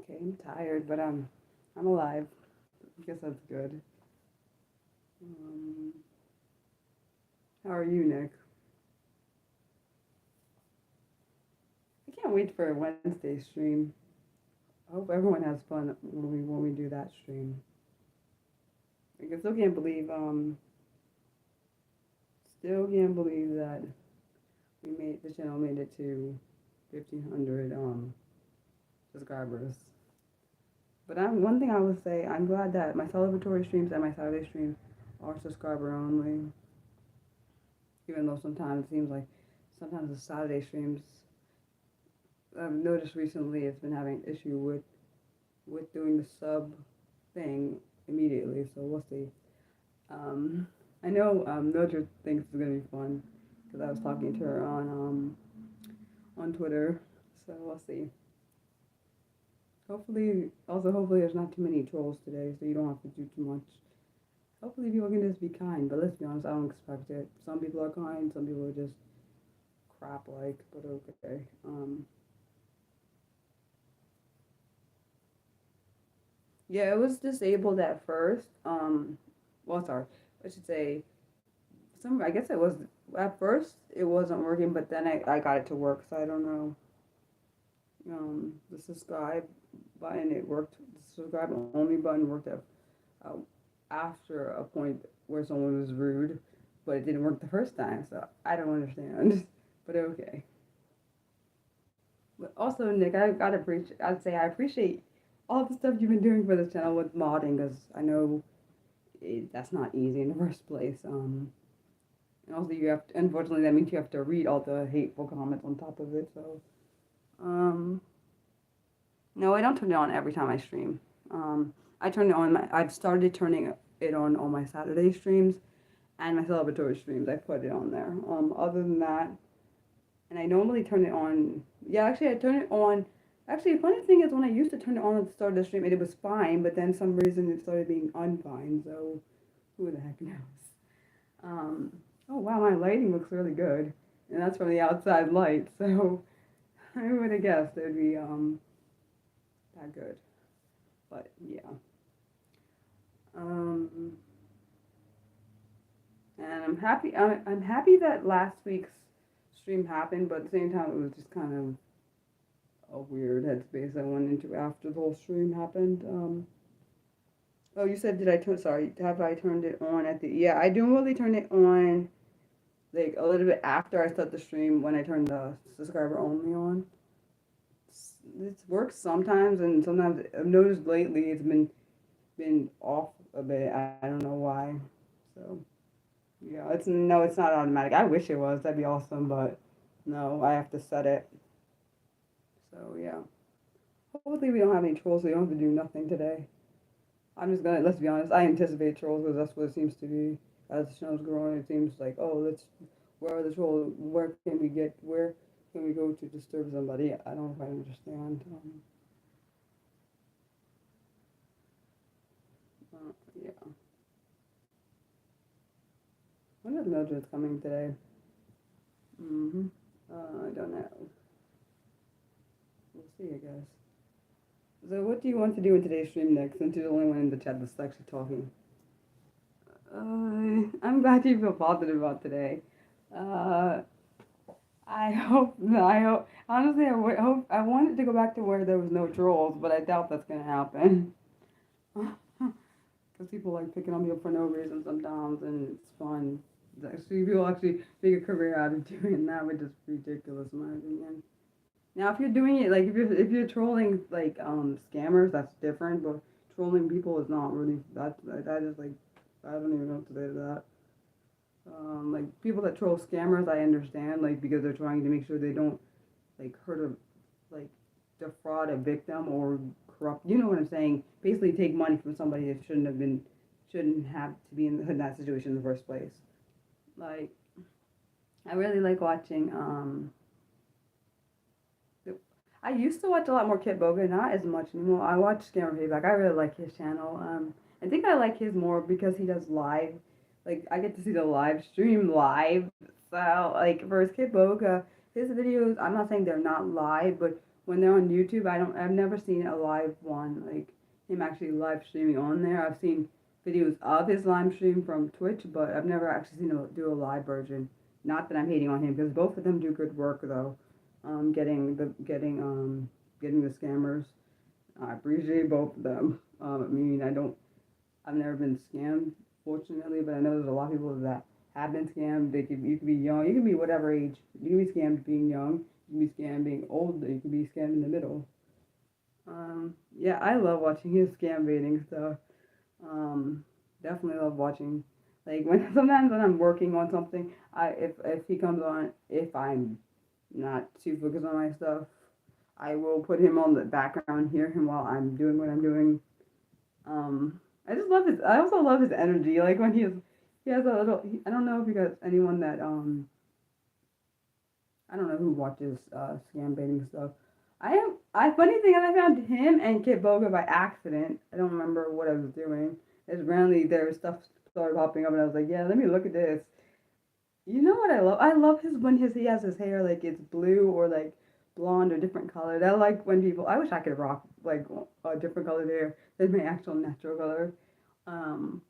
Okay, I'm tired, but I'm alive. I guess that's good. Um, how are you, Nick? I can't wait for a Wednesday stream. I hope everyone has fun when we do that stream. I still can't believe that we made the channel made it to 1,500 subscribers. But one thing I would say, I'm glad that my celebratory streams and my Saturday stream are subscriber only. Even though sometimes it seems like sometimes the Saturday streams, I've noticed recently it's been having issue with doing the sub thing immediately. So we'll see. Um, I know Mildred thinks it's gonna be fun because I was talking to her on Twitter. So we'll see. Hopefully there's not too many trolls today, so you don't have to do too much. Hopefully people can just be kind, but let's be honest, I don't expect it. Some people are kind, some people are just crap like, but okay. Yeah, it was disabled at first. Well, sorry, I should say I guess it was at first it wasn't working, but then I got it to work, so I don't know. The subscribe button it worked. The subscribe only button worked uh, after a point where someone was rude, but it didn't work the first time, so I don't understand. But okay. But also, Nick, I'd say I appreciate all the stuff you've been doing for the channel with modding, because I know that's not easy in the first place. And also unfortunately, that means you have to read all the hateful comments on top of it. So, um, no, I don't turn it on every time I stream. I turn it on. I've started turning it on my Saturday streams and my celebratory streams. I put it on there. Other than that, and I normally turn it on. Yeah, actually, I turn it on. Actually, the funny thing is, when I used to turn it on at the start of the stream, it was fine, but then some reason it started being unfine. So, who the heck knows? Um, oh wow, my lighting looks really good, and that's from the outside light. So, I would have guessed it would be that good. But yeah. Um, and I'm happy that last week's stream happened, but at the same time, it was just kind of a weird headspace I went into after the whole stream happened. Oh, you said did I turn? Sorry, have I turned it on at the? Yeah, I do really turn it on like a little bit after I start the stream when I turn the subscriber only on. It works sometimes, and sometimes I've noticed lately it's been off a bit. I don't know why. So yeah, it's not automatic. I wish it was. That'd be awesome, but no, I have to set it. So yeah. Hopefully we don't have any trolls, so we don't have to do nothing today. Let's be honest, I anticipate trolls because that's what it seems to be. As the show's growing, it seems like, oh, where are the trolls? Where can we go to disturb somebody? I don't quite understand. Yeah. When is Mildred's coming today? Mm-hmm. I don't know. We'll see, I guess. So what do you want to do in today's stream next, since you're the only one in the chat that's actually talking? I'm glad you feel positive about today. Uh, honestly, I wanted to go back to where there was no trolls, but I doubt that's gonna happen. Because people like picking on me for no reason sometimes, and it's fun. Actually, people actually make a career out of doing that, which is ridiculous in my opinion. Now, if you're doing it like if you're trolling like scammers, that's different. But trolling people is not really that is like I don't even know what to say to that. Like people that troll scammers, I understand like because they're trying to make sure they don't like like defraud a victim or corrupt. You know what I'm saying? Basically, take money from somebody that shouldn't have to be in that situation in the first place. Like I really like watching I used to watch a lot more Kit Boga, not as much anymore. I watch Scammer Payback. I really like his channel. I think I like his more because he does live. Like I get to see the live stream live. So like for his Kit Boga, his videos, I'm not saying they're not live, but when they're on YouTube, I've never seen a live one, like him actually live streaming on there. I've seen videos of his live stream from Twitch, but I've never actually seen him do a live version. Not that I'm hating on him, because both of them do good work though. Getting the scammers. I appreciate both of them. I mean, I've never been scammed, fortunately, but I know there's a lot of people that have been scammed. You could be young, you can be whatever age. You can be scammed being young, you can be scammed being old, you can be scammed in the middle. Yeah, I love watching his scam baiting stuff. Um, Definitely love watching. Like when sometimes when I'm working on something, if he comes on, if I'm not too focused on my stuff, I will put him on the background, hear him while I'm doing what I'm doing. I just love his. I also love his energy. Like when he has a little. I don't know if you guys anyone that I don't know who watches scam baiting stuff. Funny thing is I found him and Kit Boga by accident. I don't remember what I was doing. It's randomly there was stuff started popping up and I was like, yeah, let me look at this. You know what I love? I love his when he has his hair like it's blue or like blonde or different colored. I like when people. I wish I could rock like a different colored hair than my actual natural color. Um,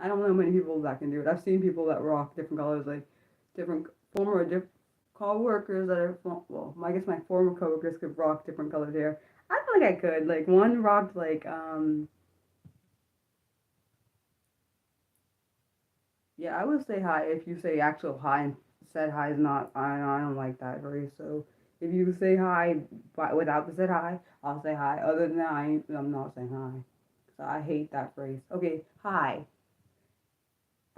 I don't know many people that can do it. I've seen people that rock different colors, like different former co-workers that are well. I guess my former co-workers could rock different colored hair. I don't think I could. Like one rocked like yeah, I would say hi if you say actual hi and said hi is not. I don't like that phrase. So if you say hi but without the said hi, I'll say hi. Other than that, I'm not saying hi. So I hate that phrase. Okay, hi.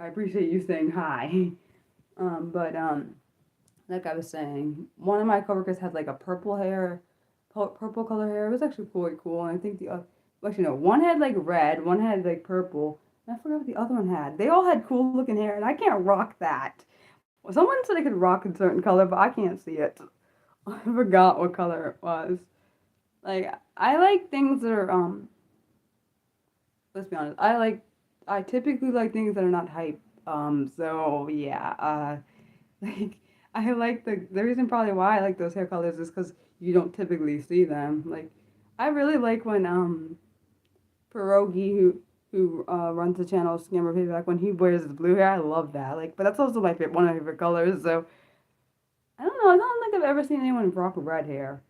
I appreciate you saying hi. But like I was saying, one of my coworkers had like a purple color hair. It was actually really cool. And I think the other, actually no, one had like red, one had like purple. And I forgot what the other one had. They all had cool looking hair, and I can't rock that. Well, someone said I could rock a certain color, but I can't see it. I forgot what color it was. Like I like things that are let's be honest. I typically like things that are not hype. So yeah, like I like the reason probably why I like those hair colors is because you don't typically see them. Like I really like when Pierogi who runs the channel Scammer Payback when he wears his blue hair. I love that. Like, but that's also my favorite one of my favorite colors. So I don't know. I don't think I've ever seen anyone rock red hair,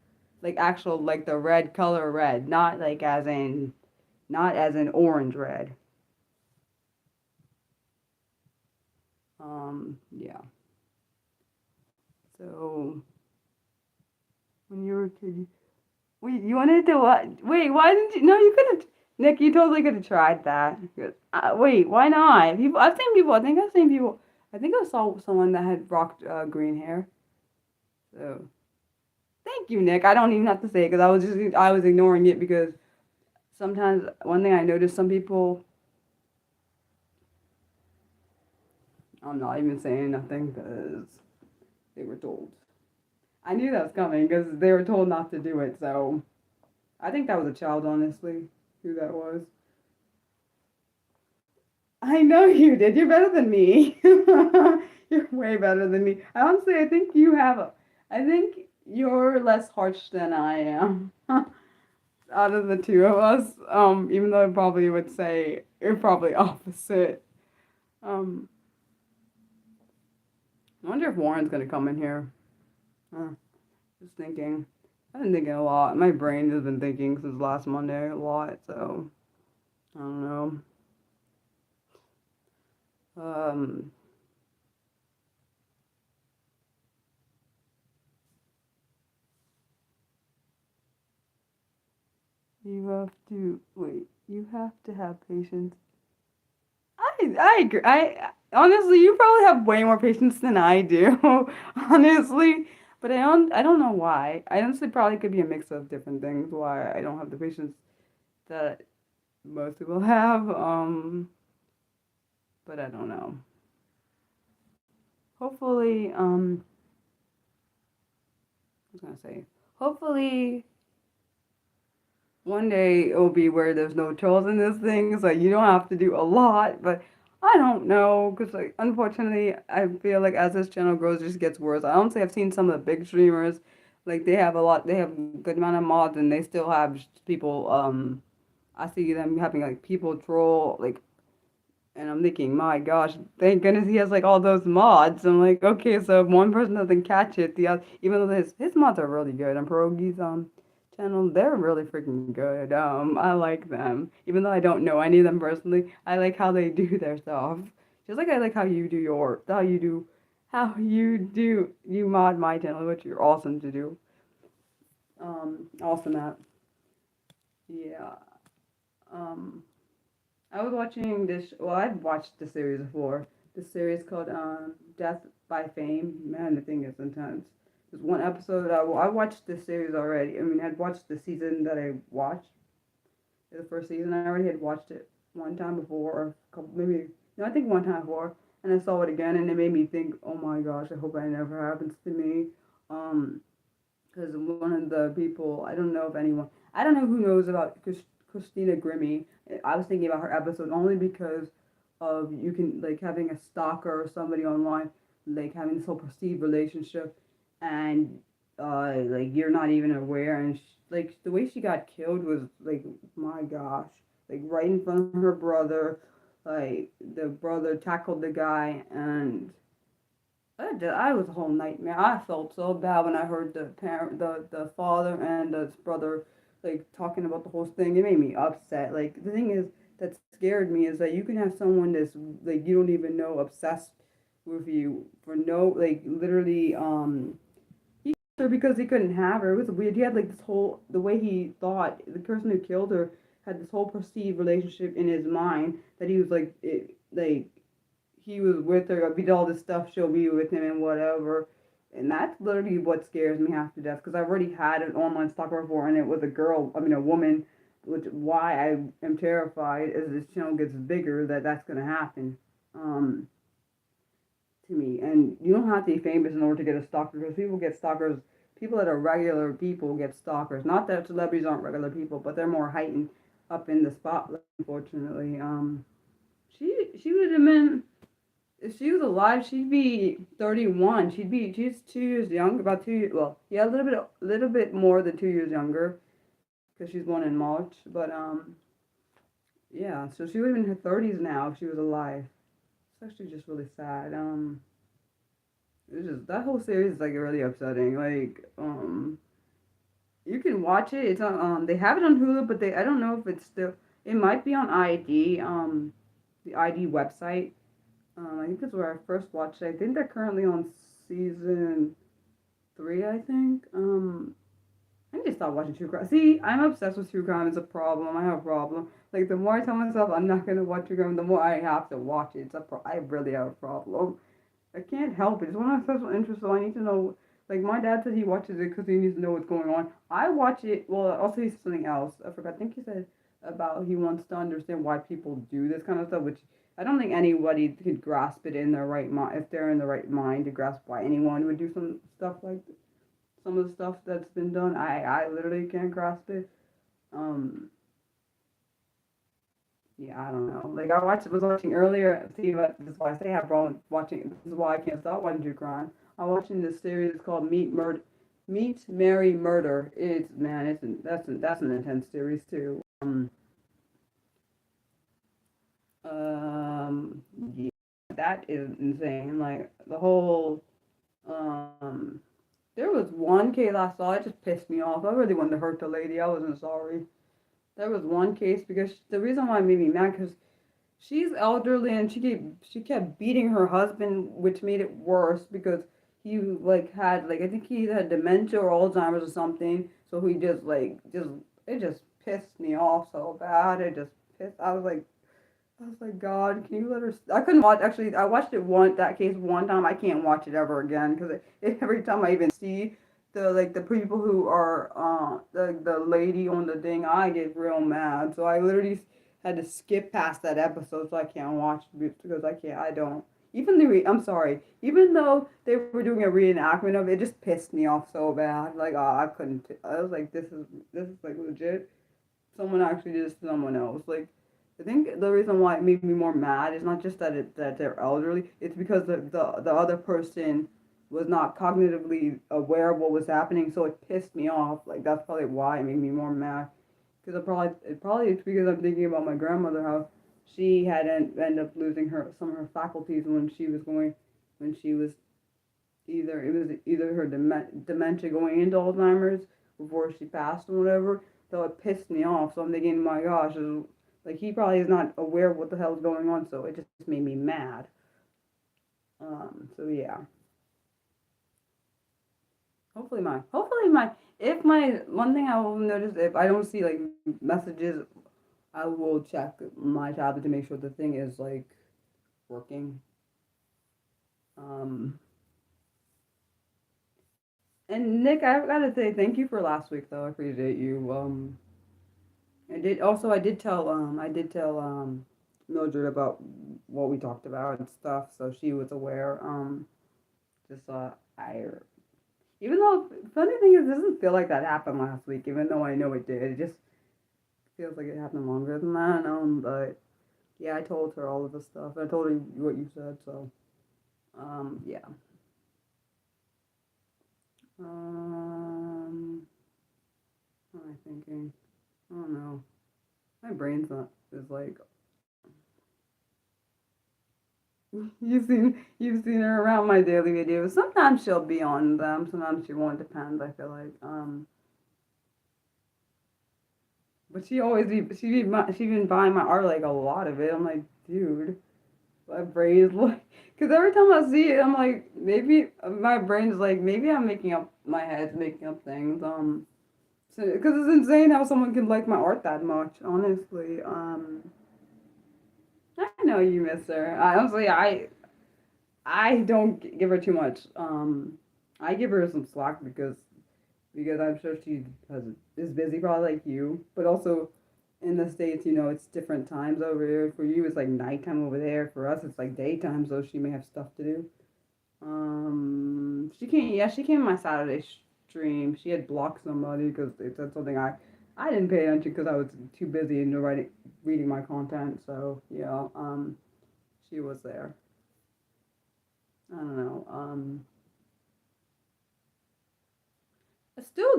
like actual like the red color red, not as in orange red. Yeah. So when you were a kid, wait, you wanted to what? Wait, why didn't you? No, you could have. Nick, you totally could have tried that. Wait, why not? People, I've seen people. I think I've seen people. I think I saw someone that had rocked green hair. So thank you, Nick. I don't even have to say it because I was ignoring it because sometimes one thing I noticed some people. I'm not even saying nothing because they were told. I knew that was coming because they were told not to do it. So I think that was a child, honestly, who that was. I know you did. You're better than me. You're way better than me. Honestly, I think I think you're less harsh than I am. Out of the two of us, even though I probably would say you're probably opposite. Um, I wonder if Warren's gonna come in here. Uh, just thinking. I've been thinking a lot. My brain has been thinking since last Monday a lot, so I don't know. Um, you have to wait. You have to have patience. I agree. I honestly, you probably have way more patience than I do. Honestly, but I don't know why. I honestly probably could be a mix of different things. Why I don't have the patience that most people have. But I don't know. Hopefully, I was gonna say, hopefully one day it'll be where there's no trolls in this thing, so you don't have to do a lot. But I don't know, because like unfortunately, I feel like as this channel grows, it just gets worse. I honestly have seen some of the big streamers, Like they have a lot, they have a good amount of mods, and they still have people. I see them having like people troll like, and I'm thinking, my gosh, thank goodness he has like all those mods. I'm like, okay, so if one person doesn't catch it, the other, even though his mods are really good on Pierogi's channel, they're really freaking good. I like them, even though I don't know any of them personally. I like how they do their stuff, just like I like how you do you mod my channel, which you're awesome to do. Awesome at. Yeah. Um, I was watching this. Well, I've watched the series before. The series called Death by Fame. Man, the thing is intense. There's one episode. I watched the series already. I mean, I'd watched the season that I watched. The first season. I already had watched it one time before, or a couple, maybe. No, I think one time before, and I saw it again, and it made me think, oh my gosh, I hope it never happens to me. Um, because one of the people, I don't know if anyone, I don't know who knows about Christina Grimmie. I was thinking about her episode only because of you can like having a stalker or somebody online, like having this whole perceived relationship, and like you're not even aware, and like the way she got killed was like my gosh, like right in front of her brother, like the brother tackled the guy and I was a whole nightmare. I felt so bad when I heard the father and the brother, like talking about the whole thing. It made me upset. Like the thing is that scared me is that you can have someone that's like you don't even know obsessed with you for no like literally he killed her because he couldn't have her. It was weird. He had like this whole the way he thought the person who killed her had this whole perceived relationship in his mind that he was like he was with her, be all this stuff, she'll be with him and whatever. And that's literally what scares me half to death because I've already had an online stalker before and it was a girl, I mean a woman, which why I am terrified as this channel gets bigger that that's going to happen um, to me. And you don't have to be famous in order to get a stalker because people get stalkers, people that are regular people get stalkers. Not that celebrities aren't regular people, but they're more heightened up in the spotlight, unfortunately. She would have been if she was alive, she'd be 31. She's 2 years young, about 2 years. Well, yeah, a little bit more than 2 years younger, because she's born in March. But yeah. So she would have been in her 30s now if she was alive. It's actually just really sad. It's just that whole series is like really upsetting. Like you can watch it. It's on they have it on Hulu, but they I don't know if it's still. It might be on ID. The ID website. I think that's where I first watched it. I think they're currently on season 3, I think. I need to stop watching true crime. See, I'm obsessed with true crime. It's a problem. I have a problem. Like, the more I tell myself I'm not going to watch true crime, the more I have to watch it. I really have a problem. I can't help it. It's one of my special interests, so I need to know. Like, my dad said he watches it because he needs to know what's going on. I watch it, well, also he said something else. I forgot. I think he said about he wants to understand why people do this kind of stuff, which I don't think anybody could grasp it in their right mind, if they're in the right mind to grasp why anyone would do some stuff like some of the stuff that's been done. I literally can't grasp it. Um, yeah, I don't know. Like was watching earlier. See, but this is why I say I have problem watching. This is why I can't stop watching true crime. I'm watching this series called Meet Mary Murder. It's man, that's an intense series too. Yeah, that is insane. Like the whole um, there was one case I saw. It just pissed me off. I really wanted to hurt the lady. I wasn't sorry. There was one case because the reason why it made me mad because she's elderly and she kept beating her husband, which made it worse because he like had like I think he had dementia or Alzheimer's or something. So he just it just pissed me off so bad. It just pissed. I was like, God, can you let her? I couldn't watch. Actually, I watched that case one time. I can't watch it ever again because every time I even see the people who are the lady on the thing, I get real mad. So I literally had to skip past that episode so I can't watch it because I can't. I don't. I'm sorry. Even though they were doing a reenactment of it, it just pissed me off so bad. Like, oh, I couldn't. I was like, this is like legit. Someone actually did this to someone else. Like. I think the reason why it made me more mad is not just that they're elderly. It's because the other person was not cognitively aware of what was happening, so it pissed me off. Like that's probably why it made me more mad. Because it probably it's because I'm thinking about my grandmother, how she had end up losing her some of her faculties when she was either her dementia going into Alzheimer's before she passed or whatever. So it pissed me off. So I'm thinking, my gosh, like he probably is not aware of what the hell is going on. So it just made me mad. So yeah. If my one thing I will notice, if I don't see like messages, I will check my tablet to make sure the thing is like working. Um, and Nick, I've got to say thank you for last week though. I appreciate you. I did tell Mildred about what we talked about and stuff, so she was aware. Just I even though funny thing is, it doesn't feel like that happened last week, even though I know it did. It just feels like it happened longer than that. But yeah, I told her all of the stuff. I told her what you said, so yeah. What am I thinking? I don't know. My brain's not is like you've seen her around my daily videos. Sometimes she'll be on them. Sometimes she won't. Depends. I feel like but she been buying my art like a lot of it. I'm like, dude, my brain is like, because every time I see it, I'm like, maybe my brain's like, maybe I'm making up my head's making up things. So because it's insane how someone can like my art that much. Honestly, I know you miss her. Honestly, I don't give her too much. I give her some slack because I'm sure is busy, probably like you. But also, in the States, it's different times over here. For you, it's like nighttime over there. For us, it's like daytime, so she may have stuff to do. She came. Yeah, she came to my Saturday stream. She had blocked somebody because they said something I didn't pay attention because I was too busy in reading my content. So yeah, she was there. I don't know. I still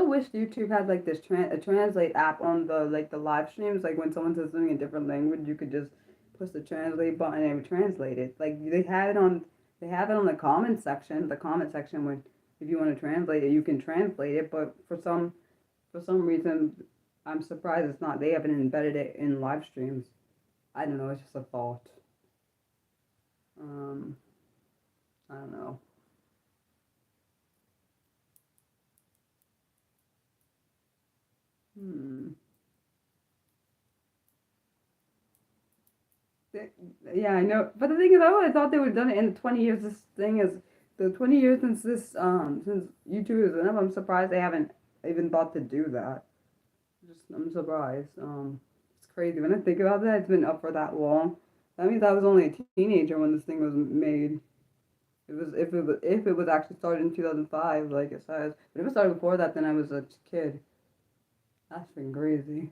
wish YouTube had like this a translate app on the like the live streams. Like when someone says something in a different language, you could just push the translate button and it would translate it. Like they have it on the comment section. The comment section when if you want to translate it, you can translate it. But for some reason, I'm surprised it's not. They haven't embedded it in live streams. I don't know. It's just a thought. Um, I don't know. Hmm. Yeah, I know. But the thing is, I always thought they would have done it in the 20 years. This thing is the 20 years since YouTube is enough. I'm surprised they haven't even thought to do that. I'm surprised. It's crazy when I think about that. It's been up for that long. That means I was only a teenager when this thing was made. If it was actually started in 2005, like it says. But if it started before that, then I was a kid. That's been crazy.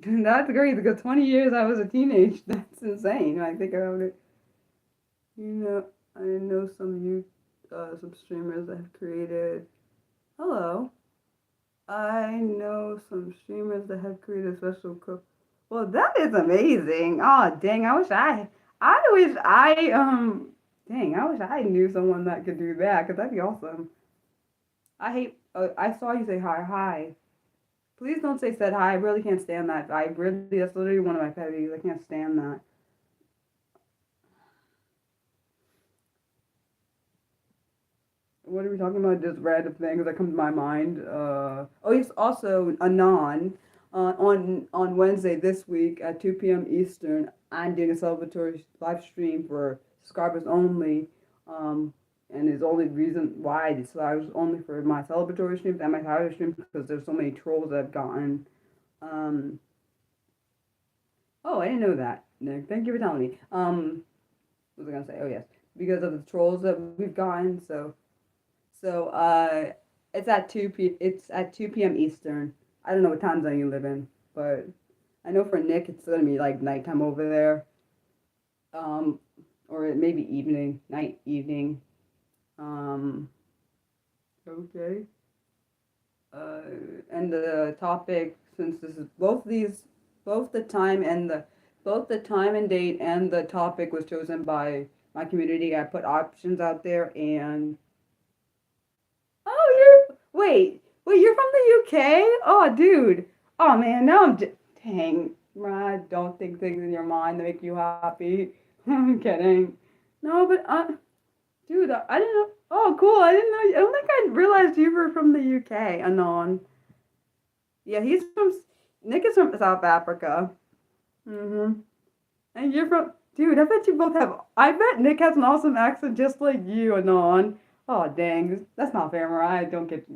That's crazy because 20 years I was a teenage. That's insane when I think about it. You know, I know some streamers that have created. Hello. I know some streamers that have created special cook. Well, that is amazing. Oh, dang! I wish I knew someone that could do that because that'd be awesome. I hate. I saw you say hi, hi. Please don't say said hi. I really can't stand that. That's literally one of my pet peeves. I can't stand that. What are we talking about? Just random things that come to my mind. Oh, yes. Also, Anon. On Wednesday this week at 2 p.m. Eastern, I'm doing a celebratory live stream for subscribers only. And it's only reason why it's only for my celebratory streams and my Saturday stream because there's so many trolls I've gotten. Um, oh, I didn't know that. Nick, thank you for telling me. What was I gonna say? Oh yes, because of the trolls that we've gotten. So it's at 2 p.m. Eastern. I don't know what time zone you live in, but I know for Nick it's gonna be like nighttime over there. Um or maybe evening, night, evening. Um, okay. Uh, and the topic, since this is both the time and the time and date and the topic was chosen by my community. I put options out there, and oh, wait, you're from the UK? Oh, dude. Oh man, now dang. I don't think things in your mind that make you happy. I'm kidding. No, but dude, I didn't know. Oh, cool. I didn't know. I don't think I realized you were from the UK. Anon. Yeah, he's from. Nick is from South Africa. Mhm. And you're from. Dude, I bet you both have. I bet Nick has an awesome accent just like you, Anon. Oh, dang. That's not fair, Mariah. Don't get.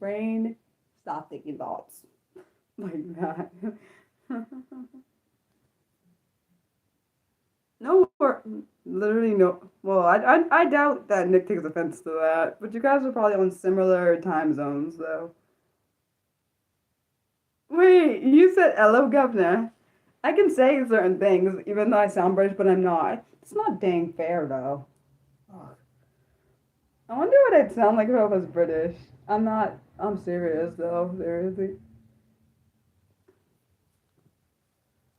Brain, stop thinking thoughts like that. No, literally no. Well, I doubt that Nick takes offense to that. But you guys are probably on similar time zones, though. Wait, you said hello, governor. I can say certain things, even though I sound British, but I'm not. It's not dang fair, though. Ugh. I wonder what I'd sound like if I was British. I'm not. I'm serious, though. Seriously.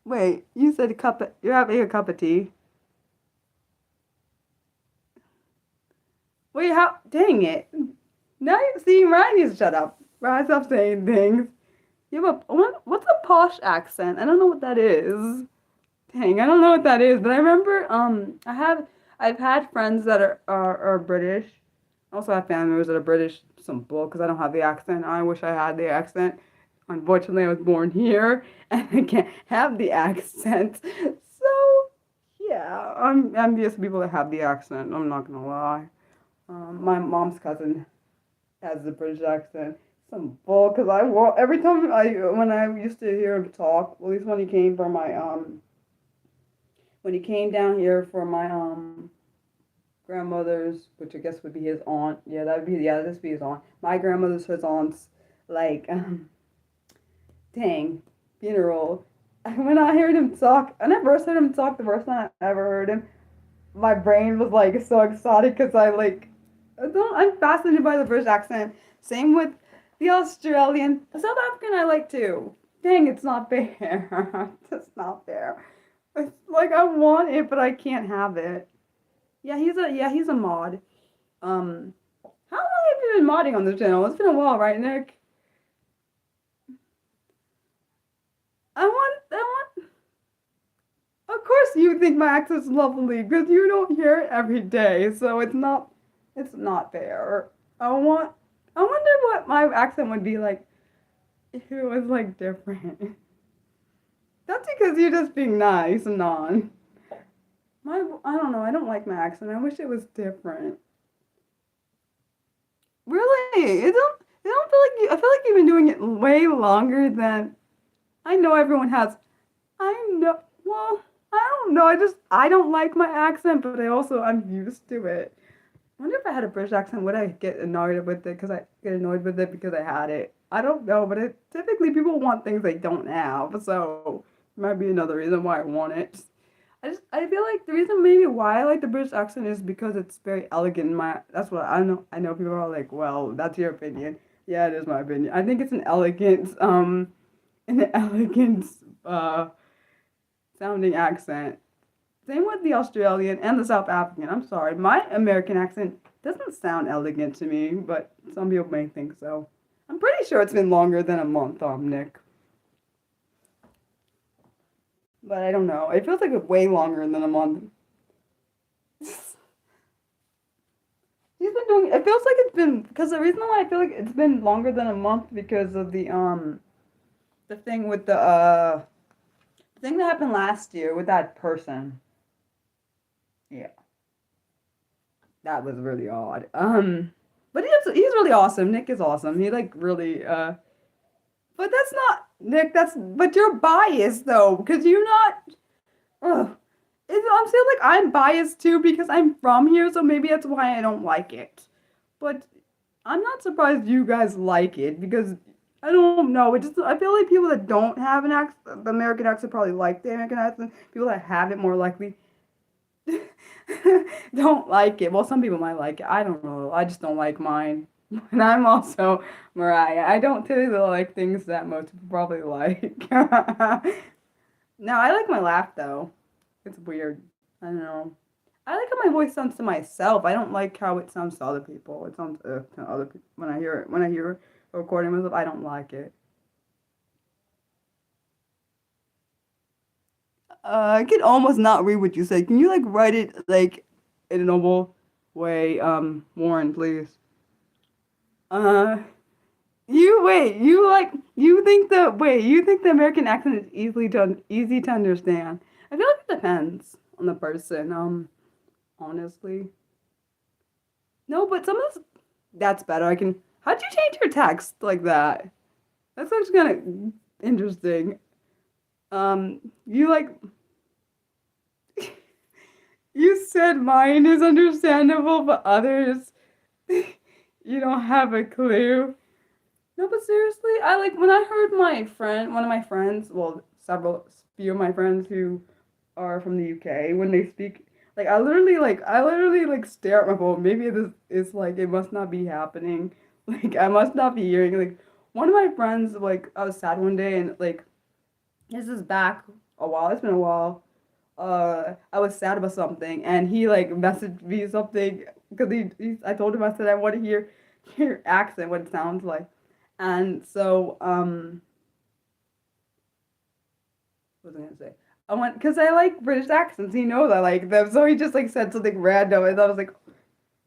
Wait, you said a cup. You're having a cup of tea. Wait, how? Dang it! Now you see, Ryan needs to shut up. Ryan, stop saying things. You have a what's a posh accent? I don't know what that is. Dang, I don't know what that is, but I remember I've had friends that are British. I also have family members that are British. Some bull because I don't have the accent. I wish I had the accent. Unfortunately, I was born here and I can't have the accent. So yeah, I'm envious of people that have the accent. I'm not gonna lie. My mom's cousin has the British accent. Some bull because every time I when I used to hear him talk, at least when he came for my when he came down here for my grandmother's, which I guess would be his aunt. Yeah, this would be his aunt. My grandmother's his aunt's like dang funeral. When I heard him talk, when I first heard him talk, the first time I ever heard him, my brain was like so excited because I'm fascinated by the British accent. Same with the Australian, the South African I like too. Dang, it's not fair. It's not fair. It's like I want it, but I can't have it. Yeah, he's a mod. How long have you been modding on the channel? It's been a while, right, Nick? I want. Of course, you think my accent's lovely because you don't hear it every day, so it's not fair. I want. I wonder what my accent would be like if it was like different. That's because you're just being nice and on. I don't know. I don't like my accent. I wish it was different. Really? It don't feel like you. I feel like you've been doing it way longer than I know. Everyone has. I know. Well, I don't know. I don't like my accent, but I'm used to it. I wonder if I had a British accent, would I get annoyed with it? Because I get annoyed with it because I had it. I don't know, but typically people want things they don't have, so it might be another reason why I want it. I feel like the reason maybe why I like the British accent is because it's very elegant. That's what I know. I know people are like, well, that's your opinion. Yeah, it is my opinion. I think it's an elegant uh sounding accent. Same with the Australian and the South African. I'm sorry, my American accent doesn't sound elegant to me, but some people may think so. I'm pretty sure it's been longer than a month, Nick. But I don't know. It feels like it's way longer than a month. He's been doing. It feels like it's been because the reason why I feel like it's been longer than a month because of the thing with the thing that happened last year with that person. Yeah, that was really odd. But he's really awesome. Nick is awesome. He like really but that's not Nick. But you're biased though because you're not. Ugh. I'm saying like I'm biased too because I'm from here, so maybe that's why I don't like it. But I'm not surprised you guys like it because I don't know. I feel like people that don't have an accent, the American accent, probably like the American accent. People that have it more likely. don't like it. Well, some people might like it. I don't know. I just don't like mine. And I'm also Mariah. I don't typically like things that most people probably like. No, I like my laugh though. It's weird. I don't know. I like how my voice sounds to myself. I don't like how it sounds to other people. It sounds to other people when I hear it. When I hear a recording myself, I don't like it. I can almost not read what you say. Can you like write it like in a normal way? Warren, please. Uh, you think the American accent is easy to understand? I feel like it depends on the person. Honestly, no, but some of this, that's better. I can. How'd you change your text like that? That's actually kind of interesting. You like you said mine is understandable, but others you don't have a clue. No, but seriously, I like when I heard one of my friends, well, few of my friends who are from the UK, when they speak, I literally like stare at my phone. Maybe this is like, it must not be happening. Like, I must not be hearing. Like, one of my friends, like, I was sad one day and like, this is back a while, it's been a while. I was sad about something and he like messaged me something because I told him, I said I want to hear your accent, what it sounds like. And so, what was I gonna say? I went because I like British accents. He knows I like them, so he just like said something random, and I was like,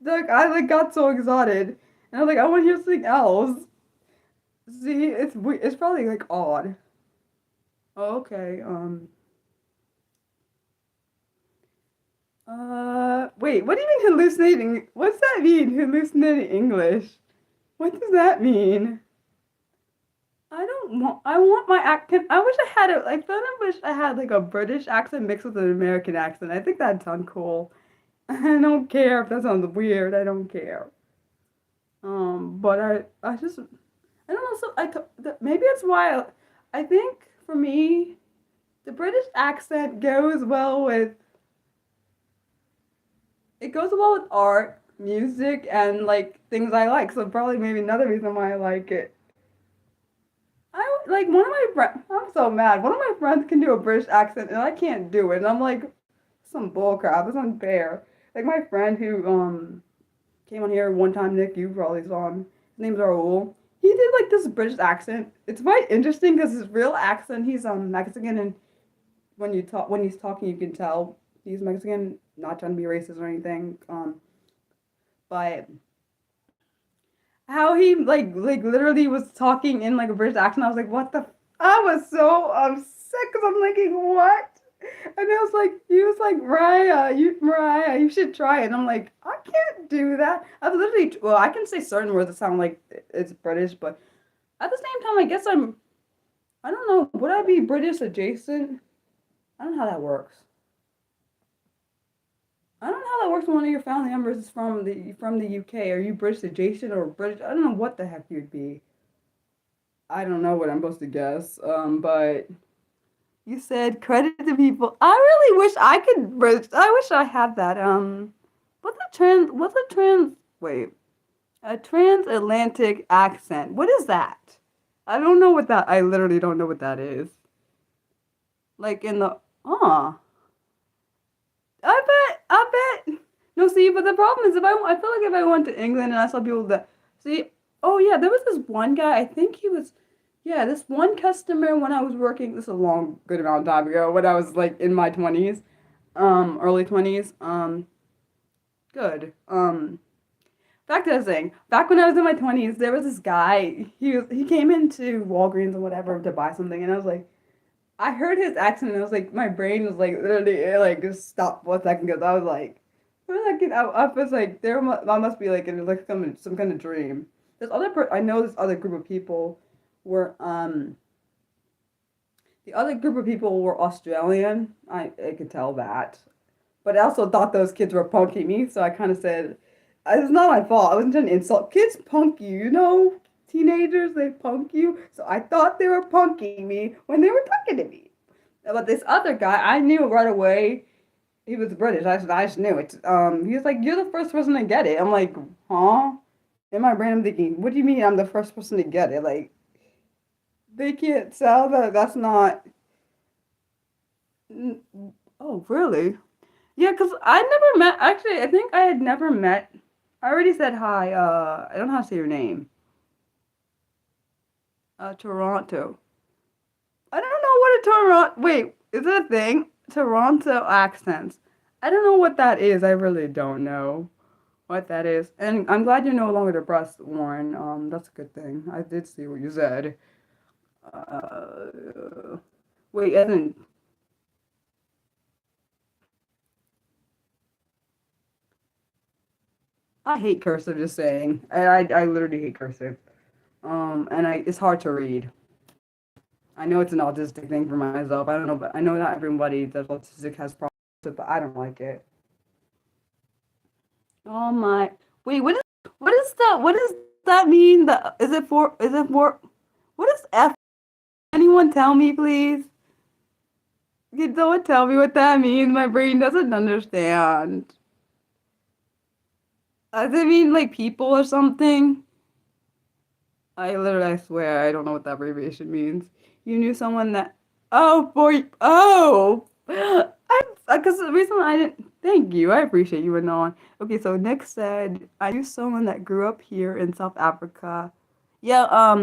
"Look!" I like got so excited, and I was like, "I want to hear something else." See, it's probably like odd. Oh, okay. Wait. What do you mean hallucinating? What's that mean? Hallucinating English? What does that mean? I don't want. I want my accent. I wish I had it. I kind of wish I had like a British accent mixed with an American accent. I think that'd sound cool. I don't care if that sounds weird. I don't care. But I just, I don't know. So maybe that's why I think for me, the British accent goes well with, it goes well with art, music, and like things I like. So probably maybe another reason why I like it. I like one of my friends. I'm so mad. One of my friends can do a British accent, and I can't do it. And I'm like, some bull crap. It's unfair. Like my friend who came on here one time. Nick, you probably saw him. His name's Raul. He did like this British accent. It's quite interesting because his real accent. He's Mexican, and when he's talking, you can tell he's Mexican. Not trying to be racist or anything. But how he like literally was talking in like a British accent. I was like, what the? I was so upset because I'm thinking, what? And I was like, he was like, Mariah, you should try it. And I'm like, I can't do that. I've literally, well, I can say certain words that sound like it's British, but at the same time, I guess I don't know, would I be British adjacent? I don't know how that works. I don't know how that works when one of your family members is from the UK. Are you British adjacent or British? I don't know what the heck you'd be. I don't know what I'm supposed to guess. But you said credit to people. I really wish I could bridge. I wish I had that. What's a trans, wait, a transatlantic accent. What is that? I don't know what that, I literally don't know what that is. Like in the, oh, I bet. No, see, but the problem is I feel like if I went to England and I saw people that, see, oh yeah, there was this one guy, I think he was, yeah, this one customer when I was working, this is a long, good amount of time ago, when I was like in my 20s, early 20s, good. Back to the thing, back when I was in my 20s, there was this guy, he came into Walgreens or whatever to buy something, and I was like, I heard his accent and I was like, my brain was like literally like just stopped 1 second because I was like, for a second, I was like, that must be like like some kind of dream. I know this other group of people were the other group of people were Australian. I could tell that, but I also thought those kids were punking me, so I kind of said, it's not my fault. I wasn't trying to insult. Kids punk you, you know? Teenagers, they punk you. So I thought they were punking me when they were talking to me. But this other guy, I knew right away he was British. I just knew it. He was like, "You're the first person to get it." I'm like, "Huh?" In my brain, I'm thinking, "What do you mean I'm the first person to get it? Like, they can't sell that. That's not." N- Oh, really? Yeah, because I never met. Actually, I think I had never met. I already said hi. I don't know how to say your name. Toronto. I don't know what a Toronto. Wait, is it a thing? Toronto accents. I don't know what that is. I really don't know what that is. And I'm glad you're no longer depressed, Warren. That's a good thing. I did see what you said. Wait, isn't. I hate cursive. Just saying. I literally hate cursive. And it's hard to read. I know it's an autistic thing for myself. I don't know, but I know not everybody that's autistic has problems with it, but I don't like it. Oh my. Wait, what is that? What does that mean? Is it for what is F? Anyone tell me, please? Can someone tell me what that means? My brain doesn't understand. Does it mean like people or something? I swear, I don't know what that abbreviation means. You knew someone that. Oh, because the reason I didn't. Thank you. I appreciate you, Anon. Okay, so Nick said, I knew someone that grew up here in South Africa. Yeah,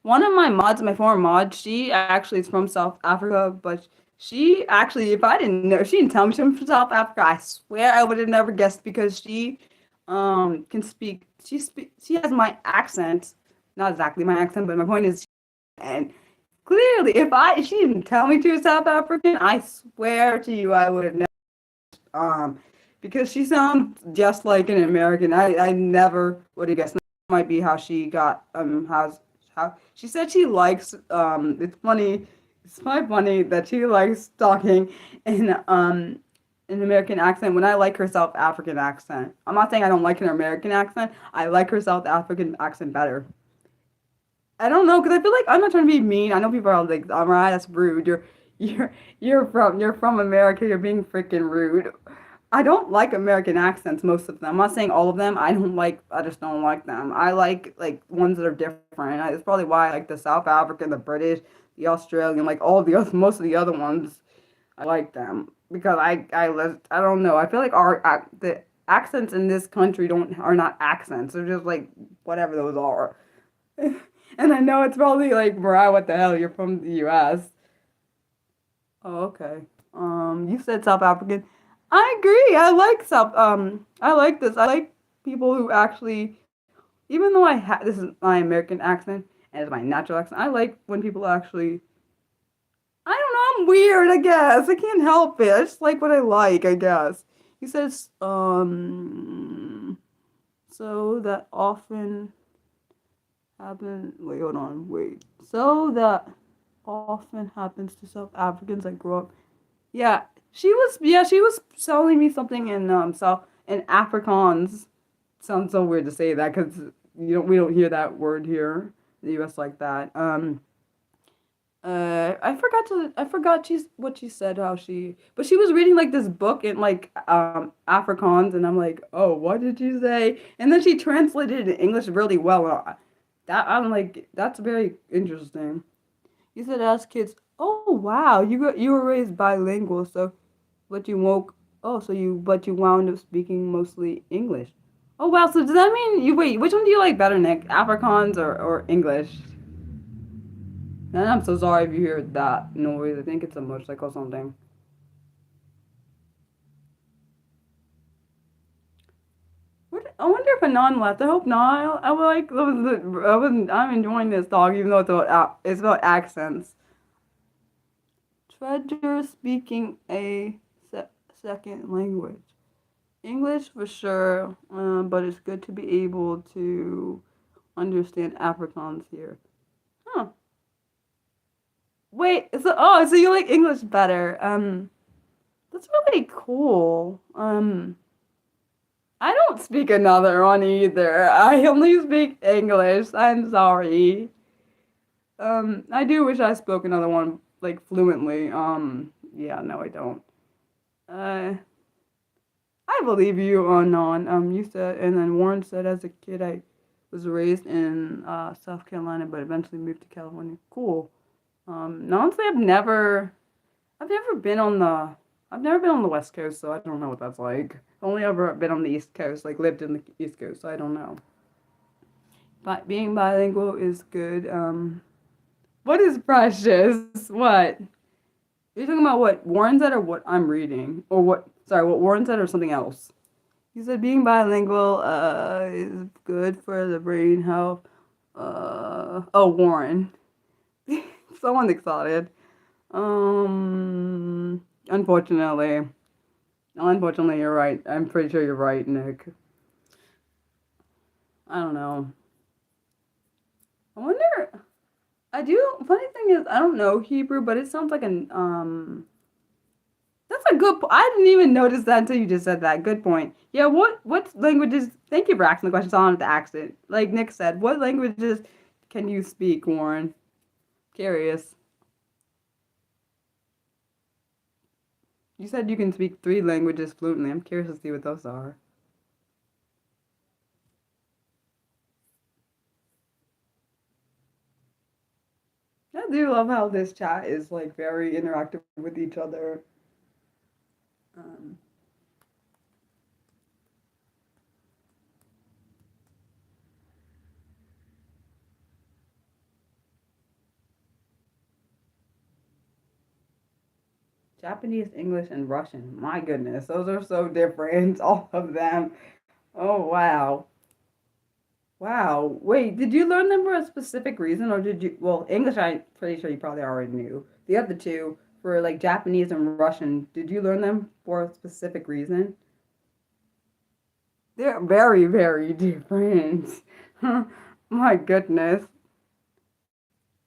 one of my mods, my former mod, she actually is from South Africa, but she actually, if I didn't know, if she didn't tell me she was from South Africa, I swear I would have never guessed because she can she has my accent, not exactly my accent, but my point is, and clearly, if she didn't tell me she was South African, I swear to you, I would have never, um, because she sounds just like an American. I never would have guessed. That might be how she got, how she said she likes, it's funny, it's quite funny that she likes talking in, an American accent when I like her South African accent. I'm not saying I don't like her American accent. I like her South African accent better. I don't know because I feel like I'm not trying to be mean. I know people are like, "All right, that's rude. You're you're from America. You're being freaking rude." I don't like American accents, most of them. I'm not saying all of them. I just don't like them. I like ones that are different. It's probably why I like the South African, the British, the Australian, like all the other, most of the other ones. I like them because I don't know. I feel like the accents in this country don't are not accents. They're just like whatever those are. And I know it's probably like, Mariah, what the hell? You're from the U.S. Oh, okay. You said South African. I agree. I like this. I like people who actually, even though this is my American accent and it's my natural accent, I like when people actually, I don't know, I'm weird, I guess. I can't help it. I just like what I like, I guess. He says, so that often wait, hold on, wait. So that often happens to South Africans that grow up. Yeah, she was selling me something in Afrikaans. Sounds so weird to say that because we don't hear that word here in the U.S. like that. I forgot what she said but she was reading like this book in like Afrikaans and I'm like, oh, what did you say? And then she translated it in English really well. That I'm like, that's very interesting. You said as kids, oh wow, you were raised bilingual, so but you woke but you wound up speaking mostly English. Oh wow, so does that mean you wait, which one do you like better, Nick? Afrikaans or English? And I'm so sorry if you hear that noise. I think it's a motorcycle or something. I wonder if Anon left. I hope not. I would like. I'm enjoying this talk, even though it's about accents. Treasure speaking a second language. English for sure, but it's good to be able to understand Afrikaans here. Huh. Wait. So you like English better? That's really cool. I don't speak another one either. I only speak English. I'm sorry. I do wish I spoke another one like fluently. Yeah, no, I don't. I believe you on you said, and then Warren said as a kid I was raised in South Carolina, but eventually moved to California. Cool. No, honestly, I've never been on the, I've never been on the West Coast, so I don't know what that's like. Only ever been on the East Coast, like lived in the East Coast, so I don't know. But being bilingual is good. What is precious? What? Are you talking about what Warren said or what I'm reading? Or what, sorry, what Warren said or something else? He said being bilingual is good for the brain health. Oh, Warren. Someone's excited. Unfortunately. Unfortunately, you're right. I'm pretty sure you're right, Nick. I don't know. I wonder. I do. Funny thing is, I don't know Hebrew, but it sounds like an. That's a good. I didn't even notice that until you just said that. Good point. Yeah. What languages? Thank you for asking the question. So I don't have to ask it. Like Nick said, what languages can you speak, Warren? Curious. You said you can speak three languages fluently. I'm curious to see what those are. I do love how this chat is like very interactive with each other. Um, Japanese, English, and Russian. My goodness, those are so different, all of them. Oh, wow. Wow. Wait, did you learn them for a specific reason or did you, well, English, I'm pretty sure you probably already knew. The other two, for like Japanese and Russian, did you learn them for a specific reason? They're very, very different. My goodness.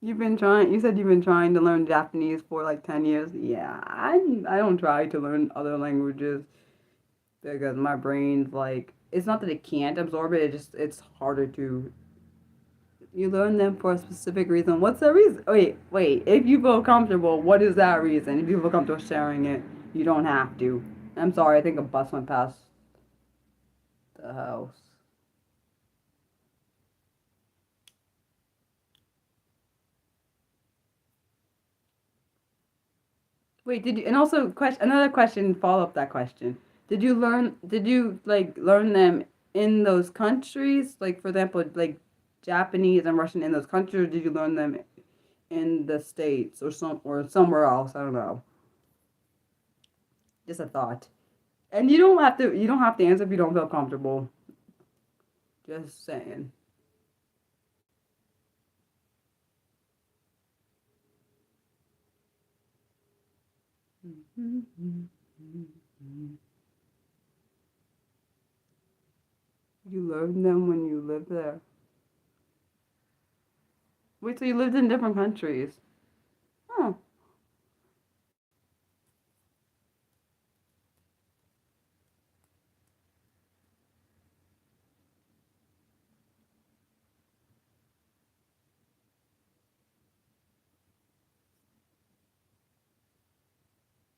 You said you've been trying to learn Japanese for like 10 years. Yeah, I don't try to learn other languages because my brain's like, it's not that it can't absorb it, it's harder to. You learn them for a specific reason. What's the reason? Wait. If you feel comfortable, what is that reason? If you feel comfortable sharing it, you don't have to. I'm sorry, I think a bus went past the house. Wait, did you, and also question another question, follow up that question. Did you like learn them in those countries? Like for example, like Japanese and Russian in those countries, or did you learn them in the States or somewhere else? I don't know. Just a thought. And you don't have to answer if you don't feel comfortable. Just saying. You learned them when you lived there. Wait, so you lived in different countries? Oh,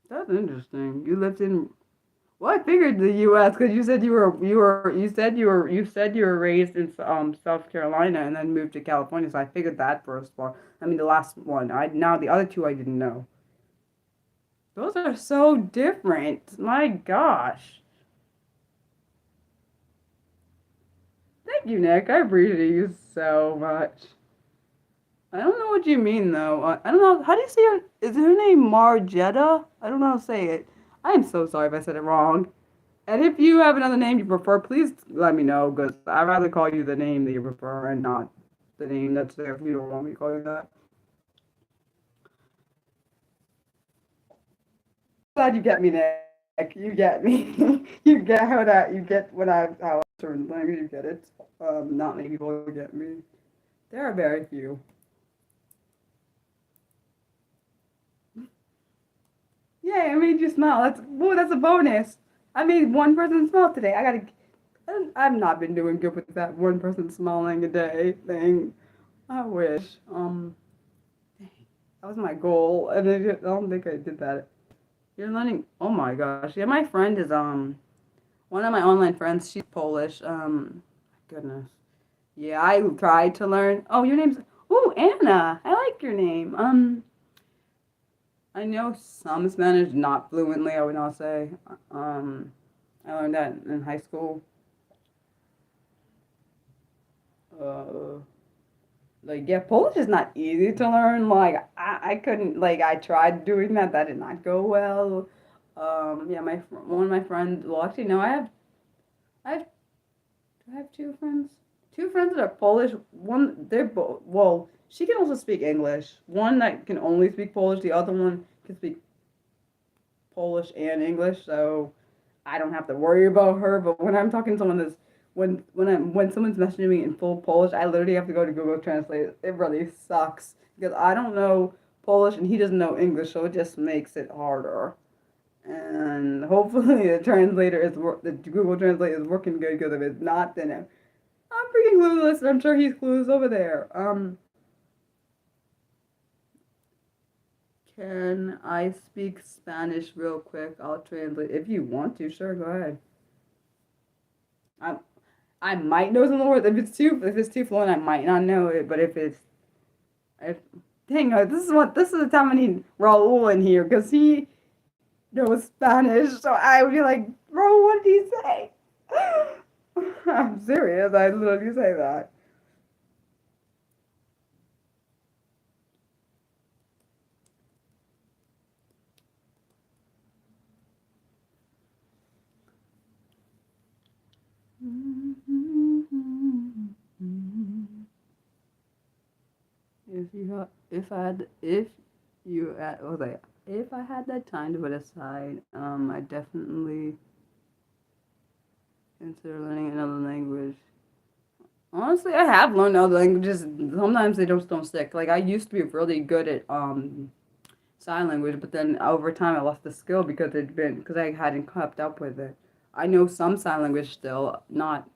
that's interesting. You lived in. Well, I figured the U.S. because you said you were raised in South Carolina and then moved to California. So I figured that first one. I mean, the last one. I now the other two I didn't know. Those are so different. My gosh. Thank you, Nick. I appreciate you so much. I don't know what you mean though. I don't know. How do you say her? Is her name Margetta? I don't know how to say it. I am so sorry if I said it wrong. And if you have another name you prefer, please let me know because I'd rather call you the name that you prefer and not the name that's there if you don't want me to call you that. Glad you get me, Nick. You get me. You get how that you get when I how I certain language you get it. Not many people get me. There are very few. Yay, I made you smile. That's a bonus. I made one person smile today. I've not been doing good with that one person smiling a day thing. I wish. That was my goal, and I don't think I did that. You're learning. Oh my gosh. Yeah, my friend is. one of my online friends, she's Polish. Goodness. Yeah, I tried to learn. Oh, your name's Oh, Anna. I like your name. I know some Spanish, not fluently, I would not say. Um, I learned that in high school. Uh, like yeah, Polish is not easy to learn. Like I couldn't like I tried doing that. That did not go well. Yeah, one of my friends. Well, actually, no, I have do I have two friends? Two friends that are Polish. One, they're both. Well, she can also speak English. One that can only speak Polish. The other one can speak Polish and English. So I don't have to worry about her. But when I'm talking to someone that's when someone's messaging me in full Polish, I literally have to go to Google Translate. It really sucks because I don't know Polish and he doesn't know English, so it just makes it harder. And hopefully the Google Translate is working good because if it's not, then I'm freaking clueless, and I'm sure he's clueless over there. Can I speak Spanish real quick? I'll translate if you want to. Sure, go ahead. I I might know some words. If it's too fluent, I might not know it. But if dang it, this is the time I need Raul in here because he knows Spanish. So I would be like, Raul, what did he say? I'm serious. I literally say that. If I had that time to put aside, I definitely consider learning another language. Honestly, I have learned other languages. Sometimes they just don't stick. Like I used to be really good at sign language, but then over time I lost the skill because I hadn't kept up with it. I know some sign language still, not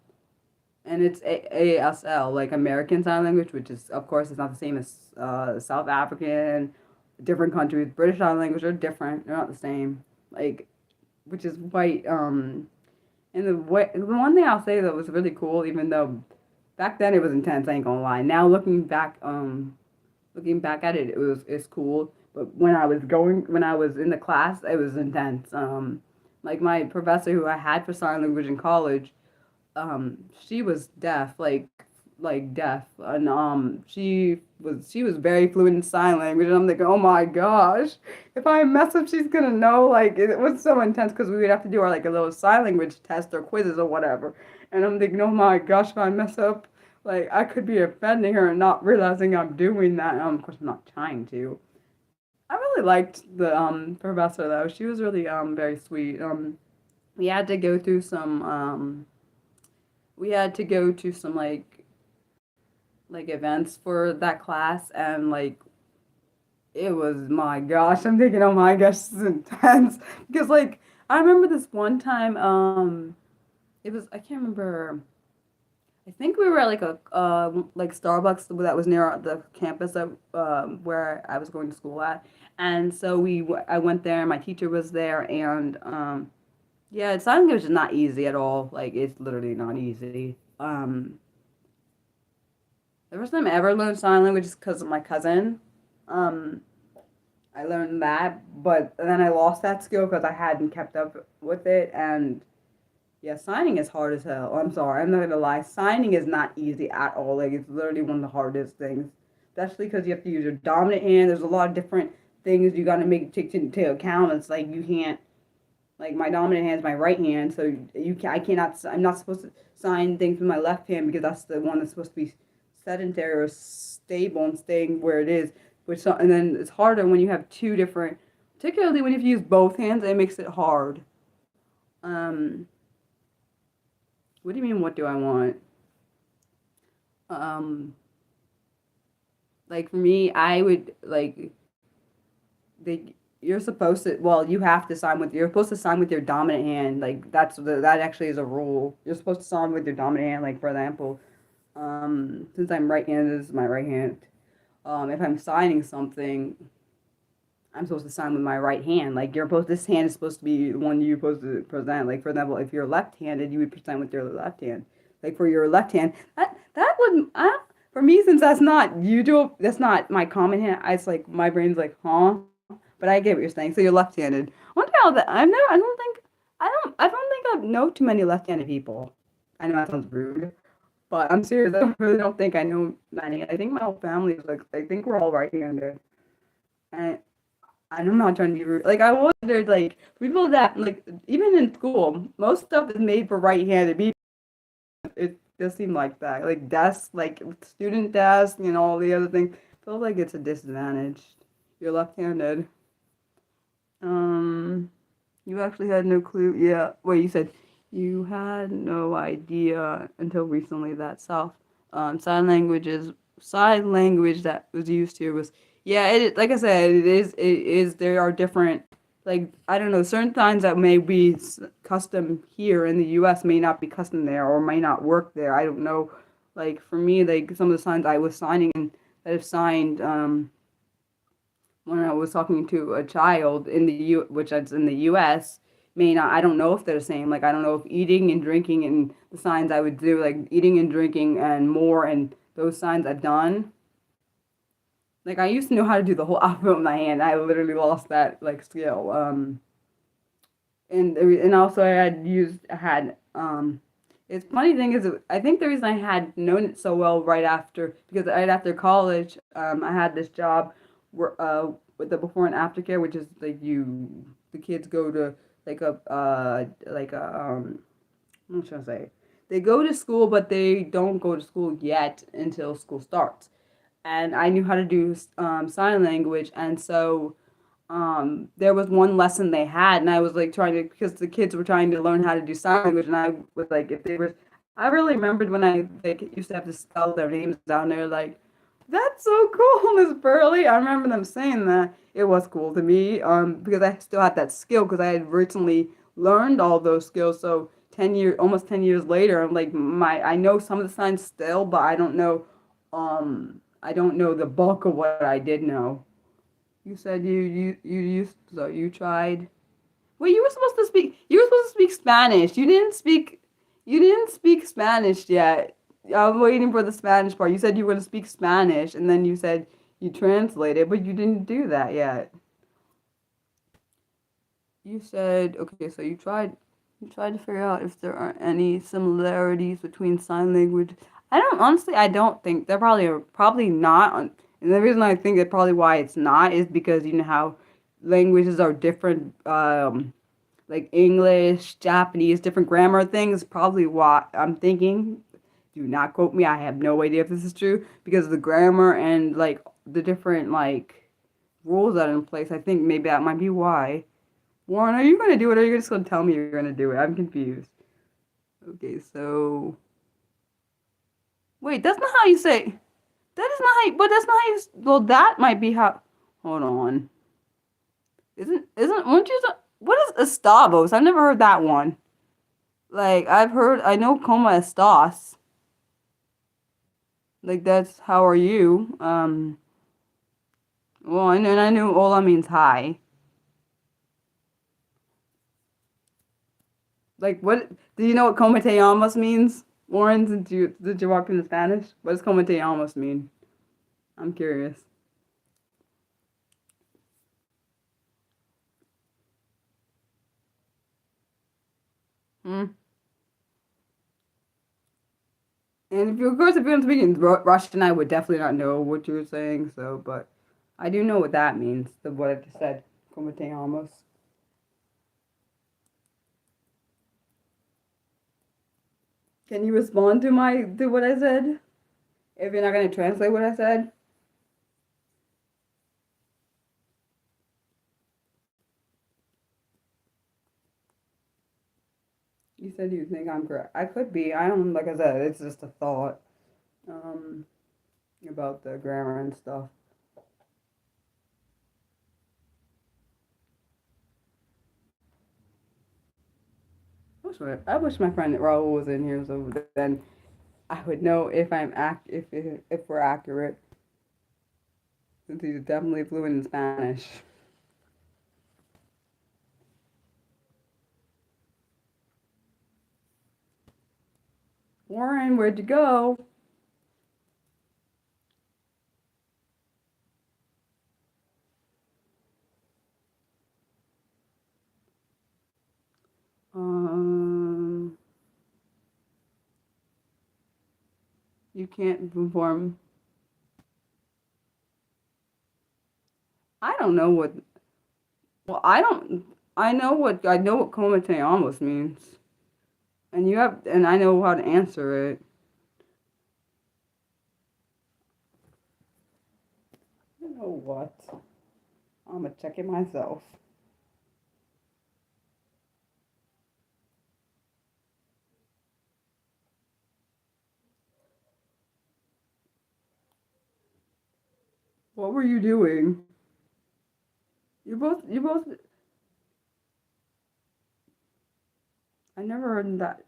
and it's ASL, like American Sign Language, which is, of course, it's not the same as South African, different countries. British Sign Language are different; they're not the same. Like, which is quite and the one thing I'll say that was really cool, even though back then it was intense, I ain't gonna lie. Now looking back at it, it's cool. But when I was in the class, it was intense. Like my professor who I had for sign language in college she was deaf like deaf and she was very fluent in sign language and I'm like oh my gosh if I mess up she's gonna know like it was so intense because we would have to do our like a little sign language test or quizzes or whatever and I'm thinking oh my gosh if I mess up like I could be offending her and not realizing I'm doing that of course I'm not trying to. I really liked the professor though. She was really very sweet. We had to go through some we had to go to some like events for that class and like it was my gosh I'm thinking oh my gosh this is intense because like I remember this one time it was I can't remember I think we were at like Starbucks that was near the campus of where I was going to school at and so I went there my teacher was there and yeah sign language is not easy at all like it's literally not easy. The first time I ever learned sign language is because of my cousin. Um, I learned that, but then I lost that skill because I hadn't kept up with it. And yeah, signing is hard as hell. I'm sorry, I'm not gonna lie. Signing is not easy at all. Like it's literally one of the hardest things, especially because you have to use your dominant hand. There's a lot of different things you got to make take into account. It's like you can't like my dominant hand is my right hand, so I cannot. I'm not supposed to sign things with my left hand because that's the one that's supposed to be sedentary or stable and staying where it is. And then it's harder when you have two different, particularly when you have to use both hands. It makes it hard. Um, what do you mean? What do I want? Um, like for me, I would like they you're supposed to well you have to sign with you're supposed to sign with your dominant hand like that actually is a rule you're supposed to sign with your dominant hand like for example since I'm right-handed this is my right hand if I'm signing something I'm supposed to sign with my right hand. Like you're supposed, this hand is supposed to be the one you're supposed to present. Like for example, if you're left-handed, you would present with your left hand. Like for your left hand, that would for me, since that's not usual, that's not my common hand. It's like my brain's like, huh? But I get what you're saying. So you're left-handed. I wonder how that. I've never. I don't think I know too many left-handed people. I know that sounds rude, but I'm serious. I really don't think I know many. I think my whole family is like. I think we're all right-handed. And I'm not trying to be rude. Like I wondered, like people that like even in school, most stuff is made for right-handed people. It does seem like that. Like desks, like student desks, all the other things. Feel like it's a disadvantage. You're left-handed. Um, you actually had no clue. Yeah. Wait, you said you had no idea until recently that sign language that was used here was yeah. Like I said, it is there are different like I don't know certain signs that may be custom here in the U.S. may not be custom there or may not work there. I don't know. Like for me, like some of the signs I was signing and that have signed when I was talking to a child in the which is in the U.S. may not. I don't know if they're the same. Like I don't know if eating and drinking and the signs I would do, like eating and drinking and more, and those signs I've done. Like I used to know how to do the whole alphabet with my hand. I literally lost that like skill. And also I had it's funny thing is I think the reason I had known it so well right after because right after college I had this job where with the before and after care, which is like the kids go to like a I'm trying to say they go to school but they don't go to school yet until school starts, and I knew how to do sign language, and so there was one lesson they had, and I was like trying to because the kids were trying to learn how to do sign language, and I was like, if they were, I really remembered when I like used to have to spell their names down there, like that's so cool, Miss Burley. I remember them saying that. It was cool to me, because I still had that skill because I had recently learned all those skills. So 10 years, almost 10 years later, I'm like I know some of the signs still, but I don't know the bulk of what I did know. You said you used so you tried. Wait, you were supposed to speak Spanish. You didn't speak Spanish yet. I'm waiting for the Spanish part. You said you were going to speak Spanish and then you said you translated, but you didn't do that yet. You said okay, so you tried to figure out if there are any similarities between sign language. I don't think there probably not. And the reason I think that probably why it's not is because you know how languages are different, like English, Japanese, different grammar things. Probably why I'm thinking. Do not quote me. I have no idea if this is true because of the grammar and like the different like rules that are in place. I think maybe that might be why. Warren, are you gonna do it or are you just gonna tell me you're gonna do it? I'm confused. Okay, so wait, that's not how you say. That is not how. But that's not how you. Well, that might be how. Hold on. Isn't? Weren't you? What is Estavos? I've never heard that one. Like I've heard. I know como estas. Like that's how are you? Well, and I knew hola means hi. Like what? Do you know what como te llamas means? Warren, did you walk into Spanish? What does como te llamas mean? I'm curious. Hmm. And if you, of course, if you're speaking Russian, I would definitely not know what you were saying. So, but I do know what that means. The what I just said, como te llamas. Can you respond to what I said? If you're not gonna translate what I said, you said you think I'm correct. I could be. I don't like I said. It's just a thought. Um, about the grammar and stuff. I wish my friend Raul was in here so then I would know if if we're accurate since he's definitely fluent in Spanish. Warren, where'd you go? Um, you can't perform. I don't know what. Well, I don't. I know what almost means, and I know how to answer it. You know what? I'm gonna check it myself. What were you doing? You both. I never heard that.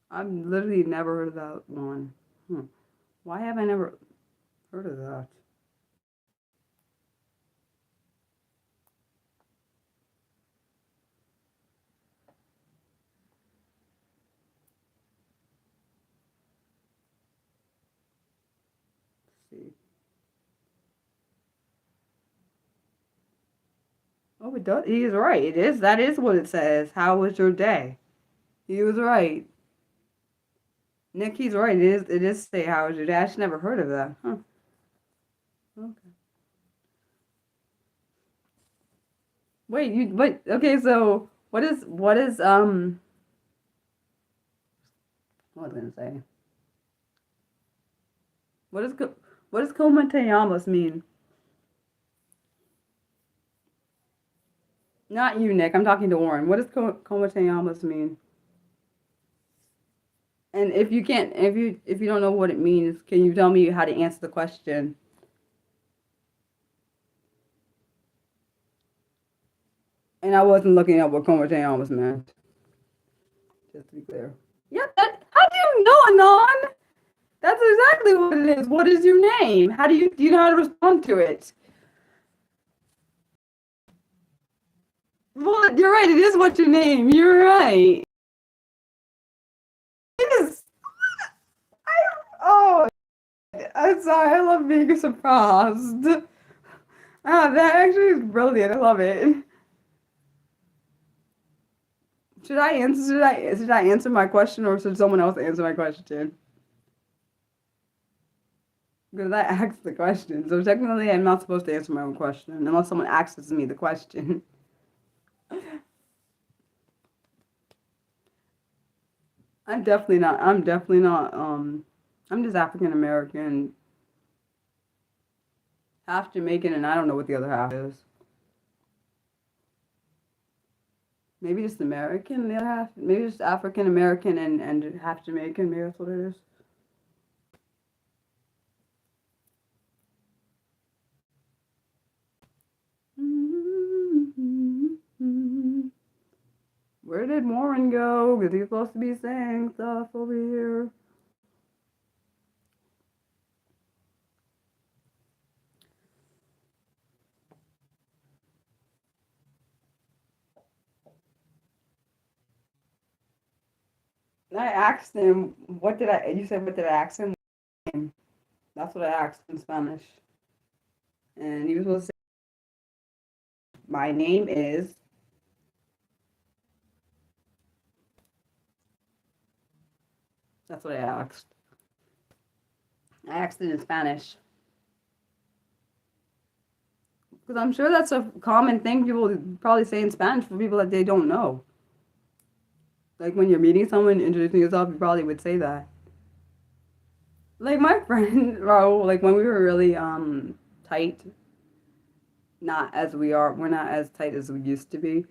I've literally never heard of that one. Hmm. Why have I never heard of that? Let's see. Oh, it does. He is right. It is. That is what it says. How was your day? He was right. Nick, he's right. It is. It is say how was your day. I just never heard of that. Huh. Okay. Wait. You. Wait. Okay. So what was I gonna say? What is what does Komateyamos mean? Not you, Nick. I'm talking to Warren. What does Komateyamos mean? And if you don't know what it means, can you tell me how to answer the question? And I wasn't looking up what Komateyamos meant. Just to be clear. Yep. How do you know, Anon? That's exactly what it is. What is your name? How do you know how to respond to it? Well, you're right. It is what's your name. You're right. It is. Oh, I'm sorry. I love being surprised. Ah, that actually is brilliant. I love it. Should I answer my question or should someone else answer my question? Because I asked the question. So technically I'm not supposed to answer my own question unless someone asks me the question. I'm definitely not I'm just African American, half Jamaican, and I don't know what the other half is. Maybe just American, the other half. Maybe just African American and half Jamaican. Maybe that's what it is. Where did Warren go? Because he's supposed to be saying stuff over here. I asked him, you said, what did I ask him? That's what I asked in Spanish. And he was supposed to say, my name is, that's what I asked. I asked it in Spanish. Because I'm sure that's a common thing people probably say in Spanish for people that they don't know. Like when you're meeting someone, introducing yourself, you probably would say that. Like my friend, Raul, like when we were really tight, not as we are, we're not as tight as we used to be.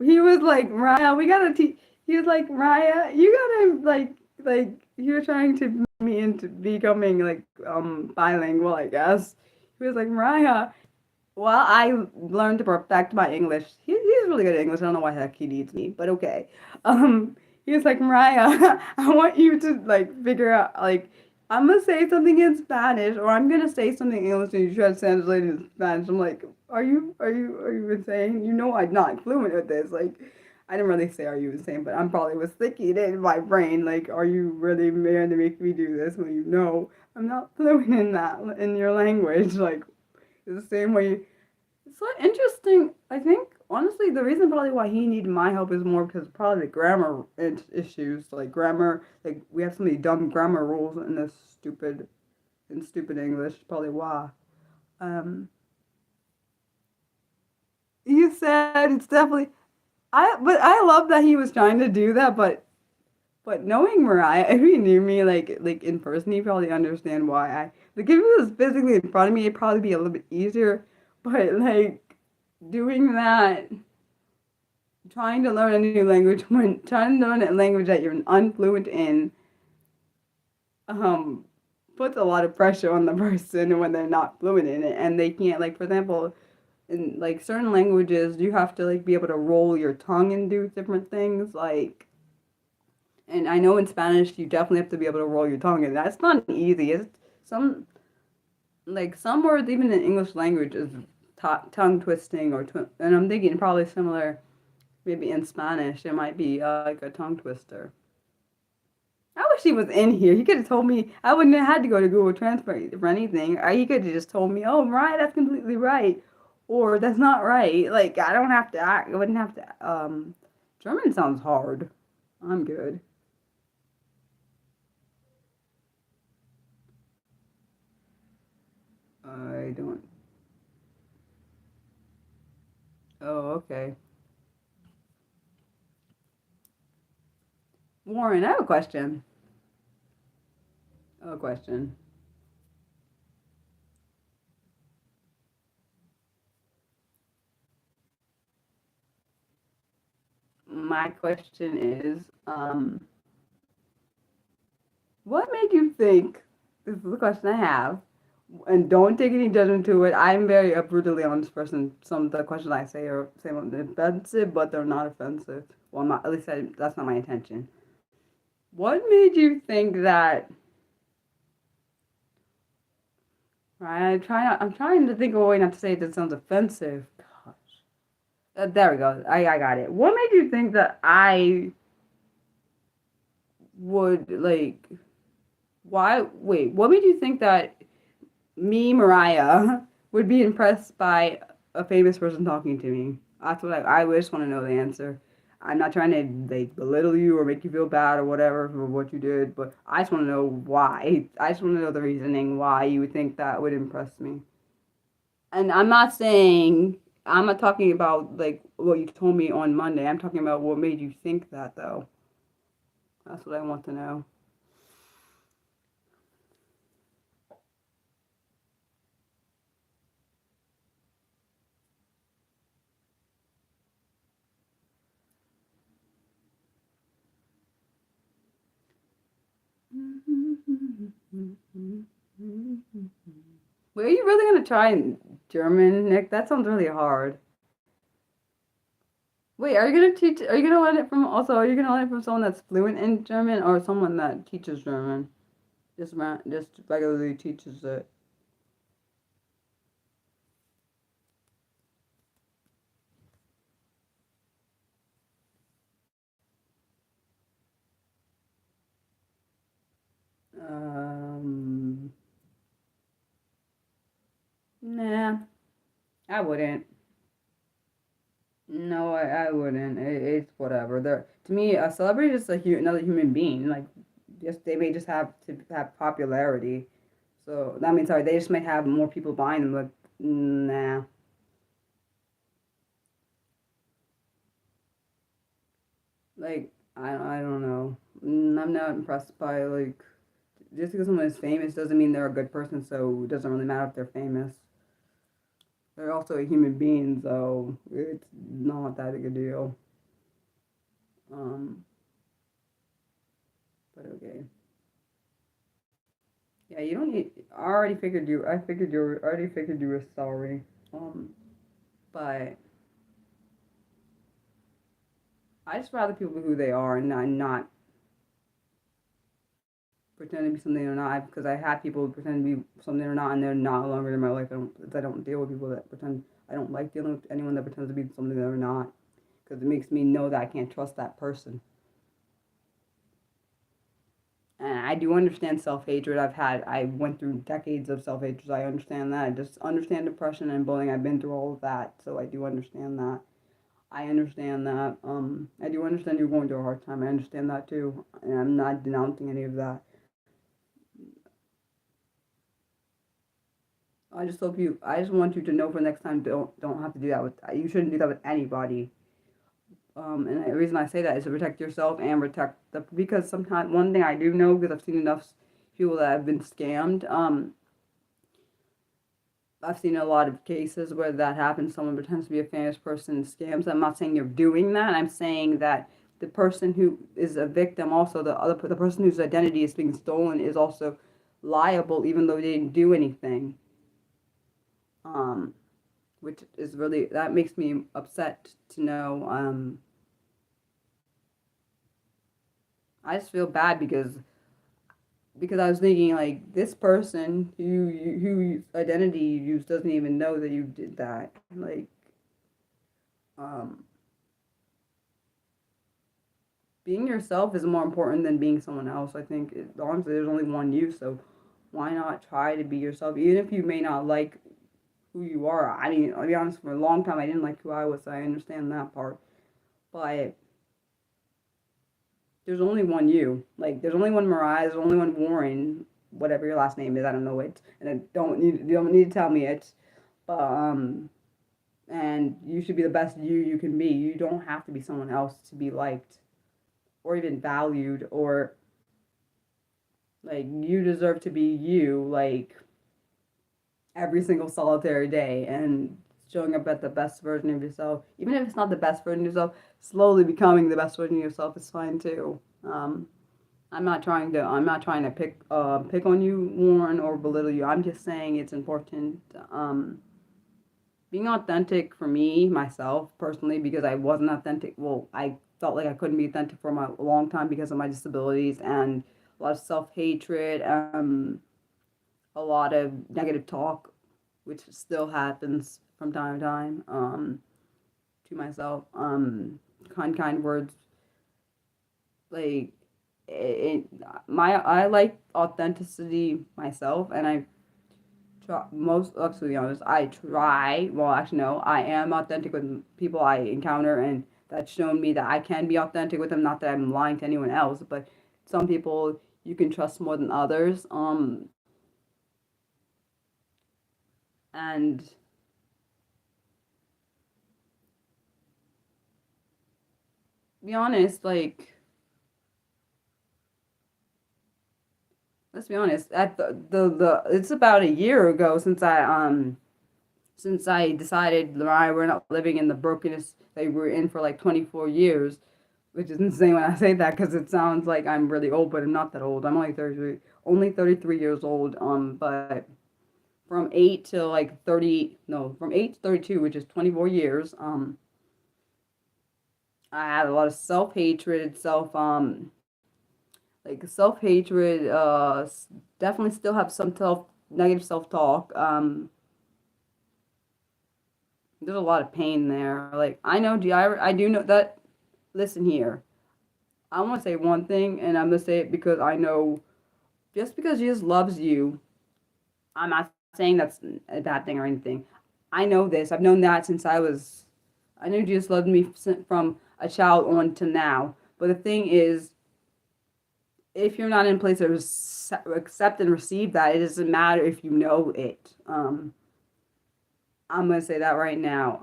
He was like, Raya, we gotta teach. He was like, Raya, you gotta you're trying to make me into becoming like bilingual, I guess. He was like, Raya. Well, I learned to perfect my English. He's really good at English. I don't know why the heck he needs me, but okay. He was like, Mariah, I want you to like figure out like I'm gonna say something in Spanish or I'm gonna say something in English and you try to translate it in Spanish. I'm like, are you insane? You know I'm not fluent at this. Like, I didn't really say, "Are you insane?" But I'm probably was thinking it in my brain, like, "Are you really man to make me do this when you know I'm not fluent in that in your language?" Like, the same way. It's so interesting. I think honestly, the reason probably why he needed my help is more because probably the grammar issues, like grammar. Like we have so many dumb grammar rules in this stupid English. Probably why. Um, you said it's definitely but I love that he was trying to do that, but knowing Mariah, if he knew me like in person, he'd probably understand why like if he was physically in front of me, it'd probably be a little bit easier. But like doing that, trying to learn a new language when trying to learn a language that you're unfluent in, um, puts a lot of pressure on the person when they're not fluent in it and they can't like for example in like certain languages you have to like be able to roll your tongue and do different things like and I know in Spanish you definitely have to be able to roll your tongue and that's not easy. It's some like some words even in English language is tongue twisting and I'm thinking probably similar maybe in Spanish it might be like a tongue twister. I wish he was in here. He could have told me I wouldn't have had to go to Google Translate for anything. He could have just told me, "Oh, right, that's completely right," or "That's not right." Like I don't have to. I wouldn't have to. German sounds hard. I'm good. I don't. Oh, okay. Warren, I have a question. A question. My question is, what made you think? This is the question I have. And don't take any judgment to it. I'm very a brutally honest person. Some of the questions I say are somewhat offensive, but they're not offensive. Well, I'm not, at least that's not my intention. What made you think that? Right, I'm trying to think of a way not to say it that sounds offensive. Gosh, there we go. I got it. What made you think that I would like? Why? Wait. What made you think that me, Mariah, would be impressed by a famous person talking to me. That's what I just want to know the answer. I'm not trying to like belittle you or make you feel bad or whatever for what you did, but I just want to know why. I just want to know the reasoning why you would think that would impress me. And I'm not talking about like what you told me on Monday. I'm talking about what made you think that though. That's what I want to know. Wait, are you really gonna try German, Nick? That sounds really hard. Wait, are you gonna teach? Are you gonna learn it from? Also, are you gonna learn it from someone that's fluent in German or someone that teaches German? Just regularly teaches it. Um, nah, I wouldn't. No, I wouldn't. It's whatever. They're to me, a celebrity is just another human being. Like, just they may just have to have popularity. So that means sorry, they just might have more people buying them. But nah, like I don't know. I'm not impressed by like just because someone is famous doesn't mean they're a good person. So it doesn't really matter if they're famous. They're also a human being, so it's not that big a deal. Um, but okay. Yeah, you don't need. I already figured you. I figured you. Already figured you were sorry. Um, but I just rather people be who they are and not pretend to be something they're not. Because I have people pretend to be something they're not, and they're not longer in my life. I don't deal with people that pretend. I don't like dealing with anyone that pretends to be something they're not. because it makes me know that I can't trust that person. And I do understand self-hatred. I went through decades of self-hatred. I understand that. I just understand depression and bullying. I've been through all of that, so I do understand that. I understand that. I do understand you're going through a hard time. I understand that too, and I'm not denouncing any of that. I just want you to know for next time, don't have to do that with, you shouldn't do that with anybody. And the reason I say that is to protect yourself and protect because sometimes, one thing I do know, because I've seen enough people that have been scammed, I've seen a lot of cases where that happens. Someone pretends to be a famous person and scams. I'm not saying you're doing that. I'm saying that the person who is a victim, also the person whose identity is being stolen, is also liable, even though they didn't do anything. Which is really, that makes me upset to know. I just feel bad because I was thinking, like, this person whose identity you use doesn't even know that you did that. Like, um, being yourself is more important than being someone else. I think, honestly, there's only one you, so why not try to be yourself, even if you may not like who you are. I mean, I'll be honest, for a long time I didn't like who I was, so I understand that part. But there's only one you. Like, there's only one Mariah, there's only one Warren, whatever your last name is, I don't know it. And you don't need to tell me it. But and you should be the best you can be. You don't have to be someone else to be liked or even valued, or like, you deserve to be you, like, every single solitary day, and showing up at the best version of yourself. Even if it's not the best version of yourself, slowly becoming the best version of yourself is fine too. I'm not trying to pick on you, Warren, or belittle you. I'm just saying it's important. Being authentic for me, myself, personally, because I wasn't authentic. Well, I felt like I couldn't be authentic for a long time because of my disabilities and a lot of self-hatred, a lot of negative talk, which still happens from time to time, to myself. Kind words, like, it, I like authenticity myself, and I try most. Let's be honest, I try. Well, actually, no, I am authentic with people I encounter, and that's shown me that I can be authentic with them. Not that I'm lying to anyone else, but some people you can trust more than others. And be honest, like, let's be honest, at the it's about a year ago since I decided Mariah, we're not living in the brokenness that we were in for like 24 years, which is insane when I say that because it sounds like I'm really old, but I'm not that old. I'm only 33 years old. But from 8 to like 30, no, from 8 to 32, which is 24 years. I had a lot of self-hatred, self-hatred, definitely still have some negative self-talk. There's a lot of pain there. Like, I know, I do know that. Listen here, I want to say one thing, and I'm gonna say it because I know, just because Jesus loves you, I'm not saying that's a bad thing or anything. I know this. I've known that since I knew Jesus loved me from a child on to now. But the thing is, if you're not in a place to accept and receive that, it doesn't matter if you know it. I'm gonna say that right now.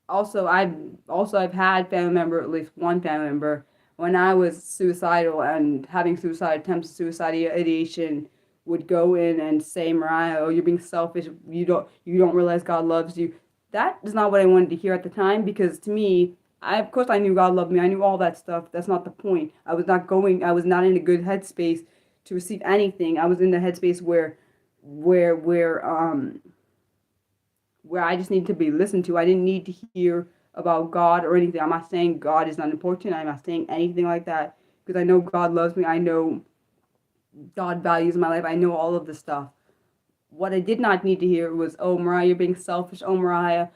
I've had family member, at least one family member, when I was suicidal and having suicide attempts, suicide ideation, would go in and say, Mariah, oh, you're being selfish. You don't realize God loves you. That is not what I wanted to hear at the time, because to me, of course I knew God loved me. I knew all that stuff. That's not the point. I was not in a good headspace to receive anything. I was in the headspace where where um where I just need to be listened to. I didn't need to hear about God or anything. I'm not saying God is not important. I'm not saying anything like that, because I know God loves me. I know God values my life. I know all of this stuff. What I did not need to hear was, oh, Mariah, you're being selfish. Oh, Mariah,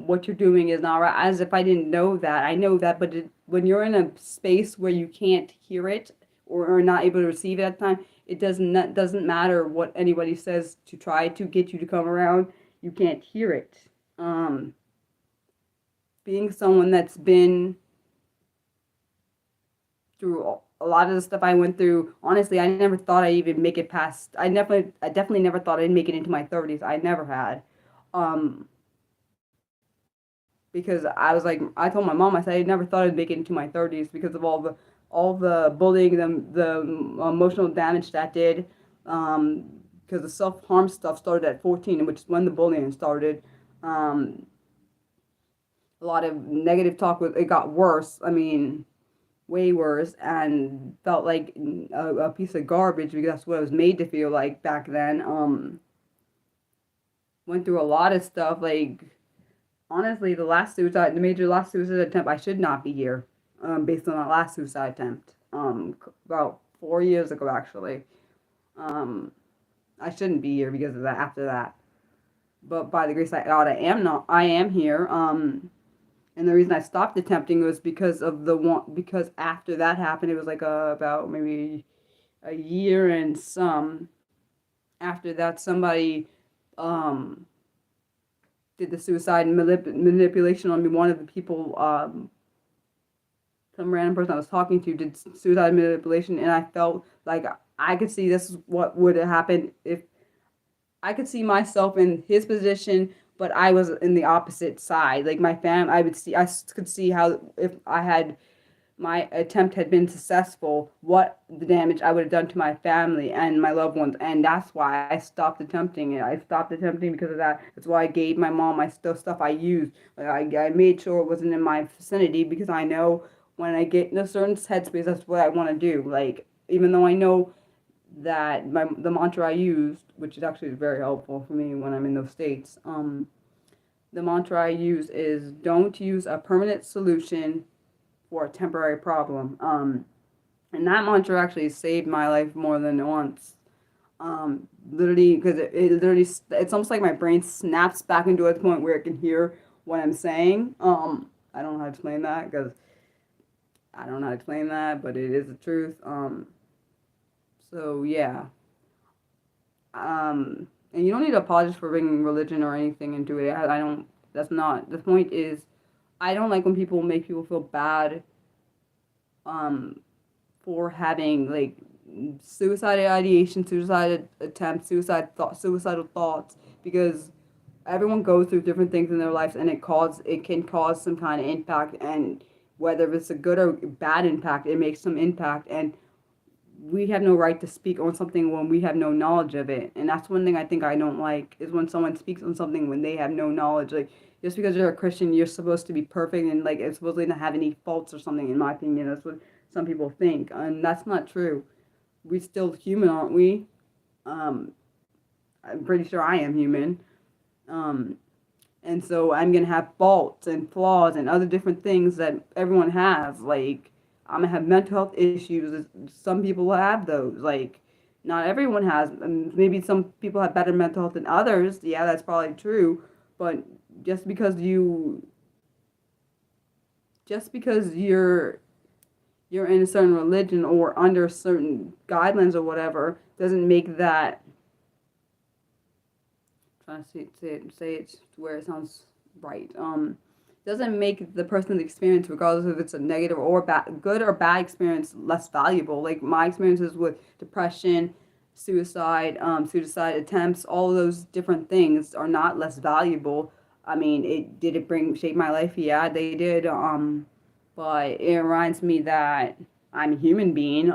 what you're doing is not right, as if I didn't know that. I know that, but when you're in a space where you can't hear it or are not able to receive it at the time, it doesn't matter what anybody says to try to get you to come around. You can't hear it. Um, Being someone that's been through a lot of the stuff I went through, honestly, I never thought I'd even make it past. I definitely never thought I'd make it into my 30s. I never had. Um, because I was like, I told my mom, I said I never thought I'd make it into my 30s because of all the bullying, the emotional damage that did. Because the self harm stuff started at 14, which is when the bullying started. Um, a lot of negative talk. It got worse. I mean, way worse, and felt like a piece of garbage because that's what it was made to feel like back then. Went through a lot of stuff. Like, honestly, the major last suicide attempt, I should not be here, based on that last suicide attempt, about 4 years ago, actually. Um, I shouldn't be here because of that, after that. But by the grace of God, I am here. And the reason I stopped attempting was because of because after that happened, it was like about maybe a year and some after that, somebody, um, did the suicide manipulation on me. One of the people, some random person I was talking to did suicide manipulation, and I felt like I could see this is what would have happened if I could see myself in his position, but I was in the opposite side. Like I could see how if my attempt had been successful, what the damage I would have done to my family and my loved ones. And that's why I stopped attempting it. I stopped attempting because of that. That's why I gave my mom my stuff I used. Like, I made sure it wasn't in my vicinity because I know when I get in a certain headspace, that's what I want to do. Like, even though I know that the mantra I used, which is actually very helpful for me when I'm in those states, the mantra I use is don't use a permanent solution for a temporary problem. And that mantra actually saved my life more than once. Literally, because it literally, it's almost like my brain snaps back into a point where it can hear what I'm saying. I don't know how to explain that because I don't know how to explain that, but it is the truth. So yeah. And you don't need to apologize for bringing religion or anything into it. I don't. That's not the point. Is I don't like when people make people feel bad, um, for having like suicidal ideation, suicide attempts, suicidal thoughts, because everyone goes through different things in their lives, and it can cause some kind of impact, and whether it's a good or bad impact, it makes some impact, and we have no right to speak on something when we have no knowledge of it. And that's one thing I think I don't like is when someone speaks on something when they have no knowledge. Like, just because you're a Christian, you're supposed to be perfect and like it's supposed to not have any faults or something. In my opinion, that's what some people think, and that's not true. We still human, aren't we? Um, I'm pretty sure I am human. Um, and so I'm gonna have faults and flaws and other different things that everyone has. Like, I'm gonna have mental health issues. Some people have those. Like, not everyone has. Maybe some people have better mental health than others. Yeah, that's probably true. But just because you, just because you're in a certain religion or under certain guidelines or whatever, doesn't make that. I'm trying to say it to where it sounds right. Doesn't make the person's experience, regardless if it's a negative or bad, good or bad experience, less valuable. Like my experiences with depression, suicide attempts, all of those different things are not less valuable. I mean, it bring shape my life? Yeah, they did. But it reminds me that I'm a human being.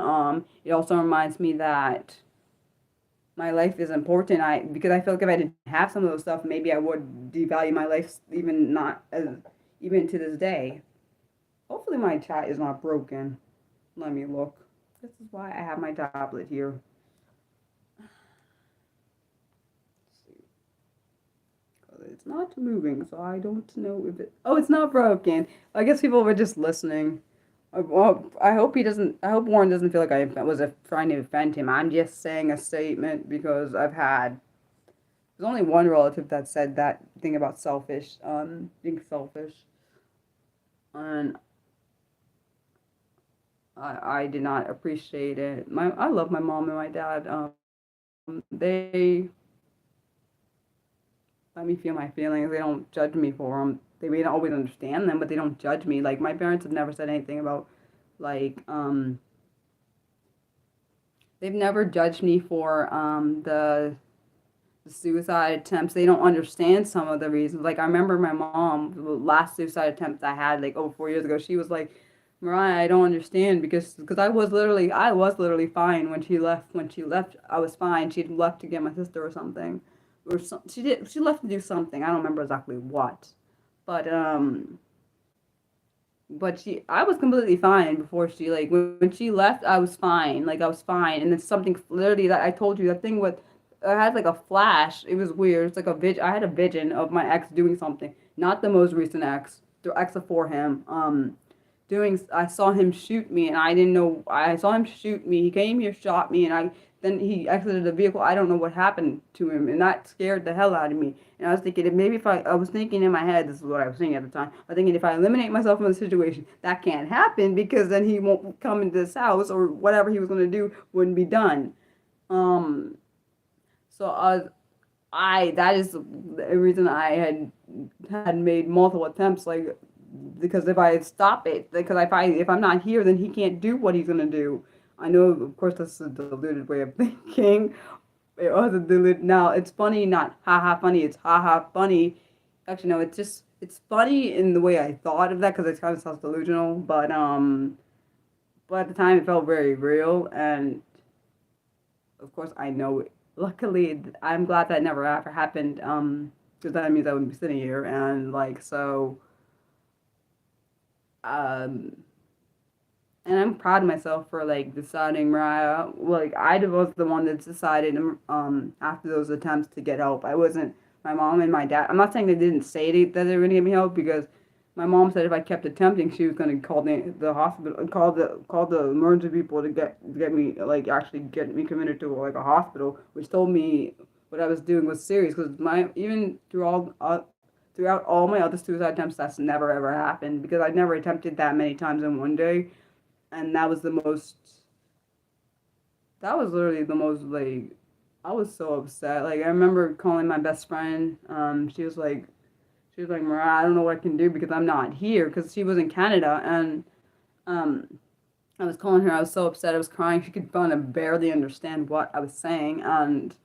It also reminds me that my life is important. Because I feel like if I didn't have some of those stuff, maybe I would devalue my life even not as even to this day. Hopefully my chat is not broken. Let me look. This is why I have my tablet here. It's not moving, so I don't know if it. Oh, it's not broken. I guess people were just listening. Well, I hope he doesn't. I hope Warren doesn't feel like I was trying to offend him. I'm just saying a statement because I've had There's only one relative that said that thing about being selfish, and I did not appreciate it. I love my mom and my dad. They let me feel my feelings. They don't judge me for them. They may not always understand them, but they don't judge me. Like my parents have never said anything about like they've never judged me for the suicide attempts. They don't understand some of the reasons. Like I remember my mom, the last suicide attempt I had like over 4 years ago. She was like, "Mariah, I don't understand because I was literally fine when she left. When she left, I was fine. She'd left to get my sister or something, or she left to do something. I don't remember exactly what, but I was completely fine before she like when she left. I was fine. Like I was fine, and then something literally that I told you that thing with I had like a flash. It was weird. It's like a I had a vision of my ex doing something, not the most recent ex, the ex before him. Doing. I saw him shoot me, and I didn't know. I saw him shoot me. He came here, shot me, and I then he exited the vehicle. I don't know what happened to him, and that scared the hell out of me. And I was thinking, if maybe if I was thinking in my head, this is what I was thinking at the time. I was thinking, if I eliminate myself from the situation, that can't happen because then he won't come into this house or whatever he was going to do wouldn't be done. Um, so I that is the reason I had made multiple attempts, like because if I stop it, because if I'm not here, then he can't do what he's gonna do. I know, of course, this is a deluded way of thinking. It was a deluded. Now it's funny, not haha funny. It's haha funny. Actually, no, it's funny in the way I thought of that because it kind of sounds delusional, but at the time it felt very real, and of course I know it. Luckily, I'm glad that never ever happened. Because that means I wouldn't be sitting here, and like so. Um, and I'm proud of myself for like deciding Mariah. Like I was the one that decided after those attempts to get help. I wasn't my mom and my dad. I'm not saying they didn't say that they were gonna get me help because my mom said if I kept attempting, she was gonna call the hospital, call the emergency people to get me like actually get me committed to like a hospital, which told me what I was doing was serious because my even throughout all my other suicide attempts, that's never ever happened because I never attempted that many times in one day, and that was the most. That was literally the most like. I was so upset. Like I remember calling my best friend. She was like, Mariah, I don't know what I can do because I'm not here because she was in Canada and um, I was calling her. I was so upset. I was crying. She could kind of barely understand what I was saying, and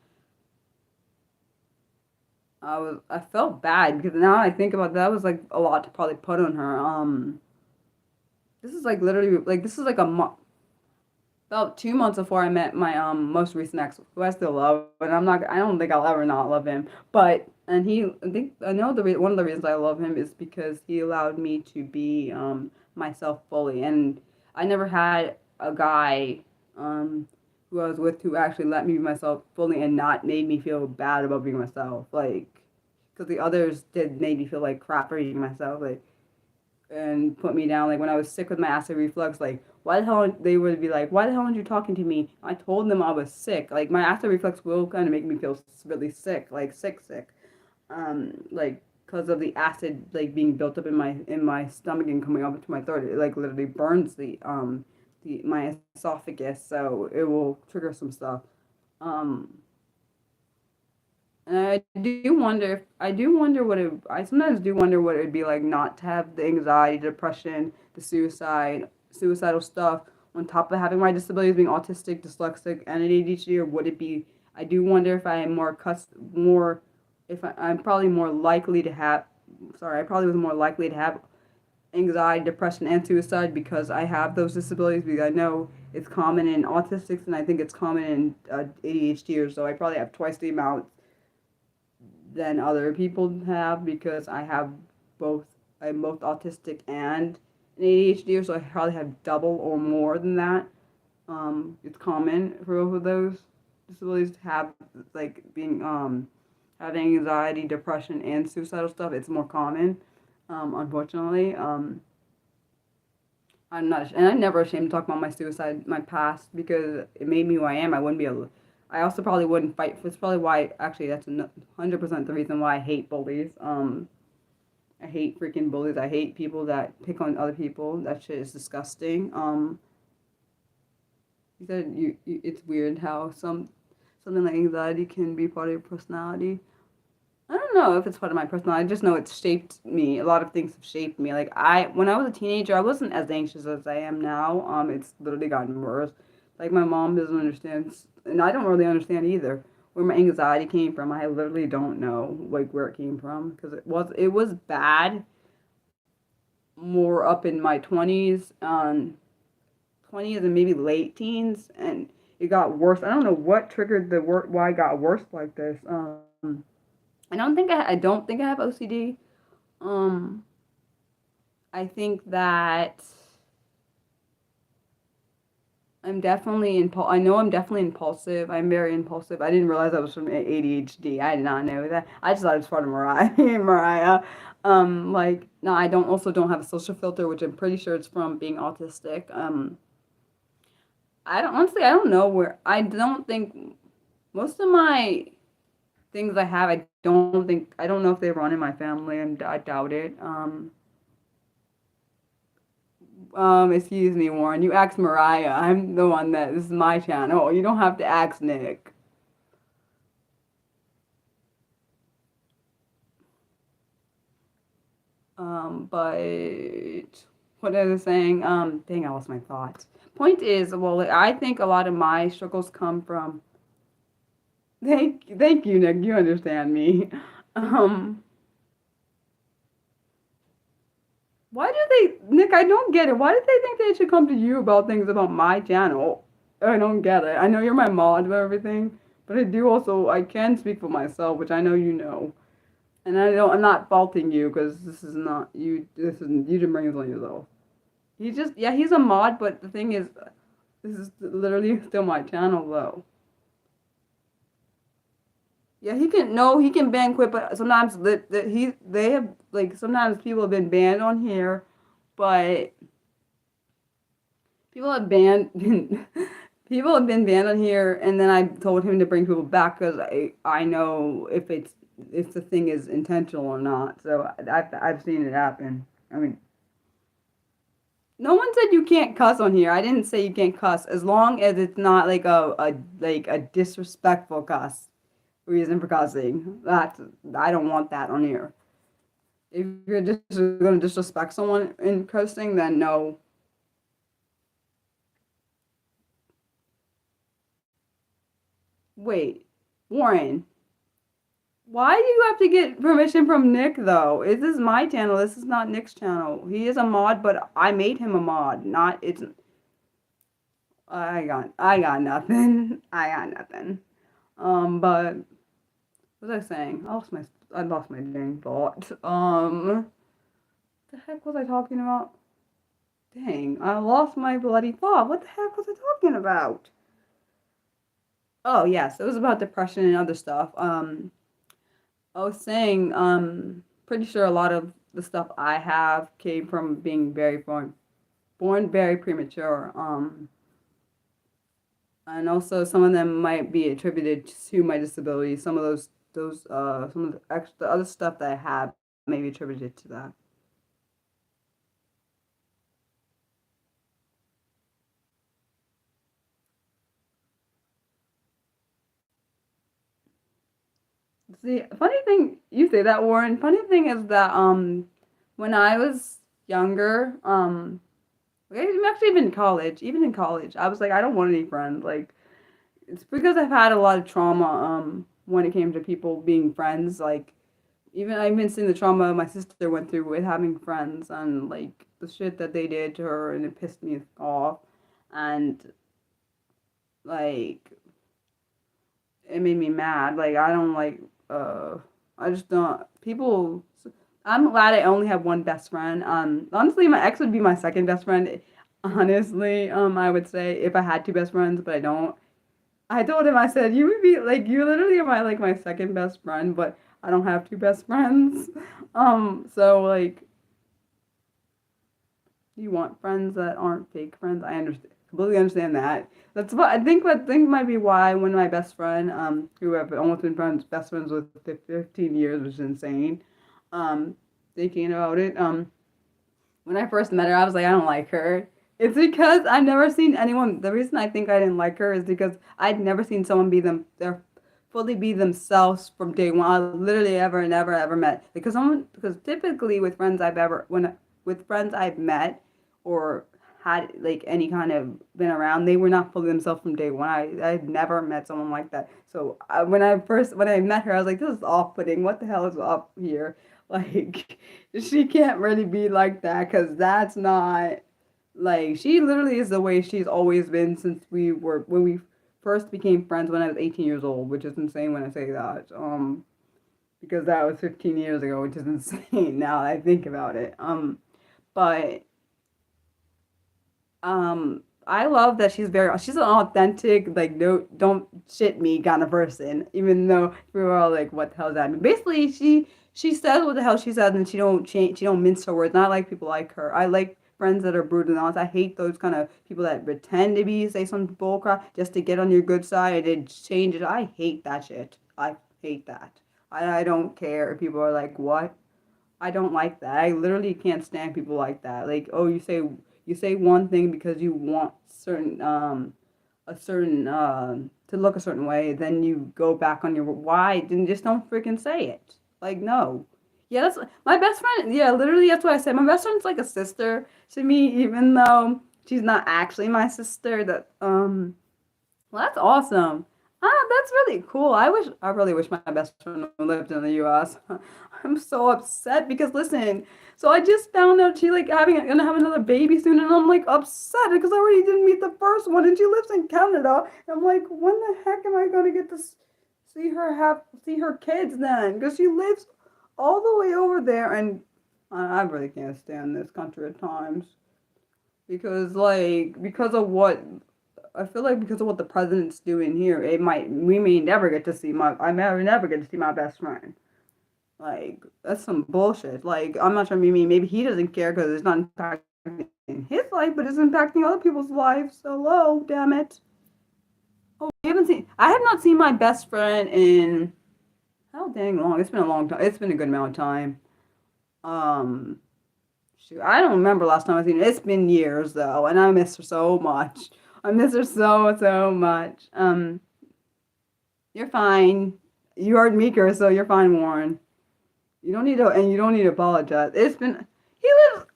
I felt bad because now I think about that was like a lot to probably put on her. This is like literally like this is like a month, about 2 months before I met my most recent ex, who I still love, and I don't think I'll ever not love him. But and I think I know one of the reasons I love him is because he allowed me to be myself fully, and I never had a guy who I was with who actually let me be myself fully and not made me feel bad about being myself, like because the others did made me feel like crap for being myself, like and put me down. Like when I was sick with my acid reflux, like why the hell they would be like, why the hell aren't you talking to me? I told them I was sick. Like my acid reflux will kind of make me feel really sick, like sick, like because of the acid like being built up in my stomach and coming up into my throat. It like literally burns the my esophagus, so it will trigger some stuff. Um, and I do wonder I sometimes do wonder what it would be like not to have the anxiety, depression, the suicidal stuff, on top of having my disabilities, being autistic, dyslexic, and an ADHD, or would it be, I do wonder if I am I'm probably more likely to have, sorry, I probably was more likely to have anxiety, depression, and suicide because I have those disabilities because I know it's common in autistics and I think it's common in ADHDers, so I probably have twice the amount than other people have because both I'm both autistic and an ADHD, so I probably have double or more than that. It's common for both of those disabilities to have like being having anxiety, depression, and suicidal stuff. It's more common, unfortunately. I'm never ashamed to talk about my suicide, my past, because it made me who I am. I wouldn't be able. I also probably wouldn't fight. It's probably why, actually, that's 100% the reason why I hate bullies. I hate freaking bullies. I hate people that pick on other people. That shit is disgusting. You said it's weird how something like anxiety can be part of your personality. I don't know if it's part of my personality. I just know it's shaped me. A lot of things have shaped me. Like when I was a teenager, I wasn't as anxious as I am now. It's literally gotten worse. Like my mom doesn't understand, and I don't really understand either where my anxiety came from. I literally don't know like where it came from because it was bad more up in my 20s and maybe late teens, and it got worse. I don't know what triggered why it got worse like this. I don't think I have OCD. Um, I think that I know I'm definitely impulsive. I'm very impulsive. I didn't realize I was from ADHD. I did not know that. I just thought it was part of Mariah. Mariah. Like no, I don't have a social filter, which I'm pretty sure it's from being autistic. I don't know where. I don't think most of my things I have. I don't know if they run in my family. I doubt it. Excuse me, Warren. You asked Mariah. I'm the one that this is my channel. You don't have to ask Nick. But what I was saying, dang, I lost my thoughts. Point is, well, I think a lot of my struggles come from. Thank you, Nick. You understand me. Um, why do Nick? I don't get it. Why did they think they should come to you about things about my channel? I don't get it. I know you're my mod of everything, but I can speak for myself, which I know you know. And I'm not faulting you because this is not you. You didn't bring this on yourself. Yeah, he's a mod, but the thing is, this is literally still my channel though. Yeah, he can ban quit, but sometimes they have like sometimes people have been banned on here, but people have banned people have been banned on here, and then I told him to bring people back because I know if the thing is intentional or not. So I've seen it happen. I mean, no one said you can't cuss on here. I didn't say you can't cuss as long as it's not like a disrespectful cuss reason for cussing. I don't want that on here. If you're just gonna disrespect someone in cussing, then no. Wait, Warren, why do you have to get permission from Nick though? This is my channel. This is not Nick's channel. He is a mod, but I made him a mod. Not it's. I got nothing. I got nothing. But what was I saying? I lost my dang thought. The heck was I talking about? Dang, I lost my bloody thought. What the heck was I talking about? Oh yes, it was about depression and other stuff. I was saying, pretty sure a lot of the stuff I have came from being born very premature. And also some of them might be attributed to my disability. Some of some of the other stuff that I have may be attributed to that. See, funny thing, you say that, Warren. Funny thing is that when I was younger, actually even in college, I was like, I don't want any friends. Like, it's because I've had a lot of trauma when it came to people being friends. Like, even I've been seeing the trauma my sister went through with having friends and like the shit that they did to her, and it pissed me off, and like it made me mad. Like I don't like I just don't people. I'm glad I only have one best friend. Honestly, my ex would be my second best friend. Honestly, I would say if I had two best friends, but I don't. I told him I said you would be like you literally are my second best friend, but I don't have two best friends. So like you want friends that aren't fake friends. I understand. completely understand that. That's what I think. What think might be why one of my best friend, who I've almost been best friends with for 15 years, which is insane. Um, Thinking about it, when I first met her, I was like, I don't like her. It's because I've never seen anyone. The reason I think I didn't like her is because I'd never seen someone be them. They're fully be themselves from day one. I literally ever never ever met because typically with friends I've ever when with friends I've met or had like any kind of been around, they were not fully themselves from day one. I've never met someone like that. So when I met her, I was like, this is off putting. What the hell is up here? Like she can't really be like that because that's not like she literally is the way she's always been since when we first became friends when I was 18 years old, which is insane when I say that. Because that was 15 years ago, which is insane now that I think about it. But I love that she's an authentic, like, no, don't shit me kind of person, even though we were all like, what the hell does that mean? Basically, she says what the hell she says and she don't change, she don't mince her words. Not like people like her. I like friends that are brutal and honest. I hate those kind of people that pretend to be, say some bullcrap just to get on your good side and then change it. I hate that shit. I hate that. I don't care if people are like, what? I don't like that. I literally can't stand people like that. Like, oh, you say one thing because you want a certain to look a certain way, then you go back on your why, then just don't freaking say it. Like, no. Yeah, that's my best friend. Yeah, literally that's what I said. My best friend's like a sister to me, even though she's not actually my sister. Well, that's awesome. That's really cool. I really wish my best friend lived in the U.S. I'm so upset because listen, so I just found out she like gonna have another baby soon, and I'm like upset because I already didn't meet the first one, and she lives in Canada. And I'm like, when the heck am I gonna get to see her kids then? Because she lives all the way over there, and I really can't stand this country at times because of what I feel like because of what the president's doing here, we may never get to see my I may never get to see my best friend. Like that's some bullshit. Like I'm not sure maybe he doesn't care because it's not impacting his life, but it's impacting other people's lives. So hello, damn it. Oh, we haven't seen. I have not seen my best friend in how dang long. It's been a long time. It's been a good amount of time. Um, Shoot, I don't remember last time I seen her. It's been years though, and I miss her so much. I miss her so much. You're fine. You heard Meeker, so you're fine, Warren. You don't need to apologize. It's been he lives.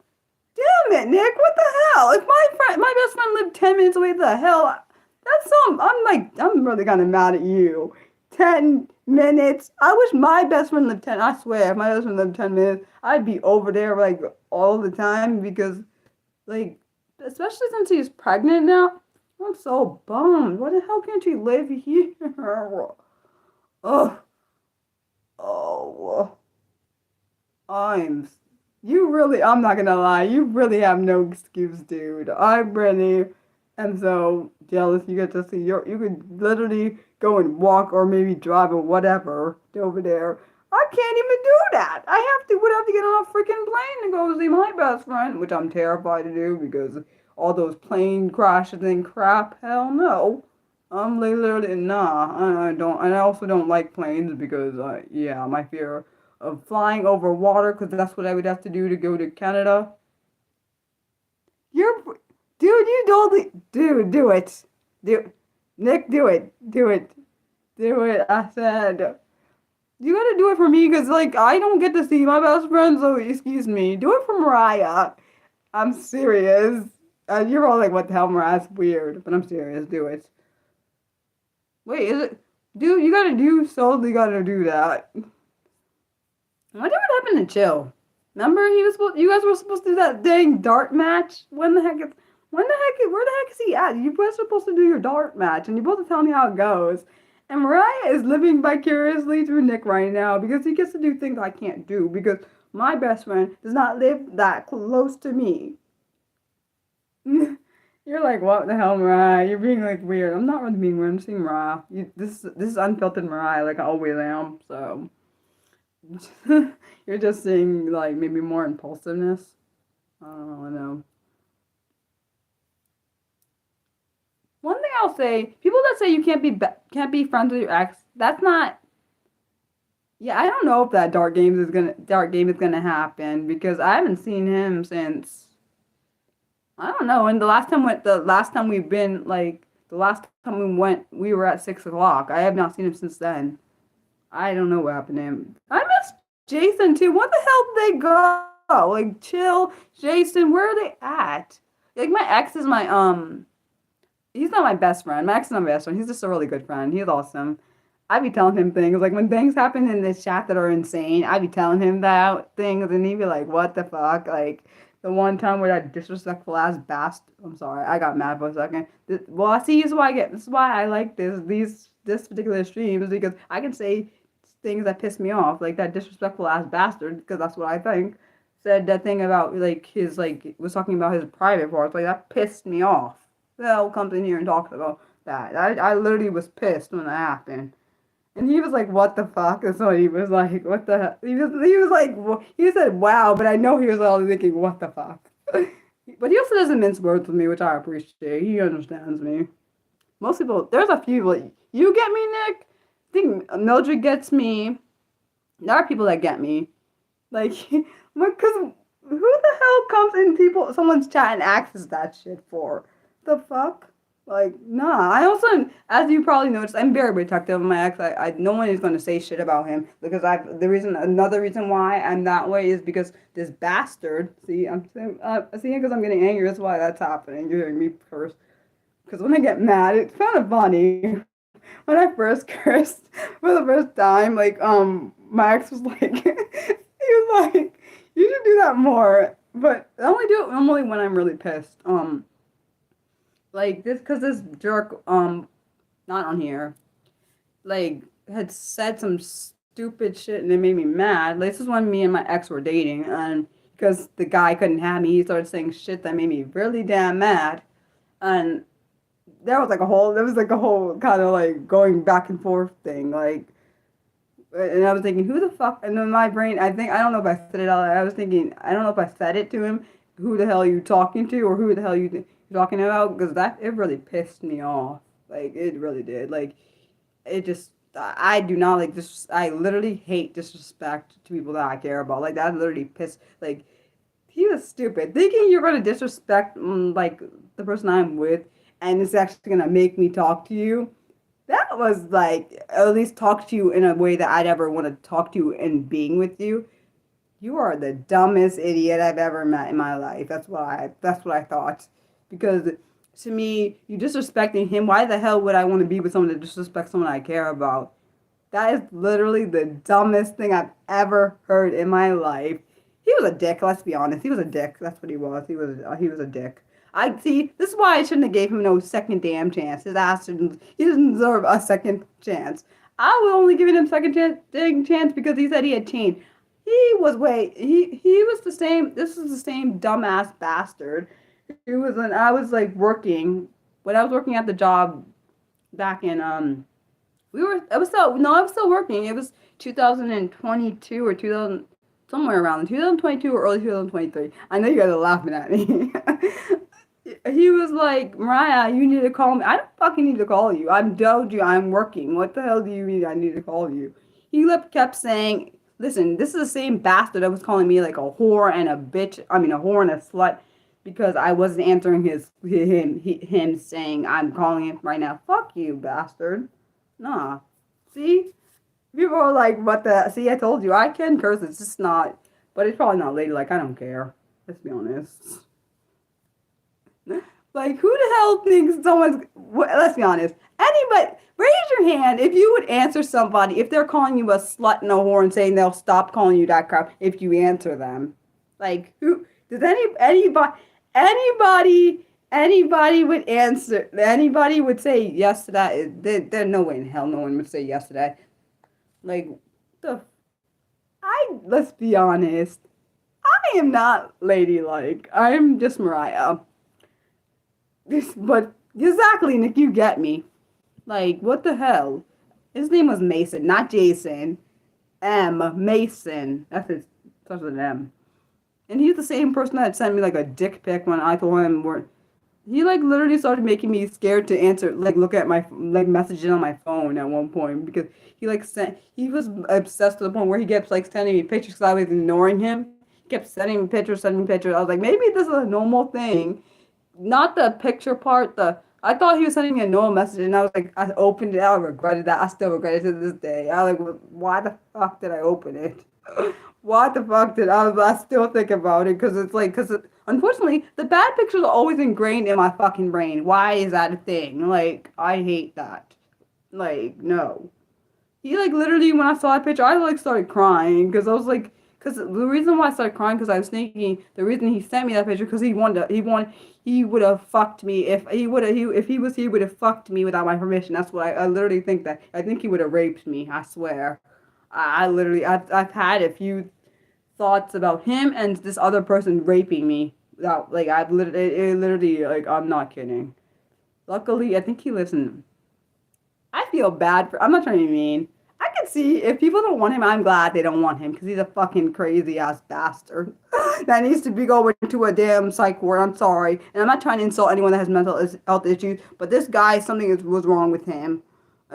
Damn it, Nick! What the hell? If my best friend lived 10 minutes away, the hell? That's some. I'm really kind of mad at you. 10 minutes. I wish my best friend lived 10. I swear, if my best friend lived 10 minutes, I'd be over there like all the time because, like, especially since he's pregnant now. I'm so bummed. Why the hell can't you live here? Oh, oh. I'm. I'm not gonna lie, you really have no excuse, dude. I really am so jealous you get to see you could literally go and walk or maybe drive or whatever to over there. I can't even do that. Would have to get on a freaking plane to go see my best friend, which I'm terrified to do because all those plane crashes and crap. Hell no. I'm literally nah. I don't. And I also don't like planes because yeah, my fear of flying over water because that's what I would have to do to go to Canada. You're, dude, you don't, dude, do it, do, Nick, do it. I said you gotta do it for me because like I don't get to see my best friend, so excuse me, do it for Mariah. I'm serious. You're all like, what the hell, Mariah's weird, but I'm serious. Do it. Wait, is it? Dude, you gotta do that. I wonder what happened to Chill. Remember you guys were supposed to do that dang dart match? Where the heck is he at? You guys were supposed to do your dart match and you're supposed to tell me how it goes. And Mariah is living vicariously through Nick right now because he gets to do things I can't do because my best friend does not live that close to me. You're like, what the hell, Mariah? You're being like weird. I'm not really being weird. I'm seeing Mariah. This is unfiltered Mariah, like I always am. So. You're just seeing like maybe more impulsiveness. I don't know. people that say you can't be friends with your ex. That's not. Yeah, I don't know if that dark game is gonna happen because I haven't seen him since I don't know. And the last time we've been like the last time we went, we were at 6 o'clock. I have not seen him since then. I don't know what happened to him. I miss Jason too. What the hell did they go? Like chill, Jason. Where are they at? Like my ex is my he's not my best friend. My ex is not my best friend. He's just a really good friend. He's awesome. I be telling him things like when things happen in this chat that are insane. I be telling him that things, and he'd be like, "What the fuck?" Like the one time where that disrespectful ass bastard. I'm sorry, I got mad for a second. Well, see, this is why I like this particular stream is because I can say things that piss me off, like that disrespectful ass bastard, because that's what I think. Said that thing about like his like was talking about his private parts, like that pissed me off. The hell comes in here and talks about that. I literally was pissed when that happened. And he was like, "What the fuck?" That's what he was like. What the hell? He was like, he said, "Wow," but I know he was all thinking, "What the fuck?" But he also doesn't mince words with me, which I appreciate. He understands me. Most people, there's a few like, you get me, Nick. I think Mildred gets me. There are people that get me, like, because who the hell comes in someone's chat and accesses that shit for? The fuck? Like, nah. I also, as you probably noticed, I'm very protective of my ex. No one is going to say shit about him because another reason why I'm that way is because this bastard. See, I'm seeing because I'm getting angry. That's why that's happening. You're hearing me curse. Because when I get mad, it's kind of funny. When I first cursed for the first time, like, my ex was like, he was like, you should do that more. But I only do it normally when I'm really pissed. Like this, cause this jerk, not on here, like had said some stupid shit and it made me mad. Like, this is when me and my ex were dating, and because the guy couldn't have me, he started saying shit that made me really damn mad, and there was like a whole kind of like going back and forth thing, like, and I was thinking, who the fuck? And in my brain, I don't know if I said it out loud. I was thinking, I don't know if I said it to him. Who the hell are you talking to, or who the hell you talking about? Because it really pissed me off. Like it really did. Like it just. I do not like this. I literally hate disrespect to people that I care about. Like that literally pissed. Like he was stupid. Thinking you're gonna disrespect like the person I'm with, and it's actually gonna make me talk to you. That was like at least talk to you in a way that I'd ever want to talk to you and being with you. You are the dumbest idiot I've ever met in my life. That's what I thought. Because to me, you disrespecting him, why the hell would I want to be with someone that disrespects someone I care about? That is literally the dumbest thing I've ever heard in my life. He was a dick, let's be honest. He was a dick. That's what he was. He was a dick. I see. This is why I shouldn't have gave him no second damn chance. He doesn't deserve a second chance. I was only giving him second chance because he said he had changed. He was the same. This is the same dumbass bastard. He was when I was like working when I was working at the job back in I was still working. It was 2022 or 2000 somewhere around 2022 or early 2023. I know you guys are laughing at me. He was like, Mariah, you need to call me. I don't fucking need to call you. I'm told you I'm working. What the hell do you mean I need to call you? He kept saying, listen, this is the same bastard that was calling me like a whore and a bitch. I mean, a whore and a slut because I wasn't answering him saying, I'm calling him right now. Fuck you, bastard. Nah. See? People are like, what the? See, I told you, I can curse. It's just not, but it's probably not ladylike. I don't care. Let's be honest. Like, who the hell thinks let's be honest. Anybody, raise your hand if you would answer somebody if they're calling you a slut and a whore and saying they'll stop calling you that crap if you answer them. Like, who, does anybody would answer, anybody would say yes to that? There's no way in hell no one would say yes to that. Like, let's be honest. I am not ladylike. I'm just Mariah. But exactly, Nick, you get me. Like, what the hell? His name was Mason, not Jason. Mason. Starts with an M. And he's the same person that sent me like a dick pic when I told him He like literally started making me scared to answer, like look at my like messages on my phone at one point because he was obsessed to the point where he kept like sending me pictures because I was ignoring him. He kept sending me pictures. I was like, maybe this is a normal thing, not the picture part. I thought he was sending me a normal message, and I was like, I opened it. I regretted that. I still regret it to this day. I was like, why the fuck did I open it? What the fuck did I still think about it because it's like unfortunately the bad pictures are always ingrained in my fucking brain. Why is that a thing? Like I hate that. Like no. He like literally when I saw that picture, I like started crying because I was like, because the reason why I started crying because I was thinking the reason he sent me that picture because he would have fucked me if he would have if he was he would have fucked me without my permission. That's what I literally think that I think he would have raped me. I swear. I literally I've had a few thoughts about him and this other person raping me. Without like I've literally it literally like I'm not kidding. Luckily, I think he lives in. I feel bad for. I'm not trying to be mean. I can see if people don't want him, I'm glad they don't want him because he's a fucking crazy ass bastard that needs to be going to a damn psych ward. I'm sorry, and I'm not trying to insult anyone that has mental health issues, but this guy, was wrong with him.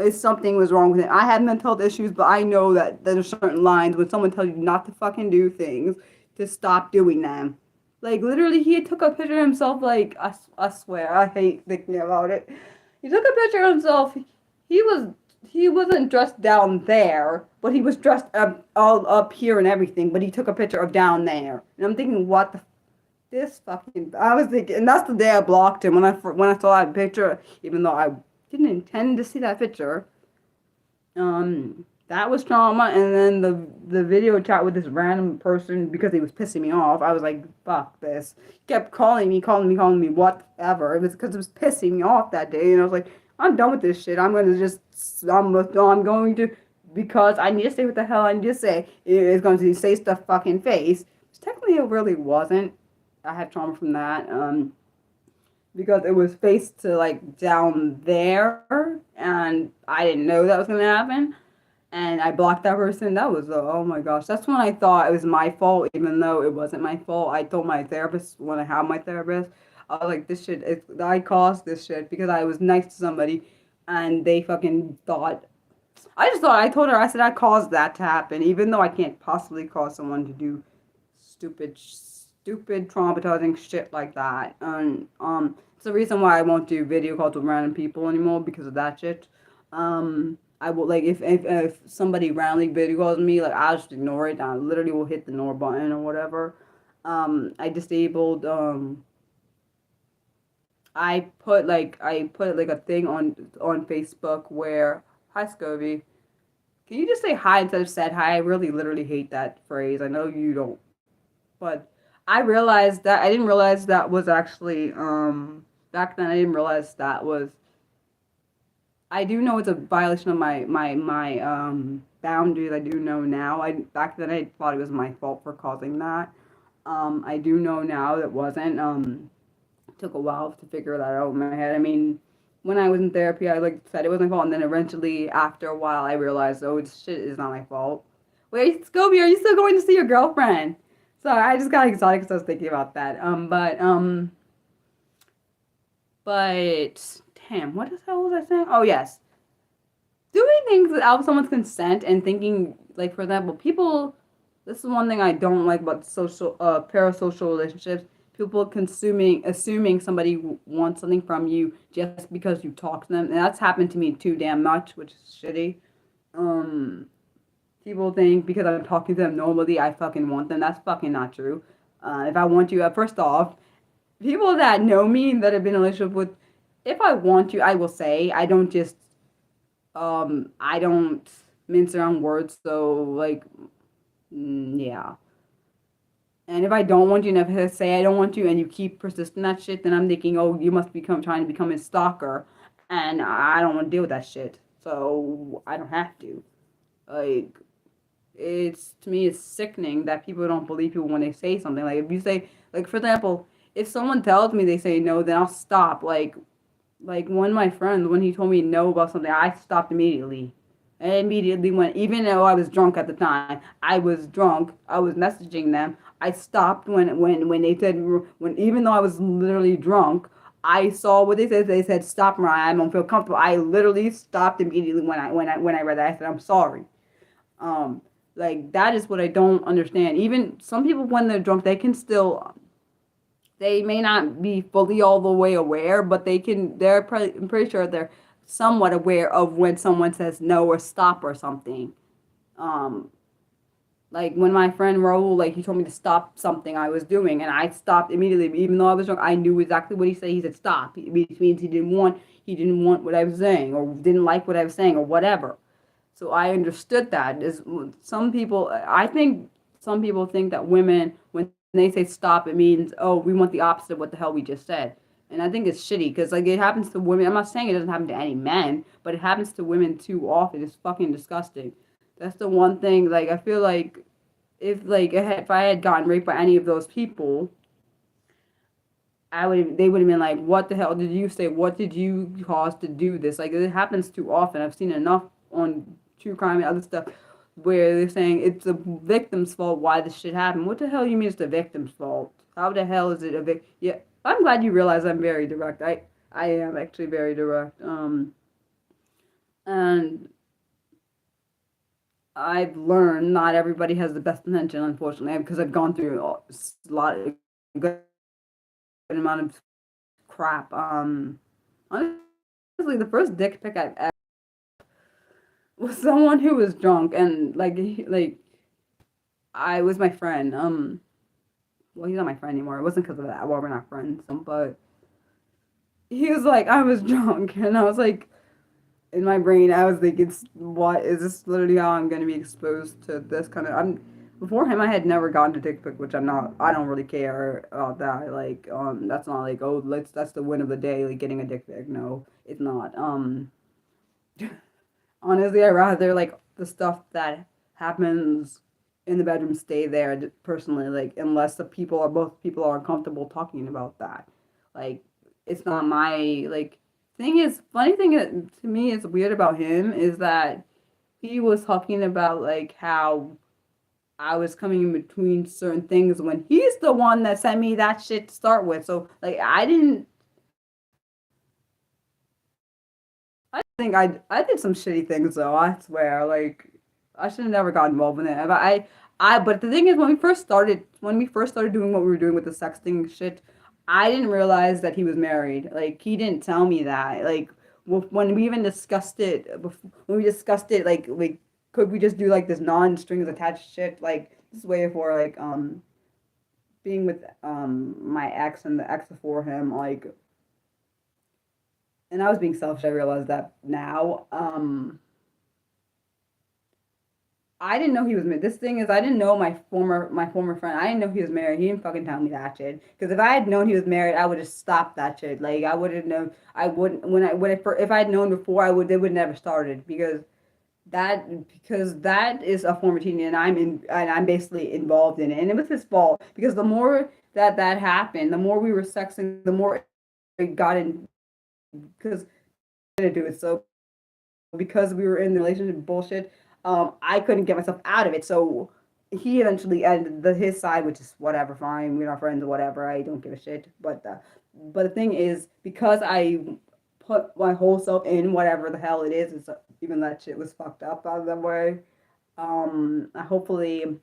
Something was wrong with him. I have mental health issues, but I know that there's certain lines when someone tells you not to fucking do things, to stop doing them. Like literally, he took a picture of himself. Like I swear, I hate thinking about it. He took a picture of himself. He was he wasn't dressed down there, but he was dressed up all up here and everything. But he took a picture of down there, and I'm thinking, what the this fucking. I was thinking, and that's the day I blocked him when I saw that picture. Even though I didn't intend to see that picture. That was trauma, and then the video chat with this random person because he was pissing me off. I was like, fuck this. He kept calling me, whatever. It was because it was pissing me off that day, and I was like, I'm done with this shit. I'm going to because I need to say what the hell I need to say. It's going to say stuff fucking face. Which technically it really wasn't. I had trauma from that. Because it was faced to like down there, and I didn't know that was gonna happen, and I blocked that person. That was oh my gosh, that's when I thought it was my fault, even though it wasn't my fault. I told my therapist when I had my therapist, I was like, this shit, I caused this shit because I was nice to somebody, and they fucking thought. I just thought I told her I said I caused that to happen, even though I can't possibly cause someone to do stupid traumatizing shit like that. And it's the reason why I won't do video calls with random people anymore because of that shit. I will like if somebody randomly video calls me, like I'll just ignore it. I literally will hit the ignore button or whatever. I disabled. I put like a thing on Facebook where hi Scobie. Can you just say hi instead of said hi? I really literally hate that phrase. I know you don't, but I didn't realize that was actually back then I didn't realize that was I do know it's a violation of my boundaries. I do know now. I back then I thought it was my fault for causing that. I do know now that wasn't. It took a while to figure that out in my head. I mean, when I was in therapy, I like said it was my fault, and then eventually after a while, I realized, oh, this shit is not my fault. Wait, Scobie, are you still going to see your girlfriend? So I just got excited because I was thinking about that. But damn, what the hell was I saying? Oh yes, doing things without someone's consent and thinking like, for example, people. This is one thing I don't like about parasocial relationships. People assuming somebody wants something from you just because you talk to them, and that's happened to me too damn much, which is shitty. People think because I'm talking to them normally, I fucking want them. That's fucking not true. If I want you, first off, people that know me that have been in a relationship with, if I want you, I will say. I don't just, I don't mince around words. So like, yeah. And if I don't want you, and if I say I don't want you, and you keep persisting that shit, then I'm thinking, oh, you must trying to become a stalker, and I don't want to deal with that shit. So I don't have to. Like, it's to me, it's sickening that people don't believe people when they say something. Like if you say, like for example, if someone tells me they say no, then I'll stop. Like one of my friends, when he told me no about something, I stopped immediately. I immediately went, even though I was drunk at the time. I was drunk. I was messaging them. I stopped when they said when even though I was literally drunk. I saw what they said. They said, "Stop, Mariah. I don't feel comfortable." I literally stopped immediately when I read that. I said, "I'm sorry." Um, like that is what I don't understand. Even some people, when they're drunk, they can still. They may not be fully all the way aware, but they can. They're probably. I'm pretty sure they're somewhat aware of when someone says no or stop or something. Um, like when my friend Raul, like he told me to stop something I was doing, and I stopped immediately. Even though I was drunk, I knew exactly what he said. He said stop, which means he didn't want what I was saying, or didn't like what I was saying, or whatever. So I understood that. Is some people, I think some people think that women, when they say stop, it means, oh, we want the opposite of what the hell we just said. And I think it's shitty because like it happens to women. I'm not saying it doesn't happen to any men, but it happens to women too often. It's fucking disgusting. That's the one thing. Like I feel like if I had gotten raped by any of those people, they would have been like, what the hell did you say? What did you cause to do this? Like it happens too often. I've seen enough on true crime and other stuff where they're saying it's the victim's fault why this shit happened. What the hell you mean it's the victim's fault? How the hell is it a victim? Yeah, I'm glad you realize I'm very direct. I am actually very direct. And I've learned not everybody has the best intention, unfortunately, because I've gone through a lot, a good amount of crap. Honestly, the first dick pic I've ever was someone who was drunk and like I was my friend. Well, he's not my friend anymore. It wasn't because of that. Well, we're not friends. But he was like, I was drunk, and I was like, in my brain, I was thinking, what is this? Literally how I'm going to be exposed to this kind of. I'm before him. I had never gotten a dick pic, which I'm not. I don't really care about that. Like, that's not like, oh, That's the win of the day. Like getting a dick pic. No, it's not. Honestly, I rather like the stuff that happens in the bedroom stay there personally. Like, unless both people are uncomfortable talking about that. Like, it's not my like thing is funny thing to me is weird about him is that he was talking about like how I was coming in between certain things when he's the one that sent me that shit to start with. So like I did some shitty things though. I swear, like I should have never got involved in it. But the thing is, when we first started doing what we were doing with the sexting shit, I didn't realize that he was married. Like he didn't tell me that. Like when we even discussed it, when we discussed it, like could we just do like this non-strings attached shit? Like this is way before like being with my ex and the ex before him, like and I was being selfish. I realized that now. I didn't know he was married. This thing is, I didn't know my former friend. I didn't know he was married. He didn't fucking tell me that shit. Because if I had known he was married, I would have stopped that shit. Like I would have known. I wouldn't if I had known before. I would. They would never started because that is a former teen and I'm basically involved in it. And it was his fault because the more that happened, the more we were sexing, the more it got in because to do it. So because we were in the relationship bullshit, I couldn't get myself out of it. So he eventually ended his side, which is whatever, fine. We're not friends or whatever. I don't give a shit. But the thing is, because I put my whole self in whatever the hell it is, even that shit was fucked up out of that way. Hopefully,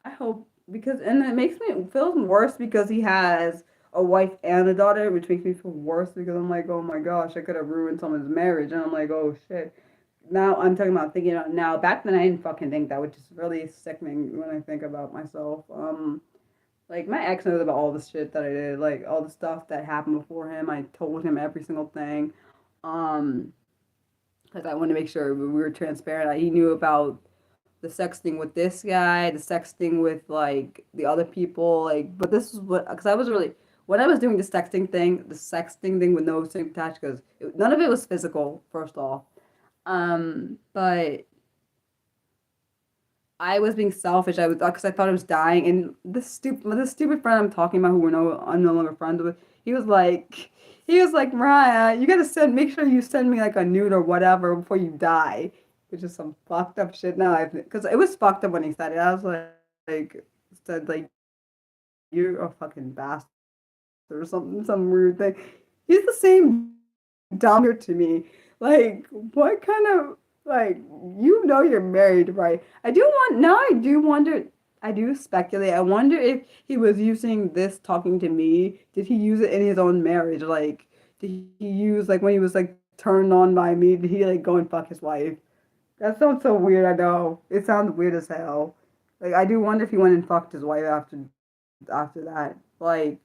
I hope because and it makes me feel worse because he has a wife and a daughter, which makes me feel worse because I'm like, oh my gosh, I could have ruined someone's marriage, and I'm like, oh shit. Now I'm talking about thinking about now. Back then I didn't fucking think that, which is really sickening when I think about myself. Like my ex knows about all the shit that I did, like all the stuff that happened before him. I told him every single thing, um, because I wanted to make sure we were transparent. He knew about the sexting with this guy, the sexting with like the other people, like. But this is what because I was really when I was doing the sexting thing with no string attached, because none of it was physical. First off, but I was being selfish. I was because I thought I was dying, and this stupid friend I'm talking about, I'm no longer friends with. He was like, Mariah, you gotta make sure you send me like a nude or whatever before you die, which is some fucked up shit. Now because it was fucked up when he said it. I was like said like you're a fucking bastard. or something, some weird thing. He's the same dumb weird to me. Like, what kind of like you're married, right? I do wonder. I do speculate. I wonder if he was using this talking to me. Did he use it in his own marriage? Like, did he use like when he was like turned on by me? Did he like go and fuck his wife? That sounds so weird. I know it sounds weird as hell. Like, I do wonder if he went and fucked his wife after that. Like,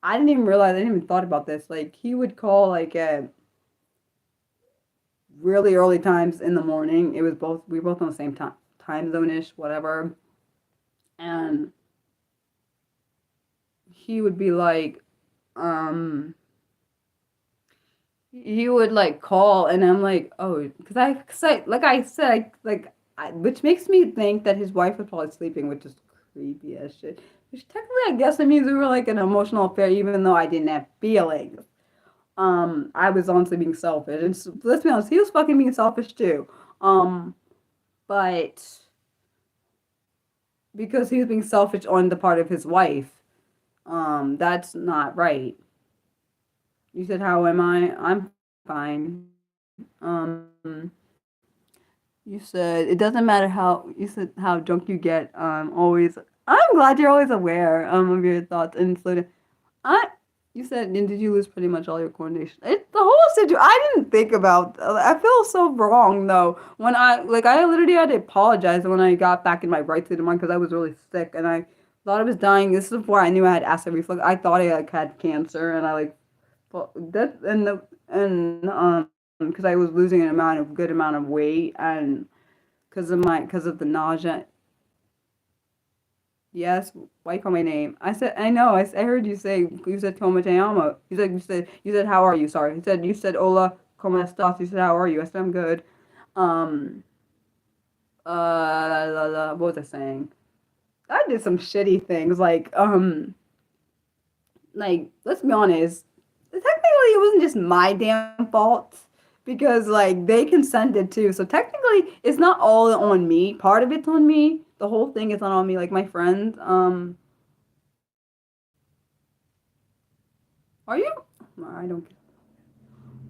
I didn't even realize. I didn't even thought about this. Like, he would call like at really early times in the morning. It was both we were both on the same time zone ish, whatever. And he would be like, um, he would like call, and I'm like, oh, like I said, which makes me think that his wife was probably sleeping, which is creepy as shit. Which technically, I guess it means we were like an emotional affair, even though I didn't have feelings. I was honestly being selfish, and so, let's be honest, he was fucking being selfish too. But because he was being selfish on the part of his wife, that's not right. You said, how am I? I'm fine. Um, you said it doesn't matter how you said how drunk you get. Always. I'm glad you're always aware of your thoughts and so. I. You said, and did you lose pretty much all your coordination? It the whole situation. I didn't think about. I feel so wrong though when I literally had to apologize when I got back in my right state of mind because I was really sick and I thought I was dying. This is before I knew I had acid reflux. I thought I like had cancer and I like well, that and because I was losing good amount of weight and because of the nausea. Yes, why you call my name? I said I know. I heard you said como te llamo. You said how are you? Sorry. You said hola como estás. You said how are you? I said I'm good. Um what was I saying? I did some shitty things like let's be honest, technically it wasn't just my damn fault because like they consented too. So technically it's not all on me. Part of it's on me. The whole thing is not on me. Like my friends, are you? I don't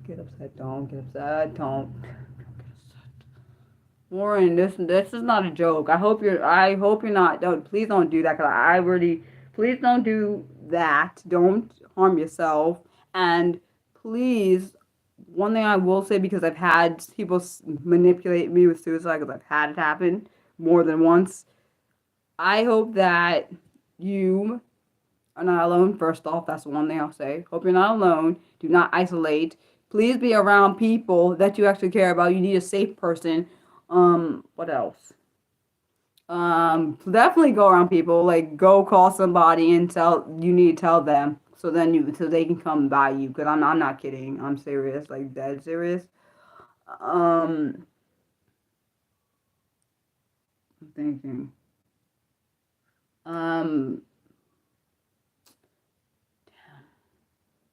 get upset. Don't get upset. Don't get upset. Warren, this is not a joke. I hope you're not. Don't please don't do that. Cause I really please don't do that. Don't harm yourself. And please, one thing I will say because I've had people manipulate me with suicide because I've had it happen more than once. I hope that you are not alone. First off, that's the one thing I'll say. Hope you're not alone. Do not isolate. Please be around people that you actually care about. You need a safe person. What else? Definitely go around people. Like, go call somebody and tell them. So they can come by you. Cause I'm not kidding. I'm serious. Like, dead serious. Um, I'm thinking. Um,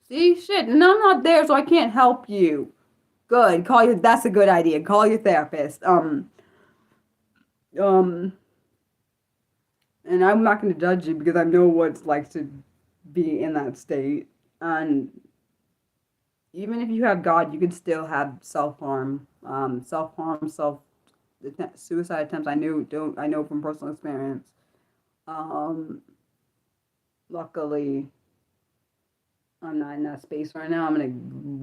See, shit, and I'm not there, so I can't help you. Good. That's a good idea. Call your therapist. Um, and I'm not going to judge you because I know what it's like to be in that state. And even if you have God, you can still have self harm. Self harm, suicide attempts. I know from personal experience. Um, luckily, I'm not in that space right now. I'm in a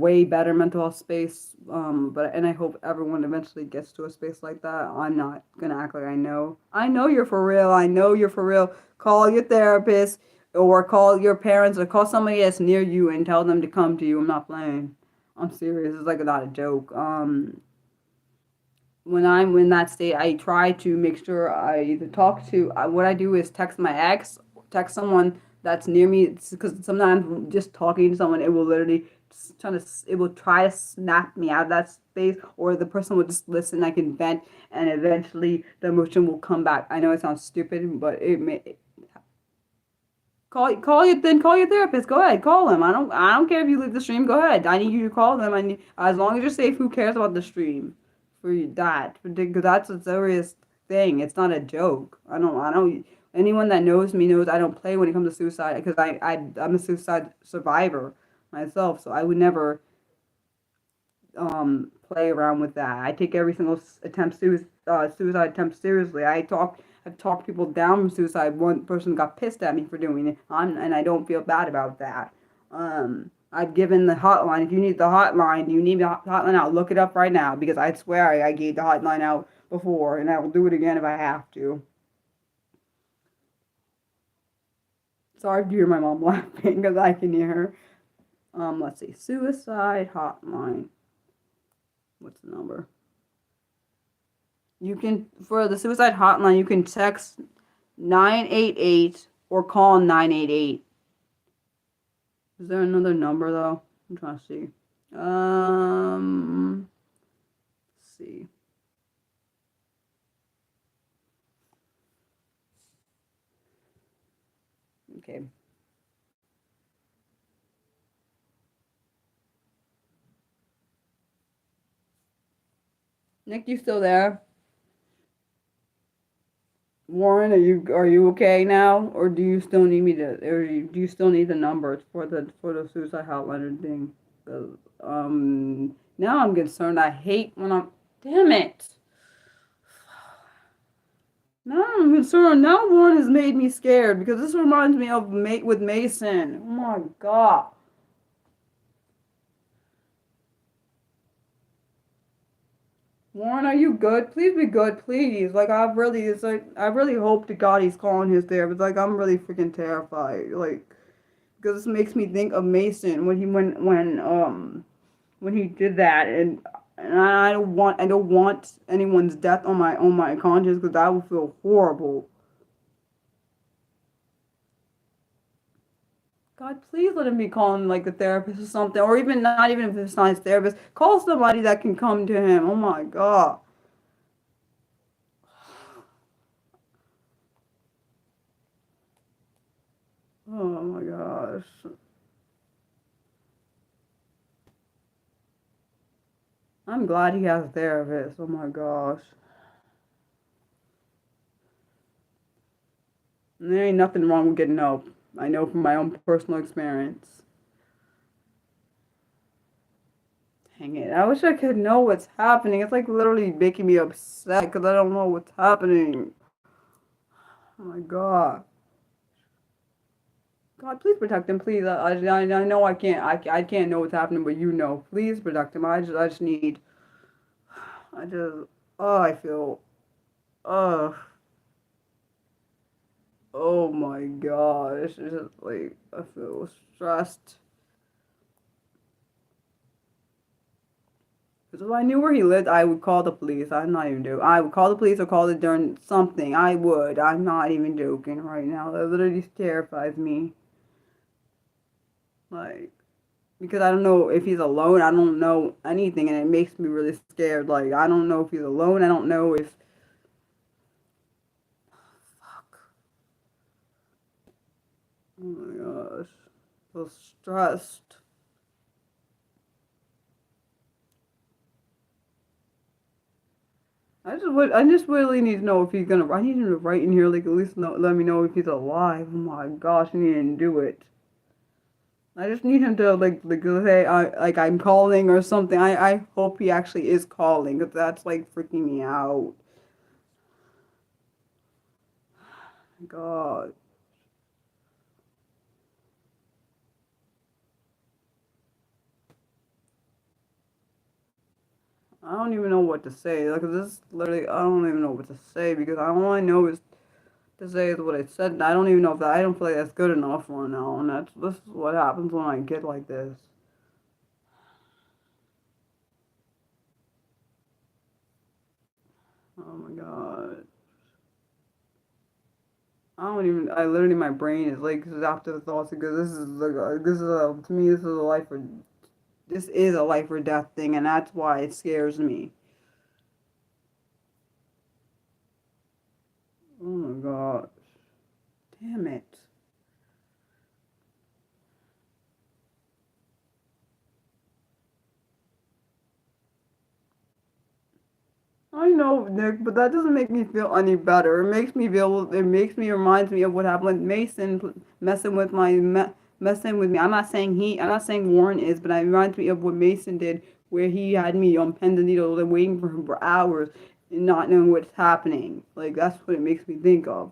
way better mental health space. And I hope everyone eventually gets to a space like that. I'm not gonna act like I know. I know you're for real. I know you're for real. Call your therapist or call your parents or call somebody that's near you and tell them to come to you. I'm not playing. I'm serious. It's like not a joke. When I'm in that state, I try to make sure I either talk to. What I do is text my ex, text someone that's near me, because sometimes just talking to someone, it will literally it will try to snap me out of that space, or the person will just listen. I can vent, and eventually the emotion will come back. I know it sounds stupid, but it may. Call your therapist. Go ahead, call them. I don't care if you leave the stream. Go ahead. I need you to call them. As long as you're safe. Who cares about the stream? For that, because that's a serious thing. It's not a joke. I don't. Anyone that knows me knows I don't play when it comes to suicide because I'm a suicide survivor myself, so I would never play around with that. I take every single suicide attempt seriously. I've talked people down from suicide. One person got pissed at me for doing it, and I don't feel bad about that. I've given the hotline. If you need the hotline, you need the hotline out. Look it up right now because I swear I gave the hotline out before, and I will do it again if I have to. Sorry to hear my mom laughing because I can hear her. Let's see. Suicide hotline. What's the number? You can, for the suicide hotline, you can text 988 or call 988. Is there another number though? I'm trying to see. Let's see. Okay. Nick, you still there? Warren, are you okay now, or do you still need me to, or do you still need the numbers for the suicide hotline thing? Now I'm concerned. I hate when I'm. Damn it! Now I'm concerned. Now Warren has made me scared because this reminds me of Mate with Mason. Oh my god. Warren, are you good? Please be good, please. Like I really hope to God he's calling his therapist. Like I'm really freaking terrified. Like because this makes me think of Mason when he did that, and I don't want anyone's death on my conscience because I would feel horrible. God, please let him be calling like a therapist or something, or even not even if it's not his therapist, call somebody that can come to him. Oh my God. Oh my gosh. I'm glad he has a therapist. Oh my gosh. And there ain't nothing wrong with getting help. I know from my own personal experience. Dang it. I wish I could know what's happening. It's like literally making me upset because I don't know what's happening. Oh my God. God, please protect him, please. I know I can't know what's happening, but you know. Please protect him. I just need, I just, oh, I feel, oh, oh my gosh. It's just like, I feel stressed. Because if I knew where he lived, I would call the police. I'm not even joking. I would call the police or call it during something. I would. I'm not even joking right now. That literally terrifies me. Like, because I don't know if he's alone. I don't know anything, and it makes me really scared. Like, I don't know if he's alone. I don't know if. Fuck. Oh my gosh. So stressed. I just really need to know if he's gonna. I need him to write in here, like at least let me know if he's alive. Oh my gosh, I need him to do it. I just need him to like say I'm calling or something. I hope he actually is calling because that's like freaking me out. God. I don't even know what to say. Like this literally I don't even know what to say because all I know is to say is what I said. And I don't even know if that I don't feel like that's good enough for now. And this is what happens when I get like this. Oh my God. I literally, my brain is like after the thoughts because to me, this is a life or death thing, and that's why it scares me. Oh my God. Damn it. I know, Nick, but that doesn't make me feel any better. It reminds me of what happened with Mason messing with me. I'm not saying Warren is, but it reminds me of what Mason did, where he had me on pins and needles and waiting for him for hours and not knowing what's happening. Like, that's what it makes me think of.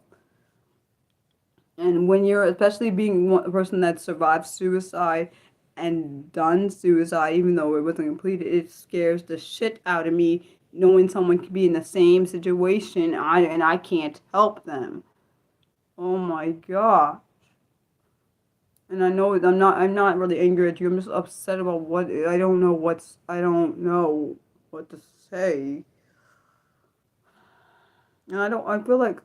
And when you're, especially being a person that survived suicide and done suicide, even though it wasn't completed, it scares the shit out of me knowing someone could be in the same situation and I can't help them. Oh my god. And I know I'm not really angry at you. I'm just upset about I don't know what to say. And I feel like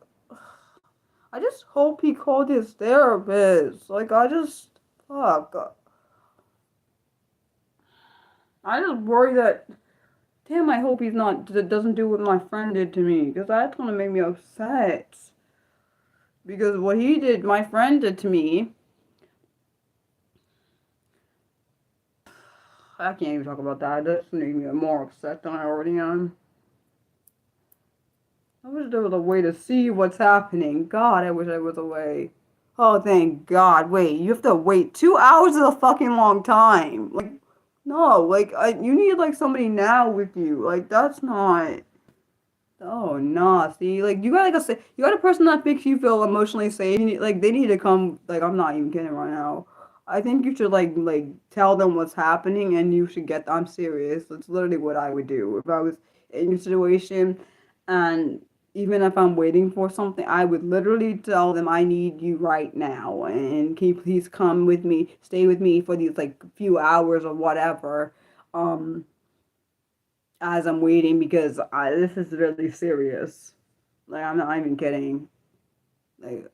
I just hope he called his therapist. Like fuck. I just worry that, damn, I hope doesn't do what my friend did to me, because that's gonna make me upset. Because what my friend did to me, I can't even talk about that. That's making me more upset than I already am. I wish there was a way to see what's happening. God, I wish there was a way. Oh, thank God. Wait, you have to wait 2 hours is a fucking long time. Like, no, like, you need, like, somebody now with you. Like, that's not... Oh, nah, see, like, you got a person that makes you feel emotionally safe. They need to come, like, I'm not even kidding right now. I think you should, tell them what's happening and you should I'm serious. That's literally what I would do if I was in your situation. And even if I'm waiting for something, I would literally tell them I need you right now. And can you please come with me, stay with me for these, like, few hours or whatever. Um, as I'm waiting because this is really serious. Like, I'm not even kidding. Like,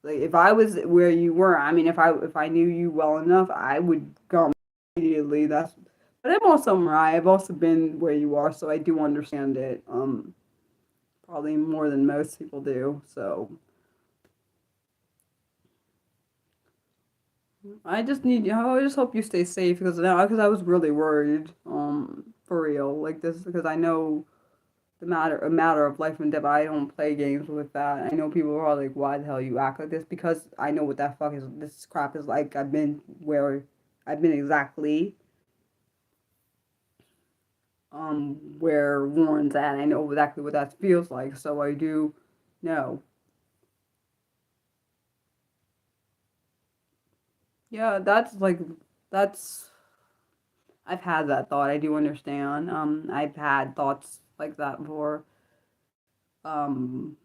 if I was where you were, I mean, if I knew you well enough, I would come immediately. But I'm also Mariah. I've also been where you are, so I do understand it. Probably more than most people do. So I just hope you stay safe because I was really worried. For real, like this because I know a matter of life and death. I don't play games with that. I know people are like, why the hell you act like this? Because I know what this crap is like. I've been exactly where Warren's at. I know exactly what that feels like. So I do know. Yeah, that's I've had that thought. I do understand. I've had thoughts like that before. Um,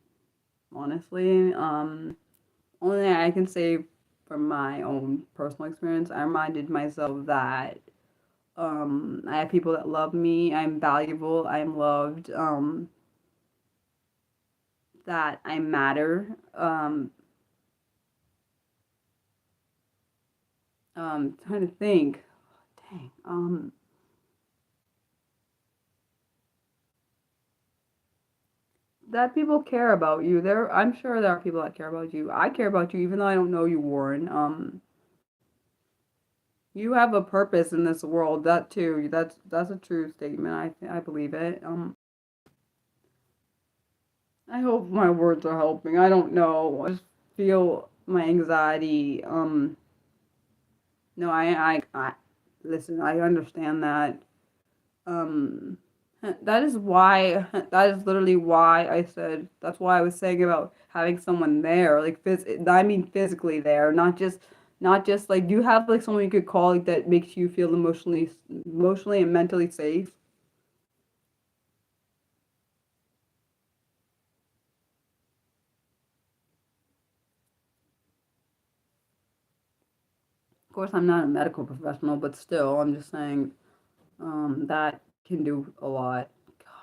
honestly, only thing I can say from my own personal experience, I reminded myself that I have people that love me. I'm valuable. I'm loved. That I matter. Trying to think. Dang. That people care about you. I'm sure there are people that care about you. I care about you, even though I don't know you, Warren. You have a purpose in this world. That too. That's a true statement. I believe it. I hope my words are helping. I don't know. I just feel my anxiety. No, I listen. I understand that. Um, that is literally why I said, that's why I was saying about having someone there, I mean physically there, not just like, do you have like someone you could call like that makes you feel emotionally and mentally safe? Of course, I'm not a medical professional, but still, I'm just saying, that can do a lot.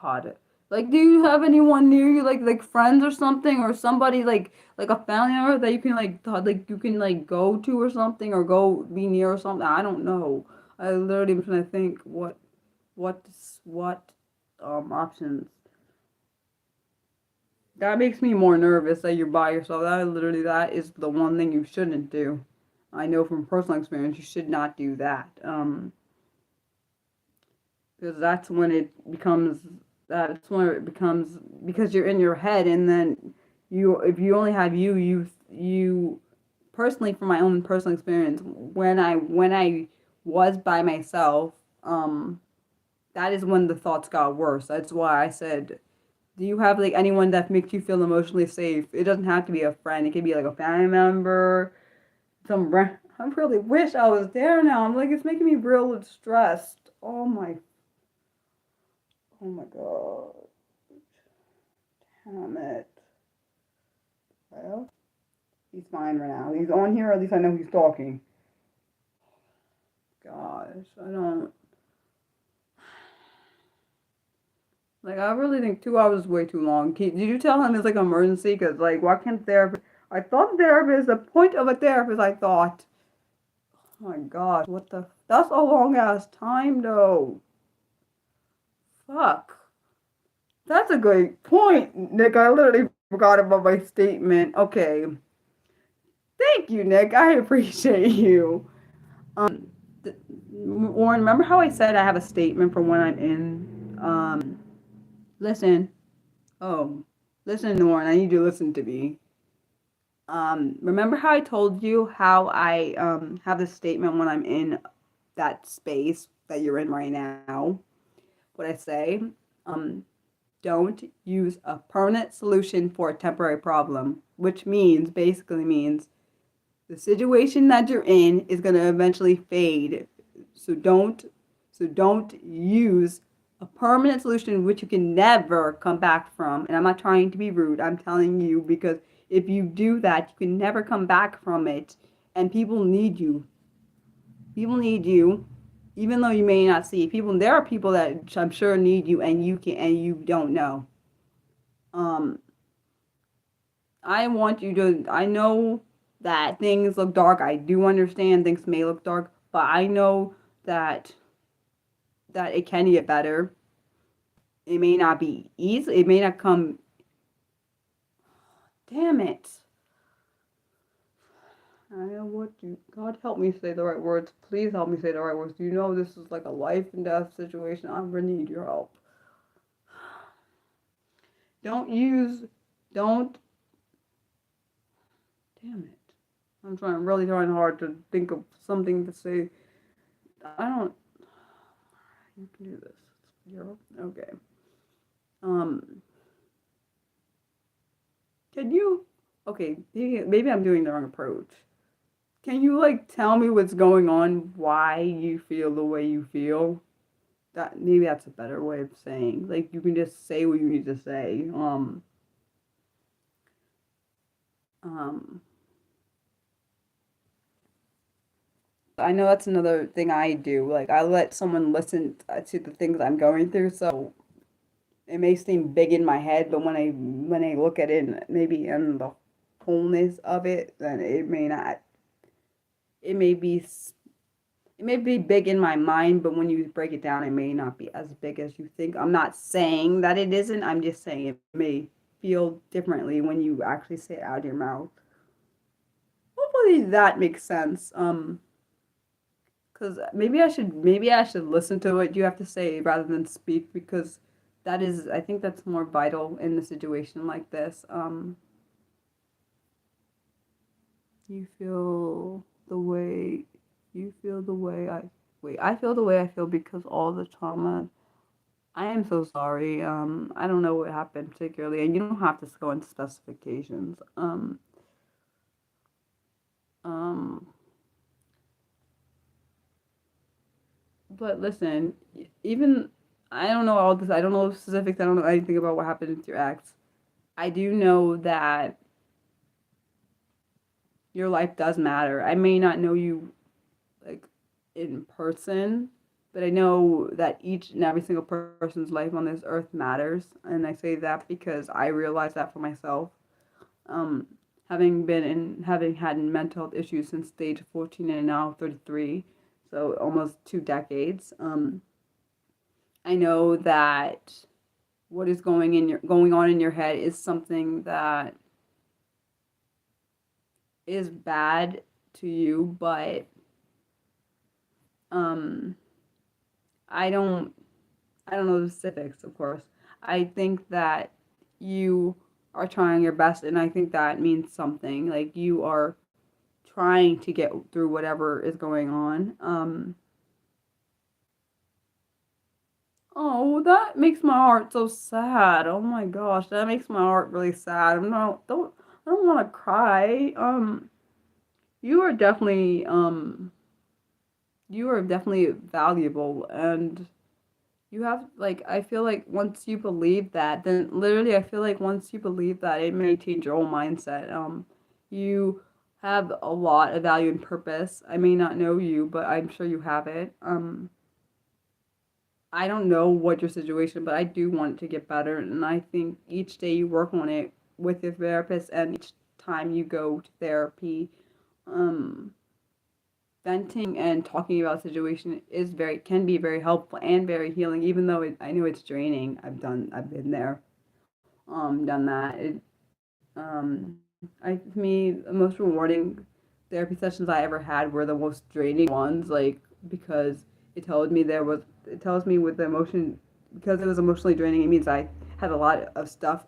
God. Like, do you have anyone near you, like friends or something, or somebody like a family member that you can you can like go to or something, or go be near or something? I don't know. I literally am trying to think what what options. That makes me more nervous that you're by yourself. That is the one thing you shouldn't do. I know from personal experience you should not do that. Because that's when it becomes that's when it becomes, because you're in your head, and then if you only have you personally, from my own personal experience, when I was by myself, that is when the thoughts got worse. That's why I said, do you have like anyone that makes you feel emotionally safe? It doesn't have to be a friend. It could be like a family member. I really wish I was there now. I'm like, it's making me real stressed. Oh my god. Damn it. Well, he's fine right now. He's on here, at least I know he's talking. Gosh, I don't. Like, I really think 2 hours is way too long. Did you tell him it's like an emergency? Because, like, why can't therapist? I thought therapist, the point of a therapist, I thought. Oh my gosh, what the? That's a long ass time, though. Fuck. That's a great point, Nick. I literally forgot about my statement. Okay. Thank you, Nick. I appreciate you. Warren, remember how I said I have a statement for when I'm in? Listen. Oh, listen, Warren. I need you to listen to me. Remember how I told you how I have this statement when I'm in that space that you're in right now? What I say? Um, don't use a permanent solution for a temporary problem, which basically means the situation that you're in is going to eventually fade. So don't use a permanent solution which you can never come back from. And I'm not trying to be rude. I'm telling you, because if you do that, you can never come back from it. And people need you. People need you, even though you may not see people. There are people that I'm sure need you, and you don't know. Um, I want you to. I know that things look dark. I do understand things may look dark, but I know that it can get better. It may not be easy. It may not come. Damn it! I know what you. God help me say the right words. Please help me say the right words. You know this is like a life and death situation. I really need your help. Don't use. Don't. Damn it! really trying hard to think of something to say. I don't. You can do this. Zero. Okay. Um. Can you? Okay. Maybe I'm doing the wrong approach. Can you like tell me what's going on? Why you feel the way you feel? That maybe that's a better way of saying. Like you can just say what you need to say. Um. I know that's another thing I do. Like I let someone listen to the things I'm going through, so it may seem big in my head, but when I look at it, maybe in the wholeness of it, then it may not. It may be it may be big in my mind, but when you break it down, it may not be as big as you think. I'm not saying that it isn't. I'm just saying it may feel differently when you actually say it out of your mouth. Hopefully that makes sense. Because maybe I should listen to what you have to say rather than speak, because I think that's more vital in a situation like this. You feel the way you feel the way I wait. I feel the way I feel because all the trauma. I am so sorry. I don't know what happened particularly, and you don't have to go into specifications. Um, but listen, even I don't know all this. I don't know the specifics. I don't know anything about what happened with your ex. I do know that your life does matter. I may not know you like in person, but I know that each and every single person's life on this earth matters, and I say that because I realize that for myself. Um, having had mental health issues since stage 14 and now 33, so almost 2 decades. I know that what is going on in your head is something that is bad to you, but um, I don't I don't know the specifics, of course. I think that you are trying your best, and I think that means something. Like you are trying to get through whatever is going on. Oh, that makes my heart so sad. Oh my gosh, that makes my heart really sad. I don't want to cry. You are definitely you are definitely valuable, and you have like I feel like once you believe that, then literally I feel like once you believe that, it may change your whole mindset. You have a lot of value and purpose. I may not know you, but I'm sure you have it. I don't know what your situation, but I do want it to get better, and I think each day you work on it with your therapist, and each time you go to therapy, um, venting and talking about situation is very can be very helpful and very healing. Even though I know it's draining. I've been there, done that. For me, the most rewarding therapy sessions I ever had were the most draining ones, like because it tells me with the emotion because it was emotionally draining. It means I had a lot of stuff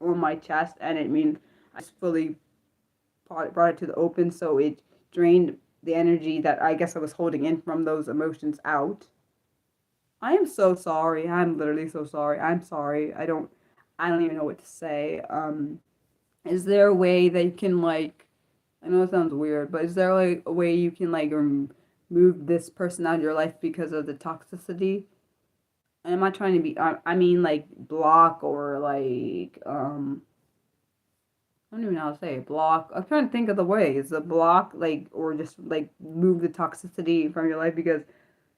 on my chest, and it means I just fully brought it to the open, so it drained the energy that I guess I was holding in from those emotions out. I am so sorry. I'm literally so sorry. I'm sorry. I don't even know what to say. Is there a way that you can like I know it sounds weird, but is there like a way you can like remove this person out of your life because of the toxicity? And I'm not trying to be I mean like block or like I don't even know how to say it. Block. I'm trying to think of the ways. The block, like, or just like move the toxicity from your life because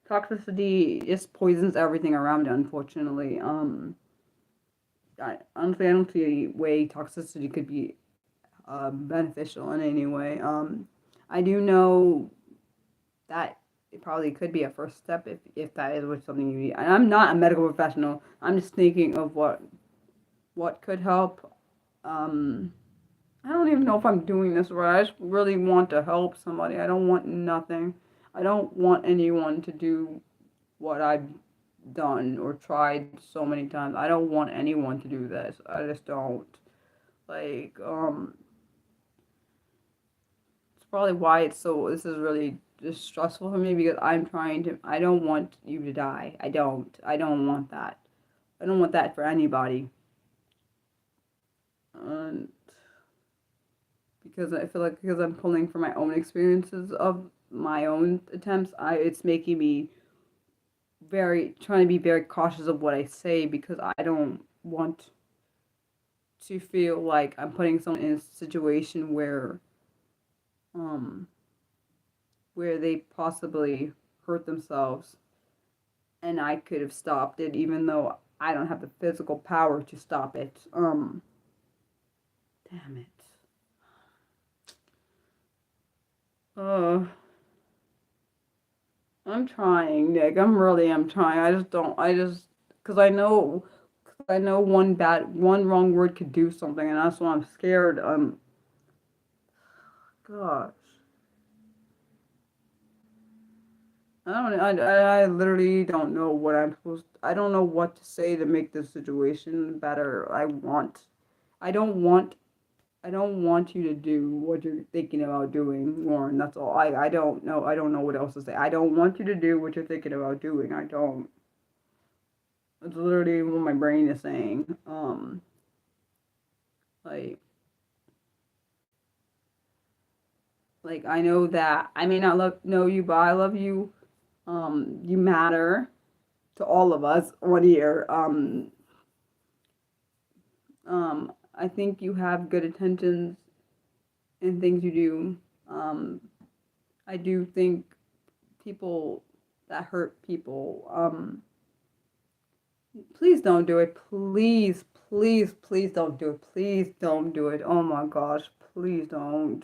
toxicity just poisons everything around it. Unfortunately, honestly, I don't see any way toxicity could be beneficial in any way. I do know that it probably could be a first step if that is what something you need. And I'm not a medical professional. I'm just thinking of what could help. Um, I don't even know if I'm doing this right. I just really want to help somebody. I don't want nothing. I don't want anyone to do what I've done or tried so many times. I don't want anyone to do this. I just don't. Like, it's probably why this is really just stressful for me because I don't want you to die. I don't want that. I don't want that for anybody. And because I feel like because I'm pulling from my own experiences of my own attempts, it's making me very trying to be very cautious of what I say because I don't want to feel like I'm putting someone in a situation um where they possibly hurt themselves and I could have stopped it even though I don't have the physical power to stop it. Damn it. Uh I'm trying, Nick. I'm trying. I just don't. I just because I know one wrong word could do something, and that's why I'm scared. Gosh, I literally don't know what I'm supposed. I don't know what to say to make this situation better. I don't want, I don't want you to do what you're thinking about doing, Warren. That's all. I don't know. I don't know what else to say. I don't want you to do what you're thinking about doing. I don't. It's literally what my brain is saying. Like, like I know that I may not know you, but I love you. You matter to all of us on here. I think you have good intentions in things you do. I do think people that hurt people. Please don't do it. Please, please, please don't do it. Please don't do it. Oh my gosh, please don't.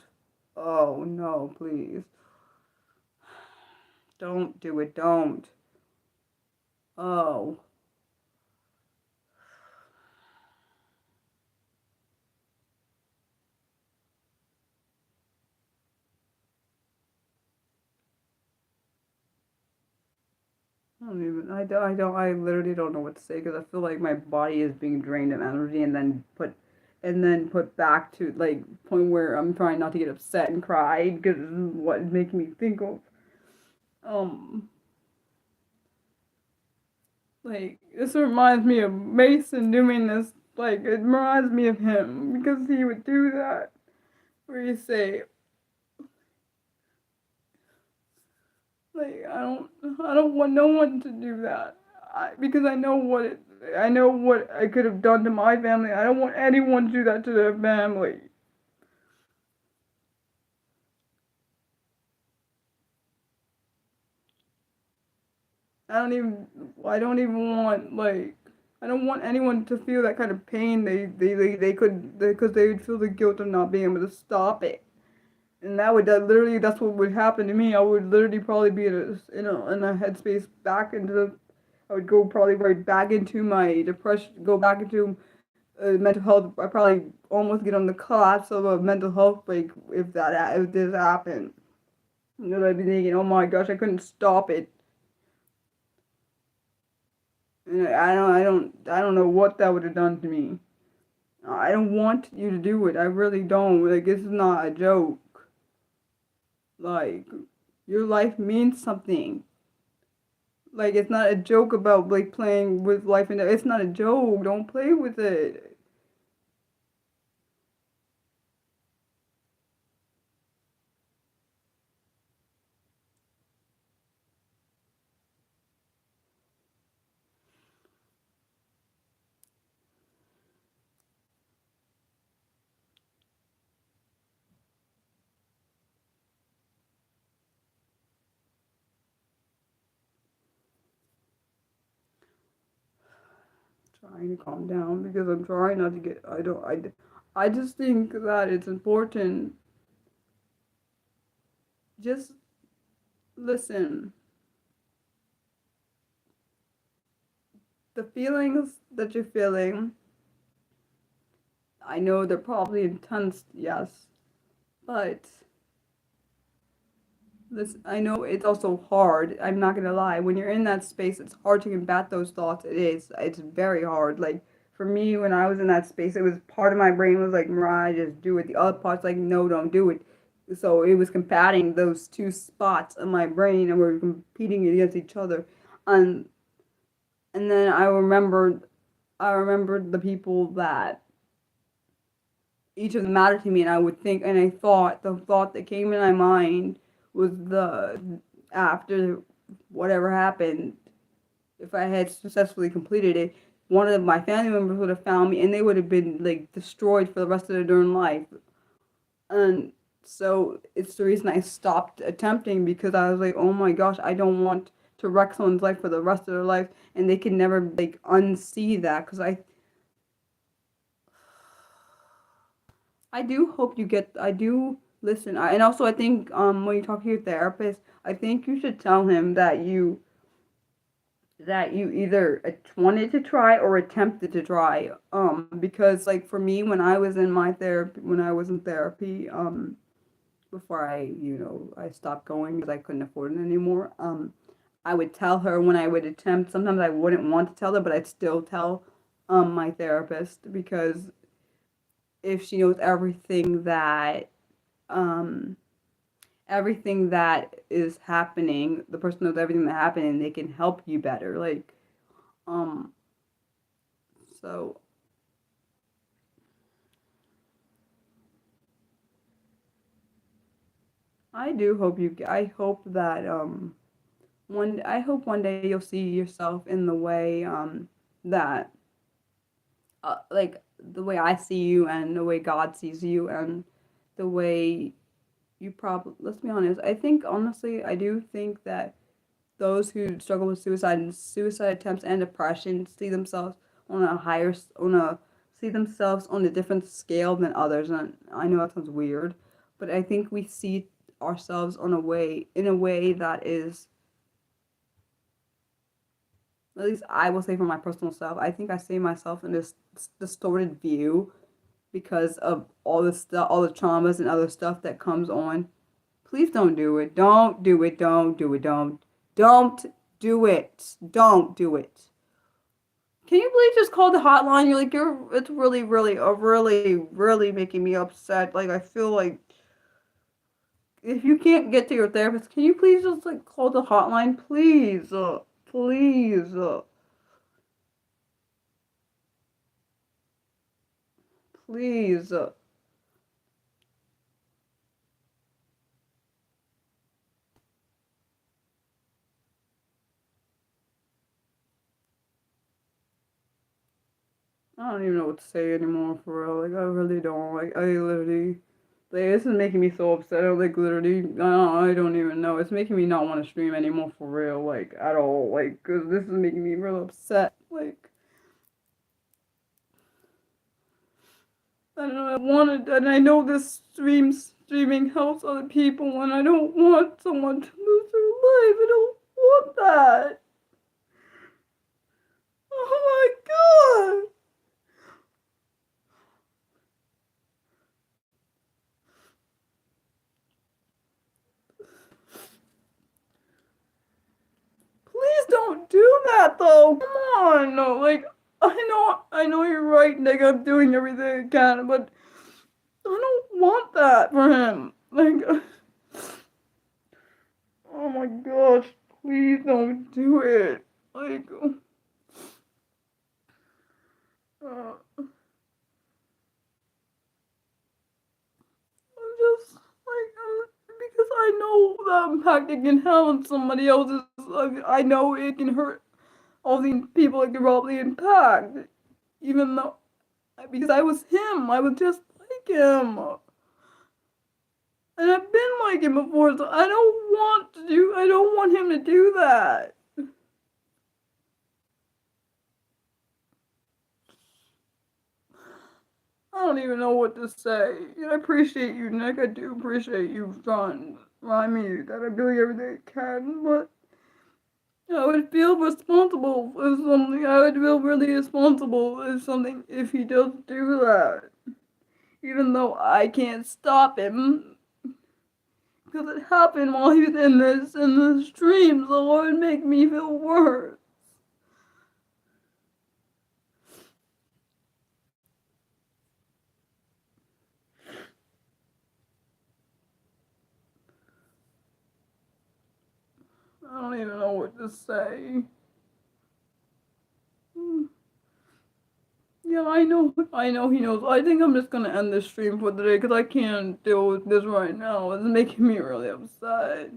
Oh no, please. Don't do it. Don't. Oh. I literally don't know what to say because I feel like my body is being drained of energy and then put back to like point where I'm trying not to get upset and cry because this is what is making me think of. Um, like this reminds me of Mason doing this. Like it reminds me of him because he would do that where you say like I don't want no one to do that. Because I know what I could have done to my family. I don't want anyone to do that to their family. I don't even I don't even want like I don't want anyone to feel that kind of pain they could because they would feel the guilt of not being able to stop it. And that literally that's what would happen to me. I would literally probably be in a headspace back into the I would go probably right back into my depression, go back into mental health. I probably almost get on the collapse of a mental health break if this happened. You know, I'd be thinking, oh my gosh, I couldn't stop it. And I don't know what that would have done to me. I don't want you to do it. I really don't. Like, this is not a joke. Like, your life means something. Like, it's not a joke about like playing with life and death. It's not a joke. Don't play with it. Trying to calm down because I'm trying not to get. I just think that it's important. Just listen. The feelings that you're feeling, I know they're probably intense, yes, but listen, I know it's also hard. I'm not gonna lie. When you're in that space, it's hard to combat those thoughts. It is. It's very hard. Like for me, when I was in that space, it was part of my brain was like, Mariah, just do it. The other part's like, no, don't do it. So it was combating those two spots in my brain, and we're competing against each other. And and then I remembered the people that each of them mattered to me, and I would think, and I thought the thought that came in my mind was the after whatever happened, if I had successfully completed it, one of my family members would have found me, and they would have been like destroyed for the rest of their darn life. And so it's the reason I stopped attempting because I was like, oh my gosh, I don't want to wreck someone's life for the rest of their life, and they can never like unsee that because I do hope you get. I do listen. And also, I think when you talk to your therapist, I think you should tell him that you either wanted to try or attempted to try. Because like for me, when I was in therapy, before I stopped going because I couldn't afford it anymore. I would tell her when I would attempt. Sometimes I wouldn't want to tell her, but I'd still tell my therapist because if she knows um everything that is happening, the person knows everything that happened and they can help you better. Like um so I hope that I hope one day you'll see yourself in the way that like the way I see you and the way God sees you and the way you probably, let's be honest, I think honestly I do think that those who struggle with suicide and suicide attempts and depression on a higher on a see themselves on a different scale than others. And I know that sounds weird, but I think we see ourselves in a way that is, at least I will say for my personal self, I think I see myself in this distorted view because of all the stuff, all the traumas and other stuff that comes on. Please don't do it. Don't do it. Don't do it. Don't do it. Don't do it. Can you please just call the hotline? It's really, really, really making me upset. Like, I feel like if you can't get to your therapist, can you please just, like, call the hotline? Please. Please. Please. I don't even know what to say anymore, for real. Like, I really don't. Like, I literally. Like, this is making me so upset. Like, literally, I don't even know. It's making me not want to stream anymore, for real. Like, at all. Like, because this is making me real upset. Like, I don't know. I wanted, and I know this streaming helps other people, and I don't want someone to lose their life. I don't want that. Oh my god. Please don't do that though. Come on. No, like I know you're right, Nick. I'm doing everything I can, but I don't want that for him. Like, oh my gosh, please don't do it. Like, I'm just like, because I know the impact it can have on somebody else's. Like, I know it can hurt all the people it can probably impact, even though because I was him, I was just like him. And I've been like him before, so I don't want him to do that. I don't even know what to say. I appreciate you, Nick. I do appreciate you trying to remind me that I'm doing everything I can, but I would feel responsible for something. I would feel really responsible if something if he does do that. Even though I can't stop him. Because it happened while he was in the stream, so it would make me feel worse. I don't even know what to say. Yeah, I know he knows. I think I'm just gonna end this stream for today because I can't deal with this right now. It's making me really upset.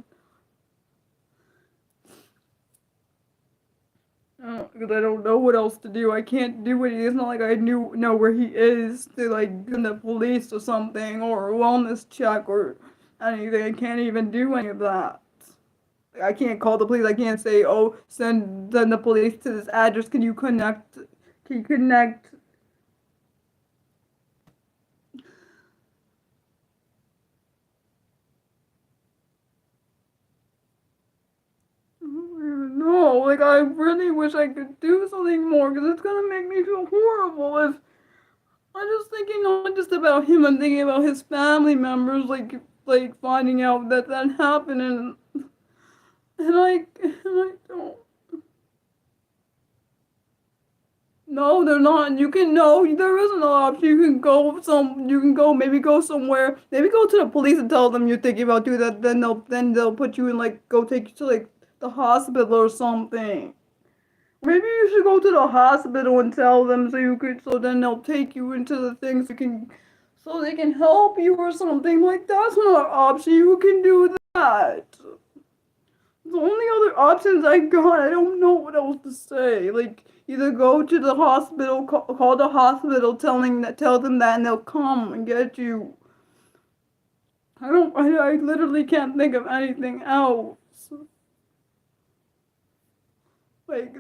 Because I don't know what else to do. I can't do it. It's not like I know where he is to like get the police or something or a wellness check or anything. I can't even do any of that. I can't call the police. I can't say, "Oh, send the police to this address. Can you connect? Can you connect?" No, like I really wish I could do something more because it's gonna make me feel horrible if I'm just thinking not just about him, I'm thinking about his family members, like finding out that that happened and I don't. No, they're not. You can no, there is no option. You can go maybe go somewhere, maybe go to the police and tell them you're thinking about doing that. Then they'll put you in like go take you to like the hospital or something. Maybe you should go to the hospital and tell them so then they'll take you into the things so they can help you or something. Like that's not an option. You can do that. The only other options I got, I don't know what else to say. Like either go to the hospital, call the hospital, tell them that, and they'll come and get you. I literally can't think of anything else. Like,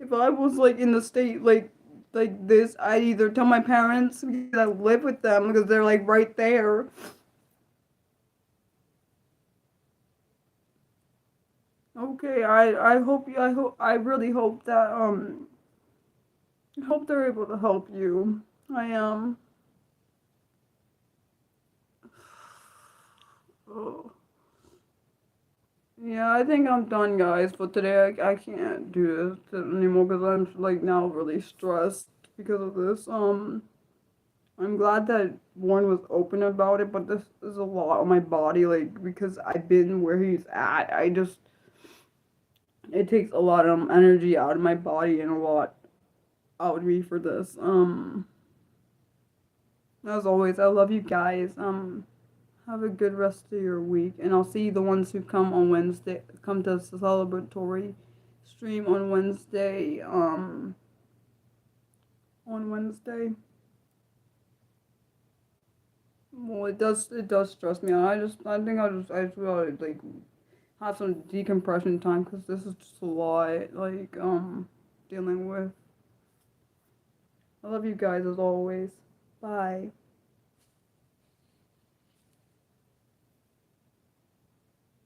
if I was like in the state like this, I'd either tell my parents because I live with them because they're like right there. Okay, I really hope that I hope they're able to help you. I am. Oh, Yeah, I think I'm done, guys, for today. I can't do this anymore because I'm like now really stressed because of this. I'm glad that Warren was open about it, but this is a lot on my body, like because I've been where he's at. It takes a lot of energy out of my body and a lot out of me for this. As always, I love you guys. Have a good rest of your week, and I'll see the ones who come on Wednesday. Come to the celebratory stream on Wednesday. On Wednesday. Well, it does stress me out. I just feel like have some decompression time because this is just a lot. Like dealing with. I love you guys as always. Bye.